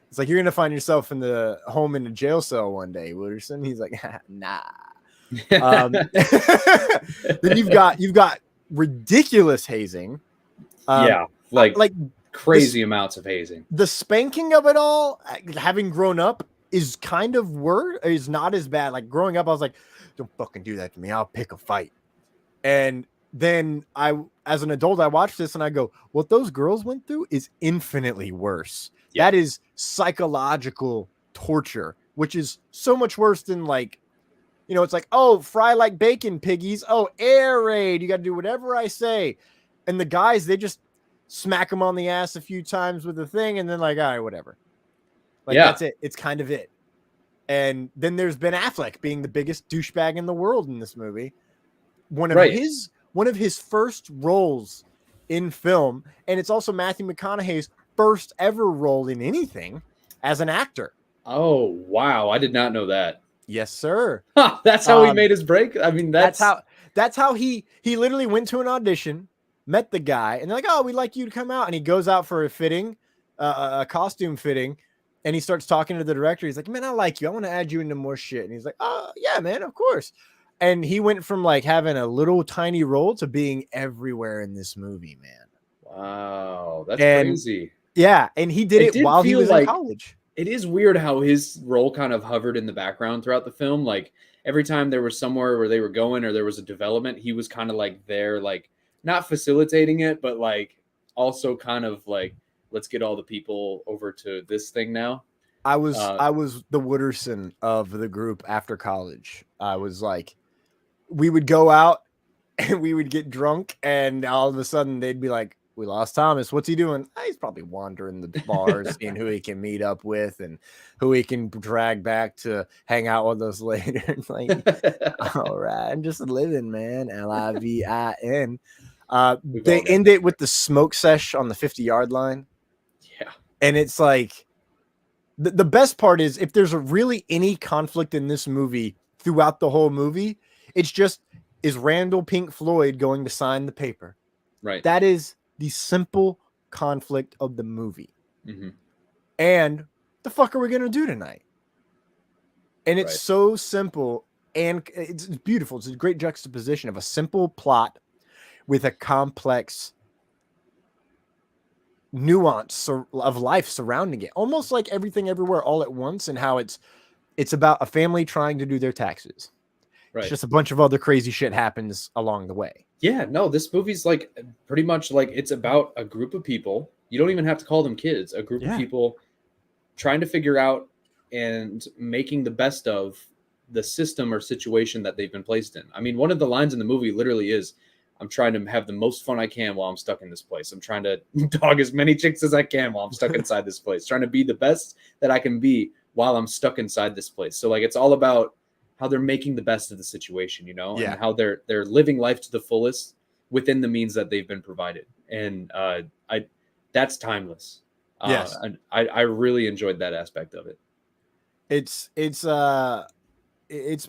It's like you're gonna find yourself in the home in a jail cell one day, Wooderson. He's like, nah. Then you've got ridiculous hazing.
Like crazy amounts of hazing.
The spanking of it all, having grown up, is kind of is not as bad. Like growing up, I was like, don't fucking do that to me. I'll pick a fight. And then as an adult, I watched this and I go, what those girls went through is infinitely worse. Yeah. That is psychological torture, which is so much worse than, like, you know, it's like, oh, fry like bacon, piggies. Oh, air raid. You got to do whatever I say. And the guys, they just smack them on the ass a few times with the thing, and then like, all right, whatever. Like, that's it. It's kind of it. And then there's Ben Affleck being the biggest douchebag in the world in this movie. One of his first roles in film, and it's also Matthew McConaughey's first ever role in anything as an actor.
Oh, wow. I did not know that.
Yes, sir.
That's how he made his break. I mean, that's
how he literally went to an audition, met the guy, and they're like, oh, we'd like you to come out. And he goes out for a fitting, a costume fitting, and he starts talking to the director. He's like, man, I like you. I want to add you into more shit. And he's like, oh, yeah, man, of course. And he went from like having a little tiny role to being everywhere in this movie, man.
Wow, that's
And
crazy.
yeah, and he did it while he was in college.
It is weird how his role kind of hovered in the background throughout the film. Like every time there was somewhere where they were going or there was a development, he was kind of like there, like not facilitating it, but like also kind of like, let's get all the people over to this thing now.
I was the Wooderson of the group after college. I was like, we would go out and we would get drunk, and all of a sudden they'd be like, we lost Thomas. What's he doing? He's probably wandering the bars, seeing who he can meet up with and who he can drag back to hang out with us later. It's like, all right, I'm just living, man. LIVIN. They end it with the smoke sesh on the 50-yard line.
Yeah.
And it's like, the best part is, if there's really any conflict in this movie throughout the whole movie, it's just, is Randall Pink Floyd going to sign the paper?
Right.
That is the simple conflict of the movie.
Mm-hmm.
And the fuck are we going to do tonight? And it's so simple, and it's beautiful. It's a great juxtaposition of a simple plot with a complex nuance of life surrounding it. Almost like Everything Everywhere All at Once, and how it's about a family trying to do their taxes.
Right.
It's just a bunch of other crazy shit happens along the way.
Yeah, no, this movie's like pretty much like, it's about a group of people. You don't even have to call them kids. A group of people trying to figure out and making the best of the system or situation that they've been placed in. I mean, one of the lines in the movie literally is, I'm trying to have the most fun I can while I'm stuck in this place. I'm trying to dog as many chicks as I can while I'm stuck inside this place, trying to be the best that I can be while I'm stuck inside this place. So like, it's all about how they're making the best of the situation, you know, and how they're living life to the fullest within the means that they've been provided. And that's timeless.
Yes.
I really enjoyed that aspect of it.
It's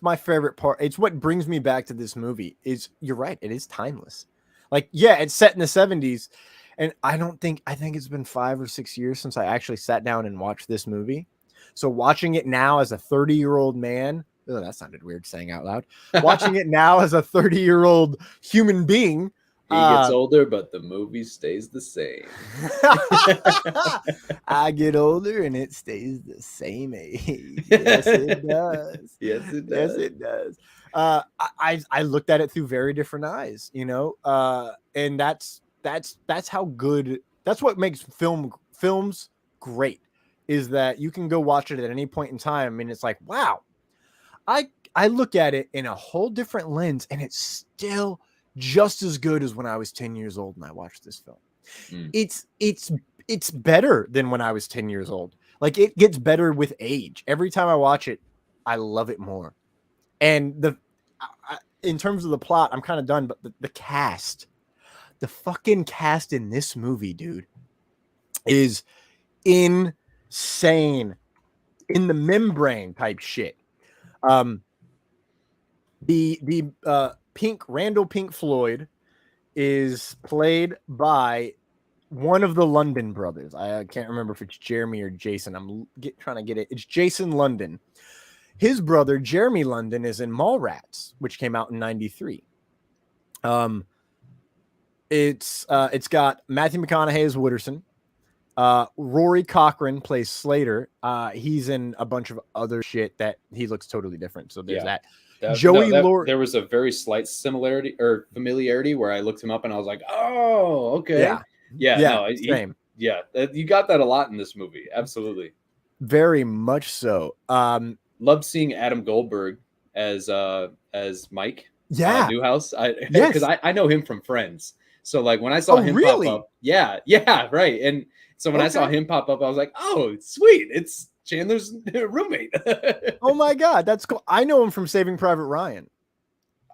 my favorite part. It's what brings me back to this movie. Is, you're right, it is timeless. Like, yeah, it's set in the 70s, and I think it's been 5 or 6 years since I actually sat down and watched this movie. So watching it now as a 30-year-old man, oh, that sounded weird saying out loud. Watching it now as a 30-year-old human being,
he gets older, but the movie stays the same.
I get older and it stays the same age. Yes, it does.
Yes, it does.
Yes, it does. I looked at it through very different eyes, you know, and that's how good. That's what makes films great, is that you can go watch it at any point in time. I mean, it's like, wow, I look at it in a whole different lens, and it's still just as good as when I was 10 years old and I watched this film. It's better than when I was 10 years old. Like, it gets better with age. Every time I watch it, I love it more. And in terms of the plot, I'm kind of done, but the cast, the fucking cast in this movie, dude, is insane. In the membrane type shit. Randall Pink Floyd is played by one of the London brothers. I can't remember if it's Jeremy or Jason. I'm trying to get it. It's Jason London. His brother, Jeremy London, is in Mallrats, which came out in 93. It's got Matthew McConaughey as Wooderson. Rory Cochrane plays Slater. He's in a bunch of other shit that he looks totally different. So there's that.
There was a very slight similarity or familiarity where I looked him up and I was like, oh, okay. Yeah.
Same.
You got that a lot in this movie. Absolutely.
Very much so.
Loved seeing Adam Goldberg as Mike.
Yeah.
Newhouse. Because I know him from Friends. So like when I saw him pop up, right. And so when I saw him pop up, I was like, oh, sweet. It's Chandler's roommate.
Oh my God, that's cool. I know him from Saving Private Ryan.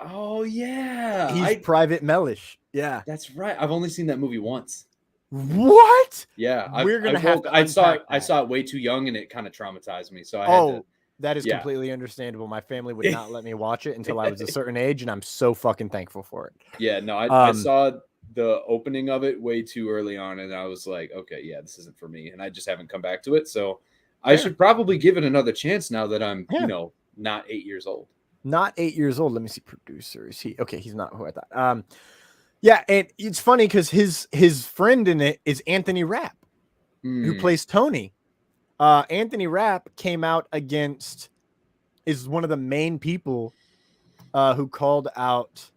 Oh yeah.
He's Private Mellish. Yeah.
That's right. I've only seen that movie once.
What?
Yeah.
I
saw it way too young and it kind of traumatized me. So I had to.
That is completely understandable. My family would not let me watch it until I was a certain age, and I'm so fucking thankful for it.
Yeah, no, I saw the opening of it way too early on, and I was like, okay, yeah, this isn't for me, and I just haven't come back to it. So I should probably give it another chance now that I'm, not 8 years old.
Not 8 years old. Let me see. Producer, is he? Okay, he's not who I thought. Yeah, and it's funny because his friend in it is Anthony Rapp, who plays Tony. Anthony Rapp came out is one of the main people who called out,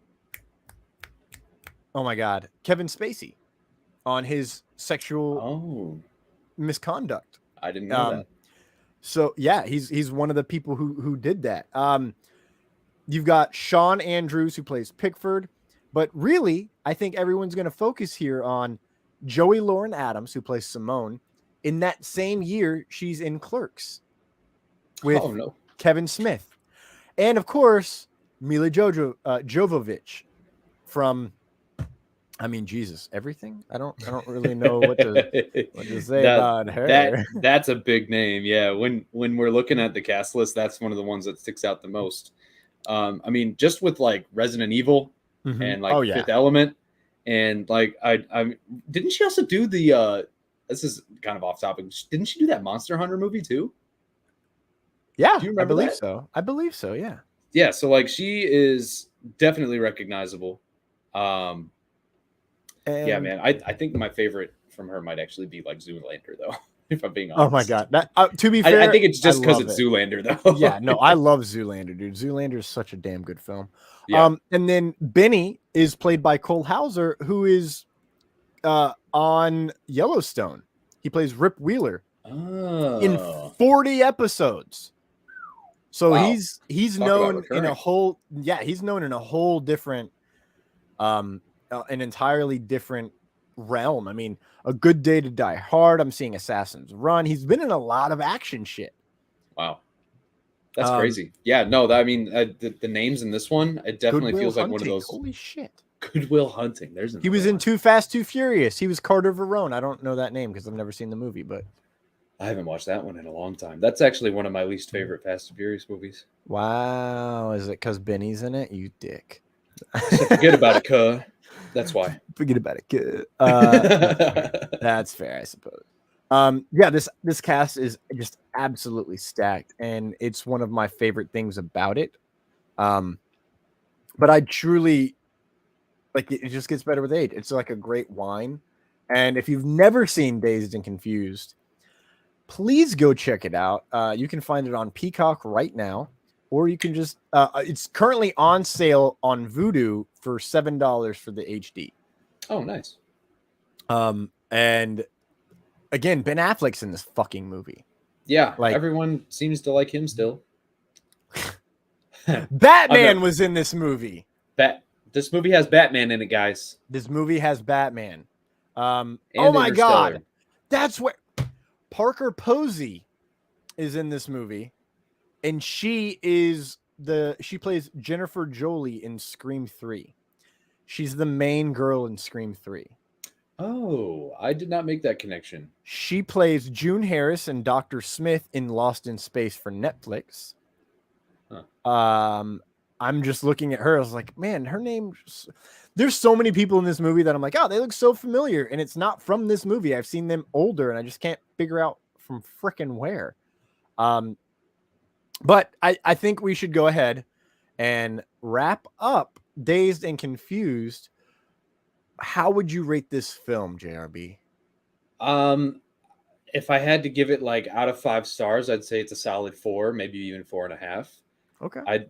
oh my God, Kevin Spacey on his sexual misconduct.
I didn't know that.
So yeah, he's one of the people who did that. You've got Sean Andrews who plays Pickford, but really, I think everyone's going to focus here on Joey Lauren Adams, who plays Simone. In that same year, she's in Clerks with Kevin Smith, and of course, Mila Jovovich from. I mean, Jesus, everything. I don't really know what to say about her.
That's a big name. Yeah. When we're looking at the cast list, that's one of the ones that sticks out the most. I mean, just with like Resident Evil and like Fifth Element, and like I didn't she also do the this is kind of off topic. Didn't she do that Monster Hunter movie too?
Yeah,
do you remember
believe
that?
so. I believe so. Yeah.
Yeah. So like she is definitely recognizable. Yeah, man. I think my favorite from her might actually be like Zoolander, though. If I'm being honest.
Oh my God! That to be fair,
I think it's just because it's Zoolander, though.
Yeah, no, I love Zoolander, dude. Zoolander is such a damn good film.
Yeah.
And then Benny is played by Cole Hauser, who is on Yellowstone. He plays Rip Wheeler in 40 episodes. So he's known in a whole different an entirely different realm. I mean, A Good Day to Die Hard. I'm seeing Assassin's Run. He's been in a lot of action shit.
Wow. That's crazy. Yeah, no, I mean, the names in this one, it definitely feels like one of those.
Holy shit.
Goodwill Hunting.
He was in Too Fast, Too Furious. He was Carter Verone. I don't know that name because I've never seen the movie, but
I haven't watched that one in a long time. That's actually one of my least favorite Fast and Furious movies.
Wow. Is it because Benny's in it? You dick.
So forget about it, cuh. That's why.
Forget about it, kid. That's fair, I suppose. Yeah, this cast is just absolutely stacked, and it's one of my favorite things about it. But I truly like it just gets better with age. It's like a great wine. And if you've never seen Dazed and Confused, please go check it out. You can find it on Peacock right now. Or you can just it's currently on sale on Vudu for $7 for the HD.
Oh, nice.
And again, Ben Affleck's in this fucking movie.
Yeah, like everyone seems to like him still.
Batman was in this movie.
This movie has Batman in it, guys.
This movie has Batman. Oh my God. That's where Parker Posey is in this movie. And she plays Jennifer Jolie in Scream 3. She's the main girl in Scream 3.
Oh, I did not make that connection.
She plays June Harris and Dr. Smith in Lost in Space for Netflix. Huh. I'm just looking at her. I was like, man, her name. There's so many people in this movie that I'm like, oh, they look so familiar. And it's not from this movie. I've seen them older and I just can't figure out from frickin' where. But I think we should go ahead and wrap up Dazed and Confused. How would you rate this film, JRB?
If I had to give it like out of 5 stars, I'd say it's a solid 4, maybe even 4.5.
Okay.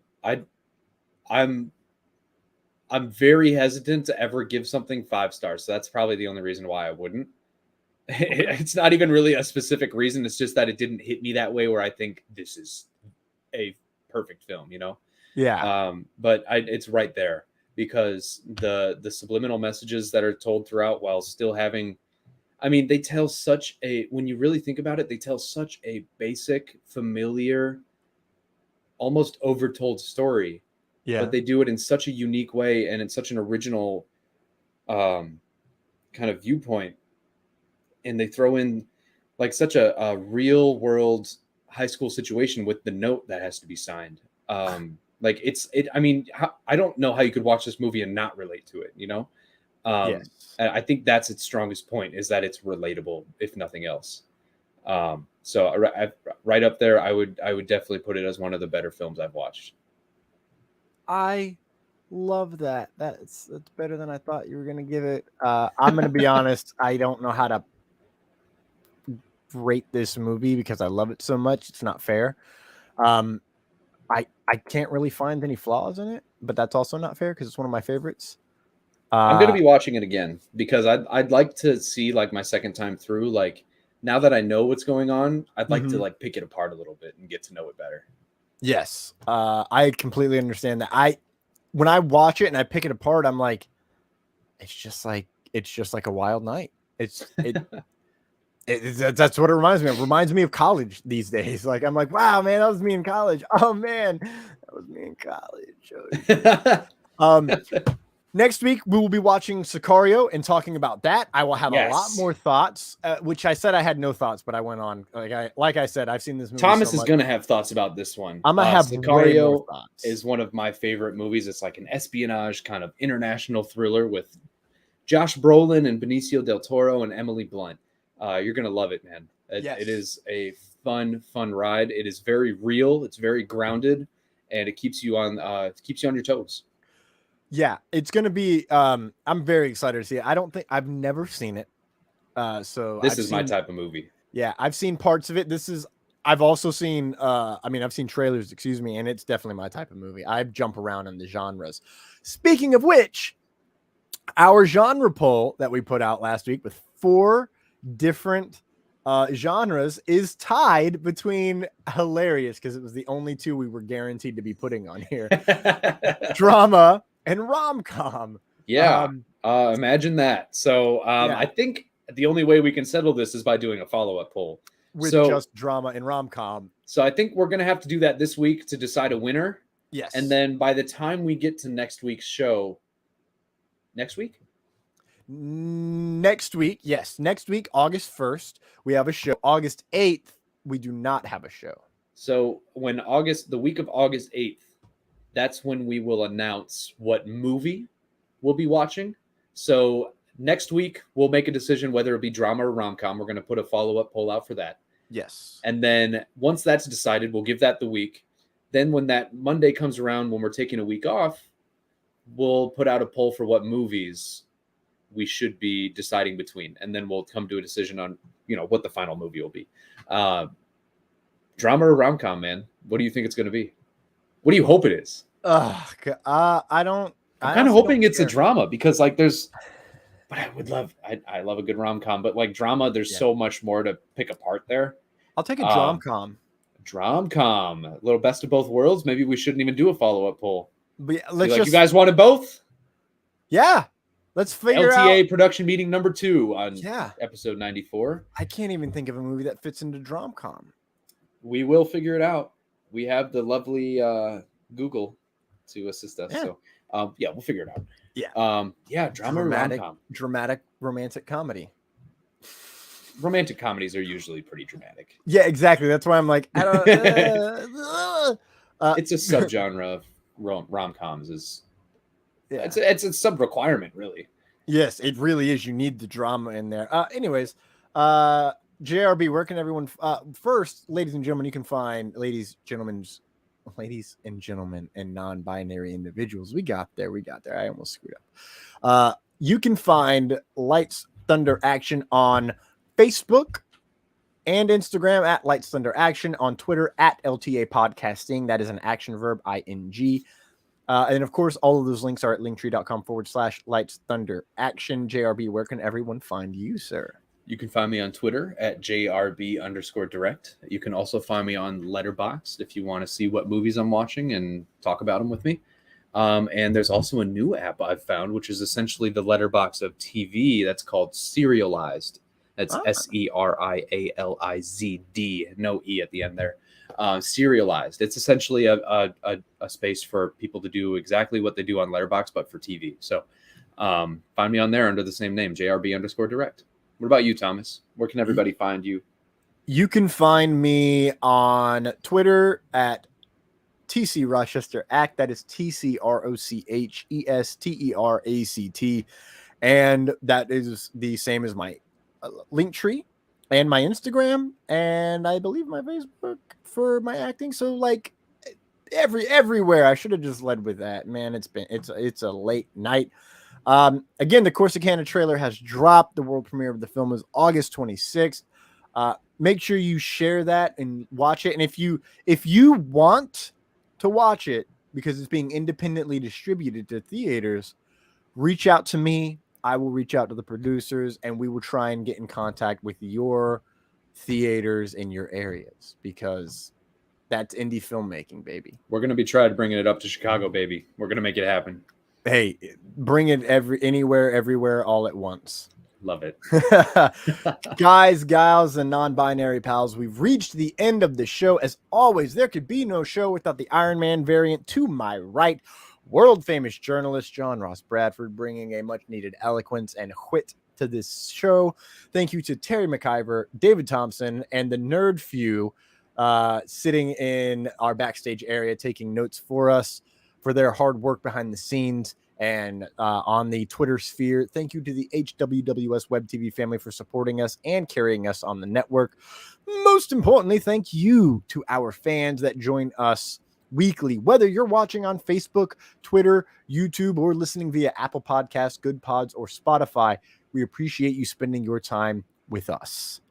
I'm very hesitant to ever give something 5 stars. So that's probably the only reason why I wouldn't. It's not even really a specific reason. It's just that it didn't hit me that way where I think this is a perfect film, you know?
Yeah.
But it's right there because the subliminal messages that are told throughout while still having, I mean, they tell such a, when you really think about it, they tell such a basic, familiar, almost overtold story.
Yeah.
But they do it in such a unique way and in such an original kind of viewpoint. And they throw in like such a real world high school situation with the note that has to be signed. Like I mean, I don't know how you could watch this movie and not relate to it, you know?
Yes.
I think that's its strongest point is that it's relatable, if nothing else. So right up there, I would definitely put it as one of the better films I've watched.
I Love that. That's better than I thought you were gonna give it. I'm gonna be honest. I don't know how to rate this movie because I love it so much. It's not fair. I can't really find any flaws in it, but that's also not fair because it's one of my favorites.
I'm gonna be watching it again because I'd like to see like my second time through. Like now that I know what's going on, I'd like to like pick it apart a little bit and get to know it better.
Yes, I completely understand that. When I watch it and I pick it apart, I'm like, it's just like a wild night. That's what it reminds me of. It reminds me of college these days. Like I'm like, wow, man, that was me in college. Oh man, that was me in college. Next week we will be watching Sicario and talking about that. I will have a lot more thoughts, which I said I had no thoughts, but I went on. Like I said, I've seen this movie.
Thomas is gonna have thoughts about this one.
I'm gonna have
Sicario is one of my favorite movies. It's like an espionage kind of international thriller with Josh Brolin and Benicio del Toro and Emily Blunt. You're gonna love it, man. It is a fun ride. It is very real. It's very grounded, and it keeps you on your toes.
Yeah, it's gonna be. I'm very excited to see it. I've never seen it. So
this is my type of movie.
Yeah, I've seen parts of it. I've also seen. I've seen trailers. Excuse me, and it's definitely my type of movie. I jump around in the genres. Speaking of which, our genre poll that we put out last week with 4 different genres is tied between hilarious because it was the only 2 we were guaranteed to be putting on here. Drama and rom-com.
Yeah. Imagine that. So I think the only way we can settle this is by doing a follow-up poll
with just drama and rom-com.
So I think we're going to have to do that this week to decide a winner.
Yes.
And then by the time we get to next week's show, next week,
yes. Next week, August 1st, we have a show. August 8th, we do not have a show.
So the week of August 8th, that's when we will announce what movie we'll be watching. So next week, we'll make a decision whether it be drama or rom-com. We're going to put a follow-up poll out for that.
Yes.
And then once that's decided, we'll give that the week. Then when that Monday comes around, when we're taking a week off, we'll put out a poll for what movies we should be deciding between. And then we'll come to a decision on, what the final movie will be. Drama or rom-com, man? What do you think it's going to be? What do you hope it is?
I'm
kind of hoping it's a drama because but I love a good rom-com, but like drama, there's so much more to pick apart there.
I'll take a drom-com.
Drom-com, a little best of both worlds. Maybe we shouldn't even do a follow-up poll.
But
you guys wanted both?
Yeah. Let's figure out.
LTA production meeting number 2 on episode 94.
I can't even think of a movie that fits into drom-com.
We will figure it out. We have the lovely Google to assist us.
Yeah.
So, we'll figure it out.
Yeah.
Drama or rom-com.
Dramatic romantic comedy.
Romantic comedies are usually pretty dramatic.
Yeah, exactly. That's why I'm like, I don't.
It's a subgenre of rom-coms. It's a sub requirement, really.
Yes, it really is. You need the drama in there. Anyways, JRB, where can everyone first, ladies and gentlemen, you can find ladies and gentlemen and non-binary individuals. We got there. I almost screwed up. You can find LightsThunderAction on Facebook and Instagram at LightsThunderAction, on Twitter at LTA Podcasting. That is an action verb, ING. And of course, all of those links are at Linktree.com/LightsThunderAction. JRB, where can everyone find you, sir?
You can find me on Twitter at JRB_direct. You can also find me on Letterboxd if you want to see what movies I'm watching and talk about them with me. And there's also a new app I've found, which is essentially the Letterboxd of TV. That's called Serialized. That's SERIALIZD. No E at the end there. Serialized. It's essentially a space for people to do exactly what they do on Letterboxd, but for TV. So find me on there under the same name, JRB_direct. What about you, Thomas? Where can everybody find you?
You can find me on Twitter at TCRochesterACT. That is TCRochesterACT. And that is the same as my Linktree and my Instagram, and I believe my Facebook for my acting. So everywhere. I should have just led with that, man. It's a late night. Again, the Corsicana trailer has dropped. The world premiere of the film is August 26th. Make sure you share that and watch it. And if you want to watch it because it's being independently distributed to theaters, reach out to me. I will reach out to the producers, and we will try and get in contact with your theaters in your areas, because that's indie filmmaking, baby.
We're going to be trying to bring it up to Chicago, baby. We're going to make it happen.
Hey, bring it anywhere, everywhere, all at once.
Love it.
Guys, gals, and non-binary pals, we've reached the end of the show. As always, there could be no show without the Iron Man variant. To my right, world-famous journalist John Ross Bradford, bringing a much-needed eloquence and wit to this show. Thank you to Terry McIver, David Thompson, and the Nerd Few sitting in our backstage area taking notes for us, for their hard work behind the scenes and on the Twitter sphere. Thank you to the HWWS WebTV family for supporting us and carrying us on the network. Most importantly, thank you to our fans that join us weekly, whether you're watching on Facebook, Twitter, YouTube, or listening via Apple Podcasts, Good Pods, or Spotify. We appreciate you spending your time with us.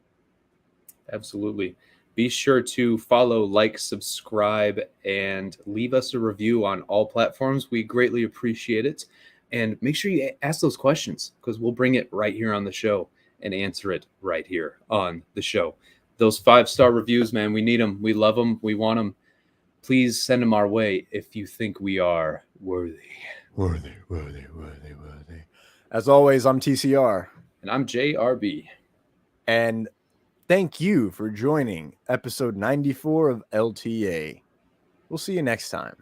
Absolutely. Be sure to follow, like, subscribe, and leave us a review on all platforms. We greatly appreciate it. And make sure you ask those questions, because we'll bring it right here on the show and answer it right here on the show. Those 5-star reviews, man, we need them. We love them. We want them. Please send them our way if you think we are worthy.
Worthy.
As always, I'm TCR.
And I'm JRB.
And thank you for joining episode 94 of LTA. We'll see you next time.